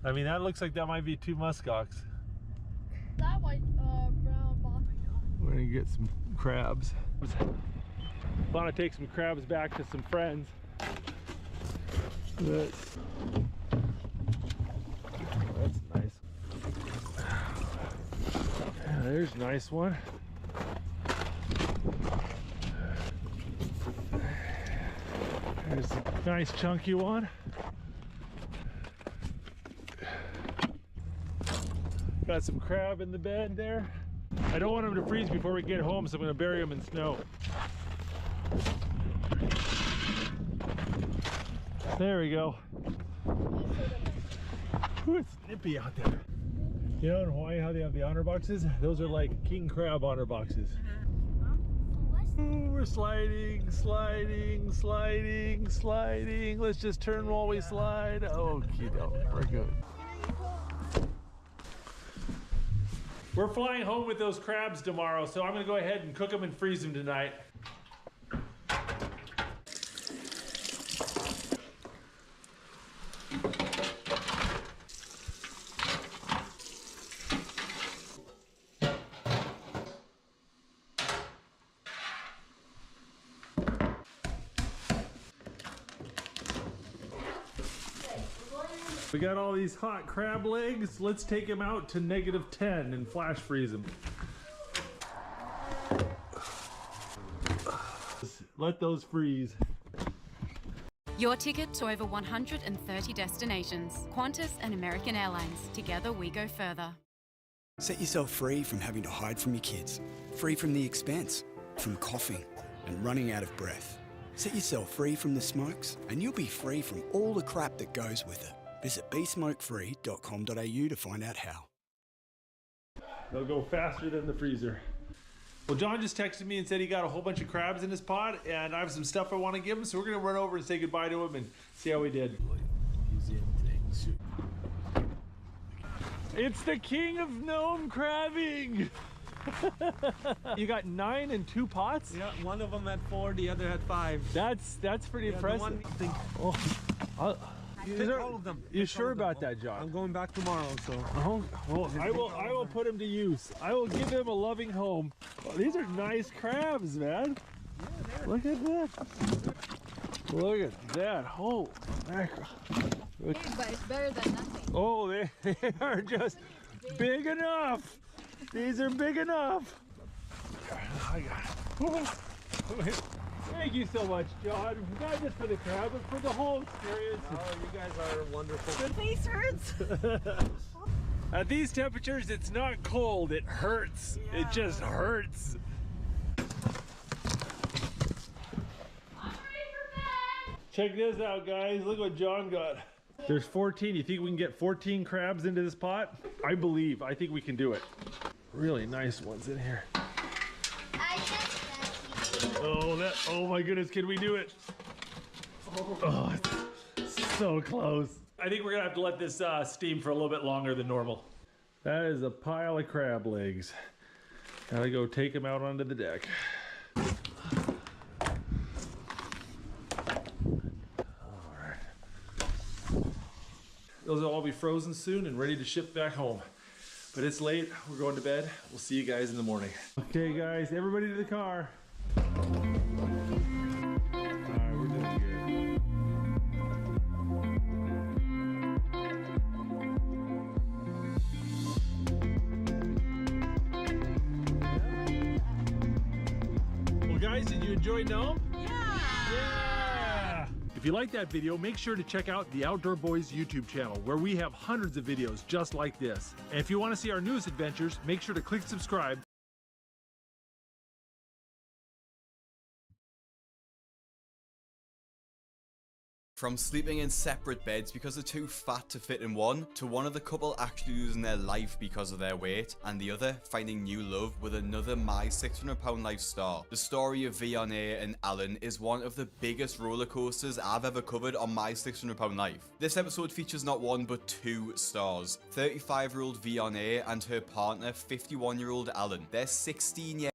Speaker 13: I mean, that looks like that might be 2 muskox.
Speaker 11: That white, brown box.
Speaker 13: We're gonna get some crabs. Want to take some crabs back to some friends. That's nice. Yeah, there's a nice one. There's a nice chunky one. Got some crab in the bed there. I don't want them to freeze before we get home, so I'm going to bury them in snow. There we go. Ooh, it's nippy out there. You know in Hawaii how they have the honor boxes? Those are like king crab honor boxes. Ooh, we're sliding, sliding, sliding, sliding. Let's just turn while we slide. Okie doke, we're good. We're flying home with those crabs tomorrow, so I'm gonna go ahead and cook them and freeze them tonight. We got all these hot crab legs. Let's take them out to -10 and flash freeze them. Let those freeze.
Speaker 9: Your ticket to over 130 destinations. Qantas and American Airlines. Together we go further.
Speaker 18: Set yourself free from having to hide from your kids. Free from the expense, from coughing and running out of breath. Set yourself free from the smokes and you'll be free from all the crap that goes with it. Visit besmokefree.com.au to find out how.
Speaker 13: They'll go faster than the freezer. Well, John just texted me and said he got a whole bunch of crabs in his pot, and I have some stuff I want to give him, so we're gonna run over and say goodbye to him and see how he did. Museum things. It's the king of gnome crabbing! You got 9 in 2 pots?
Speaker 8: Yeah, one of them had 4, the other had 5.
Speaker 13: That's pretty impressive.
Speaker 8: Take all of them.
Speaker 13: You sure about that, John?
Speaker 8: I'm going back tomorrow, so.
Speaker 13: Well, I will put him to use. I will give him a loving home. Oh, these are nice crabs, man. Yeah, look at that. Look at that. Oh, mackerel.
Speaker 11: But it's better than nothing.
Speaker 13: Oh, they are just big enough. These are big enough. I got it. Thank you so much, John. Not just for the crab, but for the whole experience.
Speaker 8: Oh, you guys are wonderful.
Speaker 11: The face hurts.
Speaker 13: At these temperatures, it's not cold, it hurts. Yeah. It just hurts. Check this out, guys. Look what John got. There's 14. You think we can get 14 crabs into this pot? I believe. I think we can do it. Really nice ones in here. Oh my goodness, can we do it? Oh, it's so close. I think we're gonna have to let this steam for a little bit longer than normal. That is a pile of crab legs. Gotta go take them out onto the deck. All right. Those will all be frozen soon and ready to ship back home. But it's late, we're going to bed. We'll see you guys in the morning. Okay guys, everybody to the car. Guys, did you enjoy Gnome? Yeah! If you like that video, make sure to check out the Outdoor Boys YouTube channel, where we have hundreds of videos just like this. And if you want to see our newest adventures, make sure to click subscribe.
Speaker 22: From sleeping in separate beds because they're too fat to fit in one, to one of the couple actually losing their life because of their weight, and the other finding new love with another My 600-Pound Life star. The story of Vianney and Alan is one of the biggest roller coasters I've ever covered on My 600-Pound Life. This episode features not one but 2 stars. 35-year-old Vianney and her partner, 51-year-old Alan. They're 16 years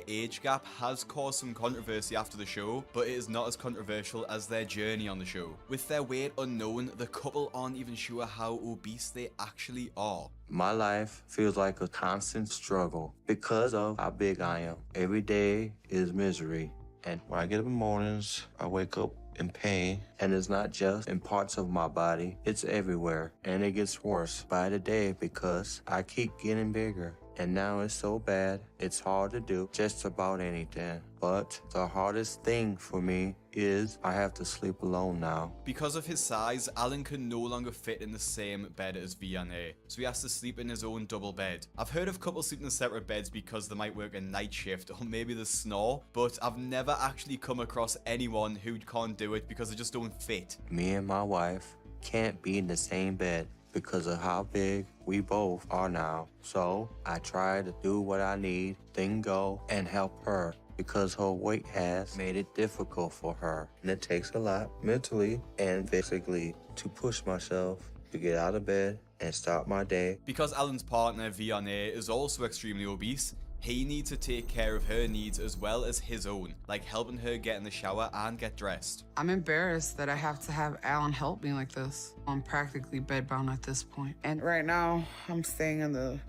Speaker 22: age gap has caused some controversy after the show, but it is not as controversial as their journey on the show. With their weight unknown, the couple aren't even sure how obese they actually are.
Speaker 23: My life feels like a constant struggle because of how big I am. Every day is misery. And when I get up in the mornings, I wake up in pain. And it's not just in parts of my body, it's everywhere. And it gets worse by the day because I keep getting bigger. And now it's so bad, it's hard to do just about anything. But the hardest thing for me is I have to sleep alone now.
Speaker 22: Because of his size, Alan can no longer fit in the same bed as Vianney, so he has to sleep in his own double bed. I've heard of couples sleeping in separate beds because they might work a night shift or maybe they snore, but I've never actually come across anyone who can't do it because they just don't fit.
Speaker 23: Me and my wife can't be in the same bed because of how big we both are now. So I try to do what I need, then go and help her because her weight has made it difficult for her. And it takes a lot mentally and physically to push myself to get out of bed and start my day.
Speaker 22: Because Alan's partner, Vianney, is also extremely obese, he needs to take care of her needs as well as his own, like helping her get in the shower and get dressed.
Speaker 7: I'm embarrassed that I have to have Alan help me like this. I'm practically bedbound at this point. And right now, I'm staying in the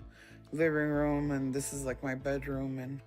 Speaker 7: living room, and this is like my bedroom, and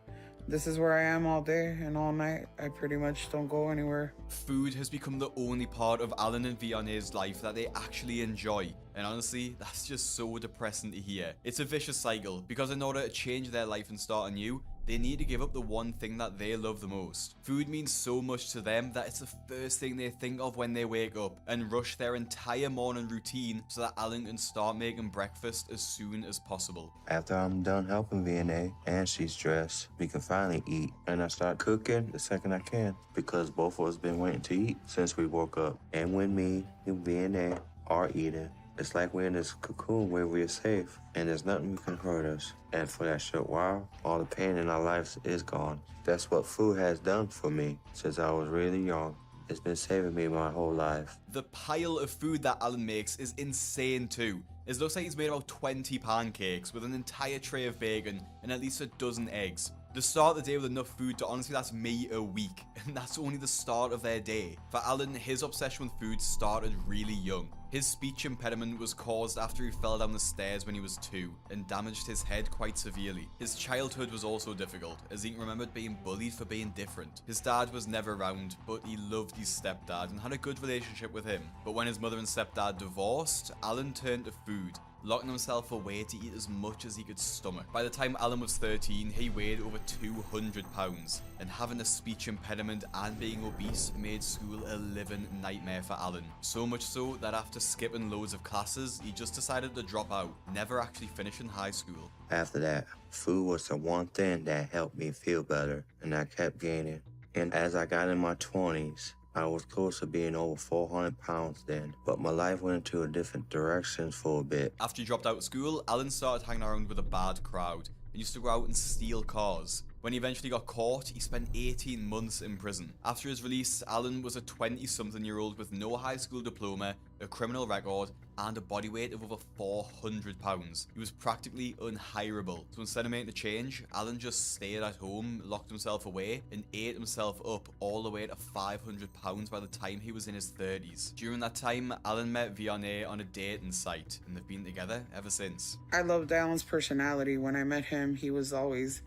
Speaker 7: this is where I am all day and all night. I pretty much don't go anywhere.
Speaker 22: Food has become the only part of Alan and Vianney's life that they actually enjoy. And honestly, that's just so depressing to hear. It's a vicious cycle, because in order to change their life and start anew, they need to give up the one thing that they love the most. Food means so much to them that it's the first thing they think of when they wake up, and rush their entire morning routine so that Alan can start making breakfast as soon as possible.
Speaker 23: After I'm done helping Vianney and she's dressed, we can finally eat. And I start cooking the second I can, because both of us been waiting to eat since we woke up. And when me and Vianney are eating, it's like we're in this cocoon where we're safe and there's nothing that can hurt us. And for that short while, all the pain in our lives is gone. That's what food has done for me since I was really young. It's been saving me my whole life.
Speaker 22: The pile of food that Alan makes is insane too. It looks like he's made about 20 pancakes with an entire tray of bacon and at least a dozen eggs. They start the day with enough food to honestly last me a week, and that's only the start of their day. For Alan, his obsession with food started really young. His speech impediment was caused after he fell down the stairs when he was 2 and damaged his head quite severely. His childhood was also difficult, as he remembered being bullied for being different. His dad was never around, but he loved his stepdad and had a good relationship with him. But when his mother and stepdad divorced, Alan turned to food, locking himself away to eat as much as he could stomach. By the time Alan was 13, he weighed over 200 pounds, and having a speech impediment and being obese made school a living nightmare for Alan. So much so that after skipping loads of classes, he just decided to drop out, never actually finishing high school.
Speaker 23: After that, food was the one thing that helped me feel better, and I kept gaining. And as I got in my 20s, I was close to being over 400 pounds then, but my life went into a different direction for a bit.
Speaker 22: After he dropped out of school, Alan started hanging around with a bad crowd and used to go out and steal cars. When he eventually got caught, he spent 18 months in prison. After his release, Alan was a 20-something-year-old with no high school diploma, a criminal record, and a body weight of over 400 pounds. He was practically unhireable. So instead of making the change, Alan just stayed at home, locked himself away, and ate himself up all the way to 500 pounds by the time he was in his 30s. During that time, Alan met Vianney on a dating site, and they've been together ever since.
Speaker 7: I loved Alan's personality. When I met him, he was always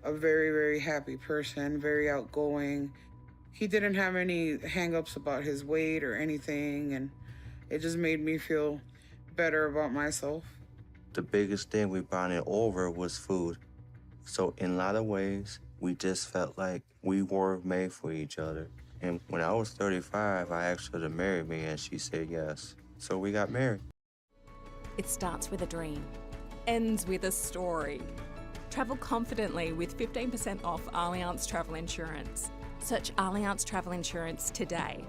Speaker 7: a very, very happy person, very outgoing. He didn't have any hang-ups about his weight or anything, and it just made me feel better about myself.
Speaker 23: The biggest thing we bonded over was food. So in a lot of ways, we just felt like we were made for each other. And when I was 35, I asked her to marry me, and she said yes. So we got married.
Speaker 12: It starts with a dream, ends with a story. Travel confidently with 15% off Allianz Travel Insurance. Search Allianz Travel Insurance today.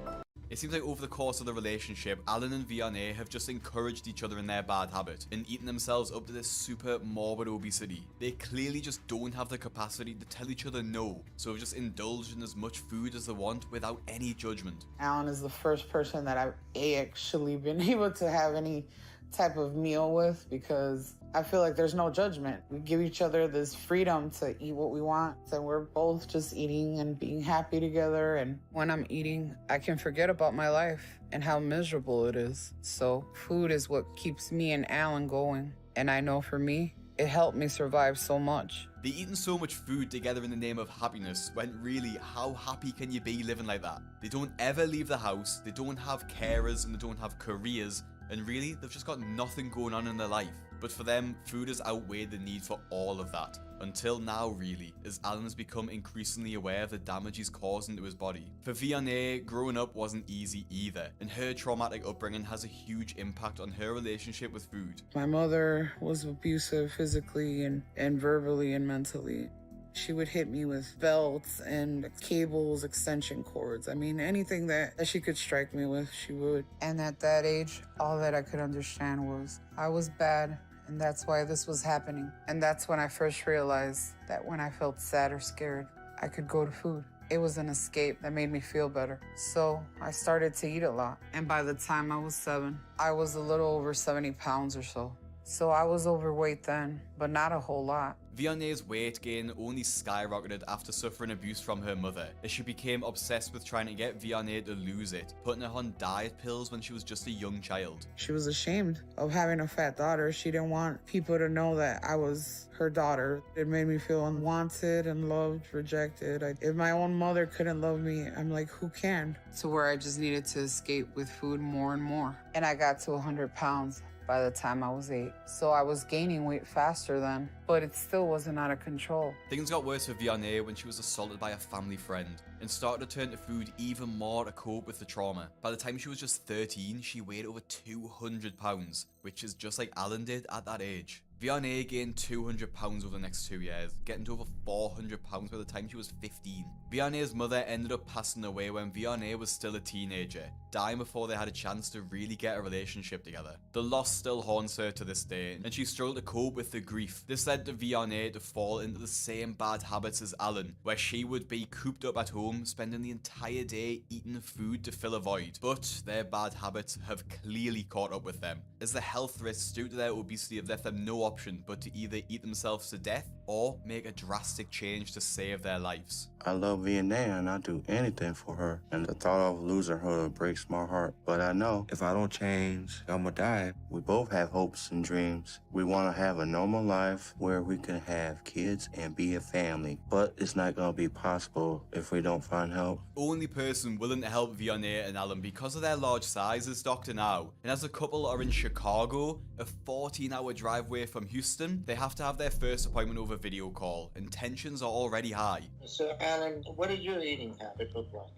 Speaker 22: It seems like over the course of the relationship, Alan and Vianney have just encouraged each other in their bad habit and eaten themselves up to this super morbid obesity. They clearly just don't have the capacity to tell each other no, so have just indulged in as much food as they want without any judgment.
Speaker 7: Alan is the first person that I've actually been able to have any type of meal with, because I feel like there's no judgment. We give each other this freedom to eat what we want, and we're both just eating and being happy together. And when I'm eating, I can forget about my life and how miserable it is. So food is what keeps me and Alan going. And I know for me, it helped me survive so much.
Speaker 22: They eating so much food together in the name of happiness, when really, how happy can you be living like that? They don't ever leave the house, they don't have carers, and they don't have careers, and really, they've just got nothing going on in their life. But for them, food has outweighed the need for all of that. Until now, really, as Alan has become increasingly aware of the damage he's causing to his body. For Vianney, growing up wasn't easy either, and her traumatic upbringing has a huge impact on her relationship with food.
Speaker 7: My mother was abusive physically and verbally and mentally. She would hit me with belts and cables, extension cords. I mean, anything that she could strike me with, she would. And at that age, all that I could understand was I was bad, and that's why this was happening. And that's when I first realized that when I felt sad or scared, I could go to food. It was an escape that made me feel better. So I started to eat a lot. And by the time I was 7, I was a little over 70 pounds or so. So I was overweight then, but not a whole lot.
Speaker 22: Vianney's weight gain only skyrocketed after suffering abuse from her mother, as she became obsessed with trying to get Vianney to lose it, putting her on diet pills when she was just a young child.
Speaker 7: She was ashamed of having a fat daughter. She didn't want people to know that I was her daughter. It made me feel unwanted, unloved, rejected. If my own mother couldn't love me, I'm like, who can? To where I just needed to escape with food more and more. And I got to 100 pounds. By the time I was 8. So I was gaining weight faster then, but it still wasn't out of control.
Speaker 22: Things got worse for Vianney when she was assaulted by a family friend and started to turn to food even more to cope with the trauma. By the time she was just 13, she weighed over 200 pounds, which is just like Alan did at that age. Vianney gained 200 pounds over the next 2 years, getting to over 400 pounds by the time she was 15. Vianney's mother ended up passing away when Vianney was still a teenager, dying before they had a chance to really get a relationship together. The loss still haunts her to this day, and she struggled to cope with the grief. This led to Vianney to fall into the same bad habits as Alan, where she would be cooped up at home, spending the entire day eating food to fill a void. But their bad habits have clearly caught up with them, as the health risks due to their obesity have left them no option but to either eat themselves to death or make a drastic change to save their lives.
Speaker 23: I love Vianney and I'd do anything for her, and the thought of losing her breaks my heart. But I know if I don't change, I'm gonna die. We both have hopes and dreams. We want to have a normal life where we can have kids and be a family, but it's not gonna be possible if we don't find help.
Speaker 22: Only person willing to help Vianney and Alan because of their large size is Dr. Now, and as the couple are in Chicago, a 14-hour drive away from Houston, they have to have their first appointment over video call, and tensions are already high.
Speaker 16: So Alan, what does your eating habit look like?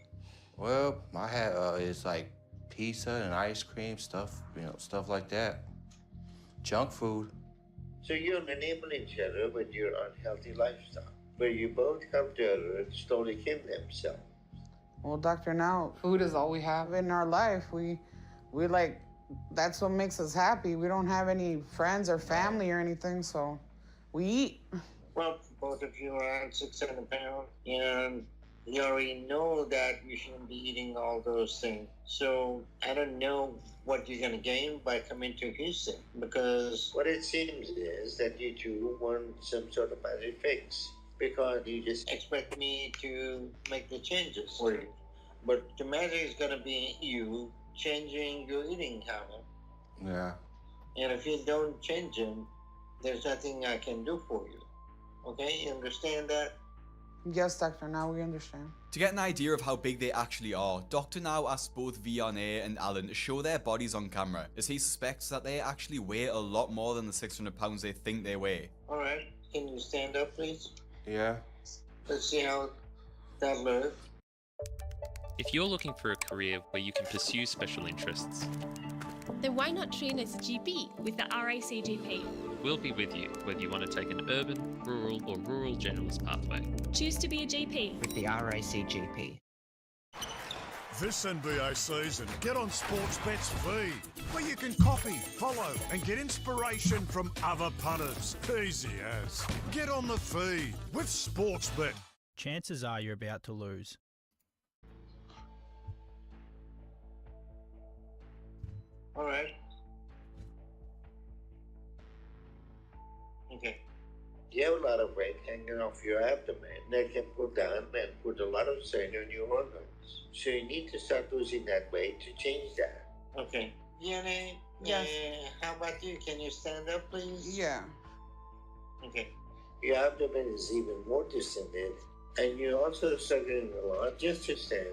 Speaker 23: Well, my habit is like pizza and ice cream stuff, stuff like that. Junk food.
Speaker 16: So you're enabling each other with your unhealthy lifestyle, where you both help the other slowly kill themselves.
Speaker 7: Well, Dr. Now, food is all we have in our life. We like, that's what makes us happy. We don't have any friends or family or anything, so we eat.
Speaker 16: Well, both of you are 600 pounds, and you already know that you shouldn't be eating all those things. So I don't know what you're going to gain by coming to Houston, because what it seems is that you two want some sort of magic fix, because you just expect me to make the changes for you. But the magic is going to be you changing your eating habit.
Speaker 23: Yeah.
Speaker 16: And if you don't change them, there's nothing I can do for you. Okay, you understand that?
Speaker 7: Yes, Dr. Now, we understand.
Speaker 22: To get an idea of how big they actually are, Dr. Now asks both Vianney and Alan to show their bodies on camera, as he suspects that they actually weigh a lot more than the 600 pounds they think they weigh.
Speaker 16: All right, can you stand up, please?
Speaker 23: Yeah.
Speaker 16: Let's see how that looks.
Speaker 20: If you're looking for a career where you can pursue special interests,
Speaker 6: then why not train as a GP with the RACGP?
Speaker 20: we'll be with you whether you want to take an urban, rural or rural generalist pathway.
Speaker 6: Choose to be a GP
Speaker 21: with the RACGP.
Speaker 24: This NBA season, get on Sportsbet's feed, where you can copy, follow and get inspiration from other punters. Easy as. Get on the feed with Sportsbet.
Speaker 25: Chances are you're about to lose.
Speaker 16: All right. Okay. You have a lot of weight hanging off your abdomen that can pull down and put a lot of strain on your organs. So you need to start losing that weight to change that. Okay. Vianney, yes. How about you? Can you stand up, please?
Speaker 7: Yeah.
Speaker 16: Okay. Your abdomen is even more distended, and you're also struggling a lot just to stand.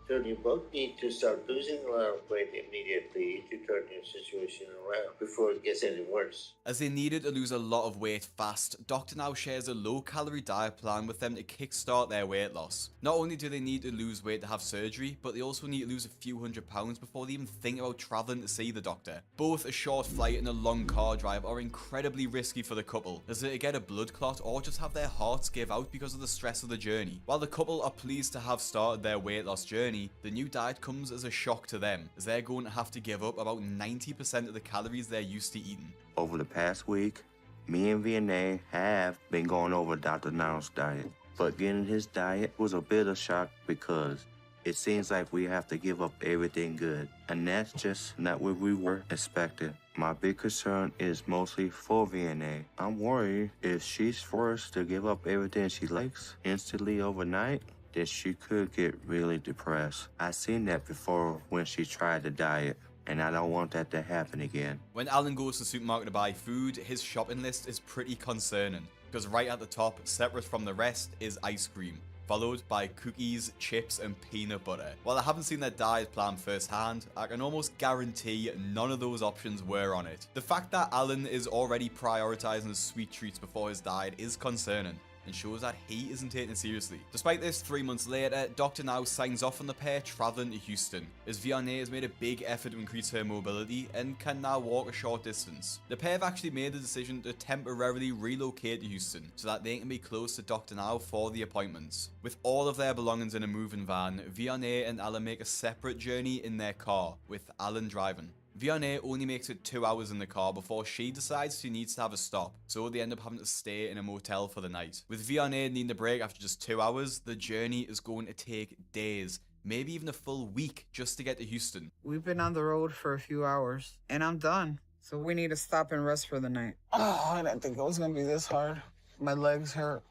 Speaker 16: So you both need to start losing a lot of weight immediately to turn your situation around before it gets any worse.
Speaker 22: As they needed to lose a lot of weight fast, Dr. Now shares a low-calorie diet plan with them to kickstart their weight loss. Not only do they need to lose weight to have surgery, but they also need to lose a few £100s before they even think about travelling to see the doctor. Both a short flight and a long car drive are incredibly risky for the couple, as they get a blood clot or just have their hearts give out because of the stress of the journey. While the couple are pleased to have started their weight loss journey, the new diet comes as a shock to them, as they're going to have to give up about 90% of the calories they're used to eating.
Speaker 23: Over the past week, me and VNA have been going over Dr. Now's diet. But getting his diet was a bit of a shock because it seems like we have to give up everything good. And that's just not what we were expecting. My big concern is mostly for VNA. I'm worried if she's forced to give up everything she likes instantly overnight, then she could get really depressed. I've seen that before when she tried the diet, and I don't want that to happen again.
Speaker 22: When Alan goes to the supermarket to buy food, his shopping list is pretty concerning, because right at the top, separate from the rest, is ice cream, followed by cookies, chips, and peanut butter. While I haven't seen their diet plan firsthand, I can almost guarantee none of those options were on it. The fact that Alan is already prioritizing sweet treats before his diet is concerning, and shows that he isn't taking it seriously. Despite this, 3 months later, Dr. Now signs off on the pair traveling to Houston, as Vianney has made a big effort to increase her mobility and can now walk a short distance. The pair have actually made the decision to temporarily relocate to Houston so that they can be close to Dr. Now for the appointments. With all of their belongings in a moving van, Vianney and Alan make a separate journey in their car, with Alan driving. Vianney only makes it 2 hours in the car before she decides she needs to have a stop, so they end up having to stay in a motel for the night. With Vianney needing a break after just 2 hours, the journey is going to take days, maybe even a full week just to get to Houston.
Speaker 7: We've been on the road for a few hours, and I'm done. So we need to stop and rest for the night. Oh, I didn't think it was gonna be this hard. My legs hurt.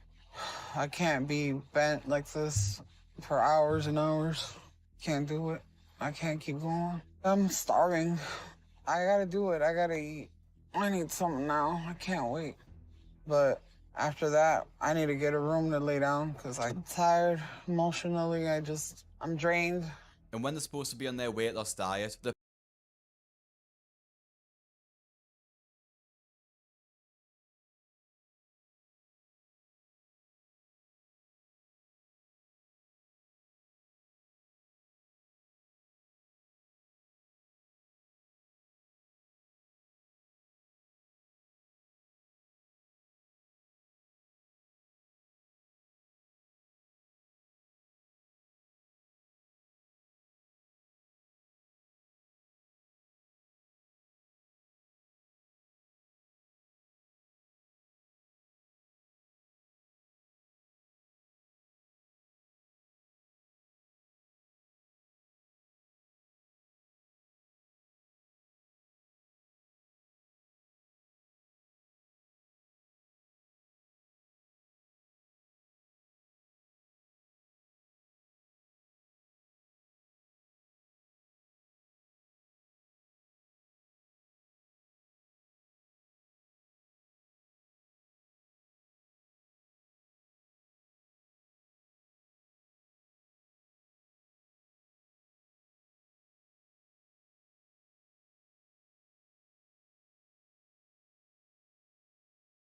Speaker 7: I can't be bent like this for hours and hours. Can't do it. I can't keep going. I'm starving. I gotta do it. I gotta eat. I need something now. I can't wait. But after that, I need to get a room to lay down because I'm tired emotionally. I'm drained.
Speaker 22: And when they're supposed to be on their weight loss diet, the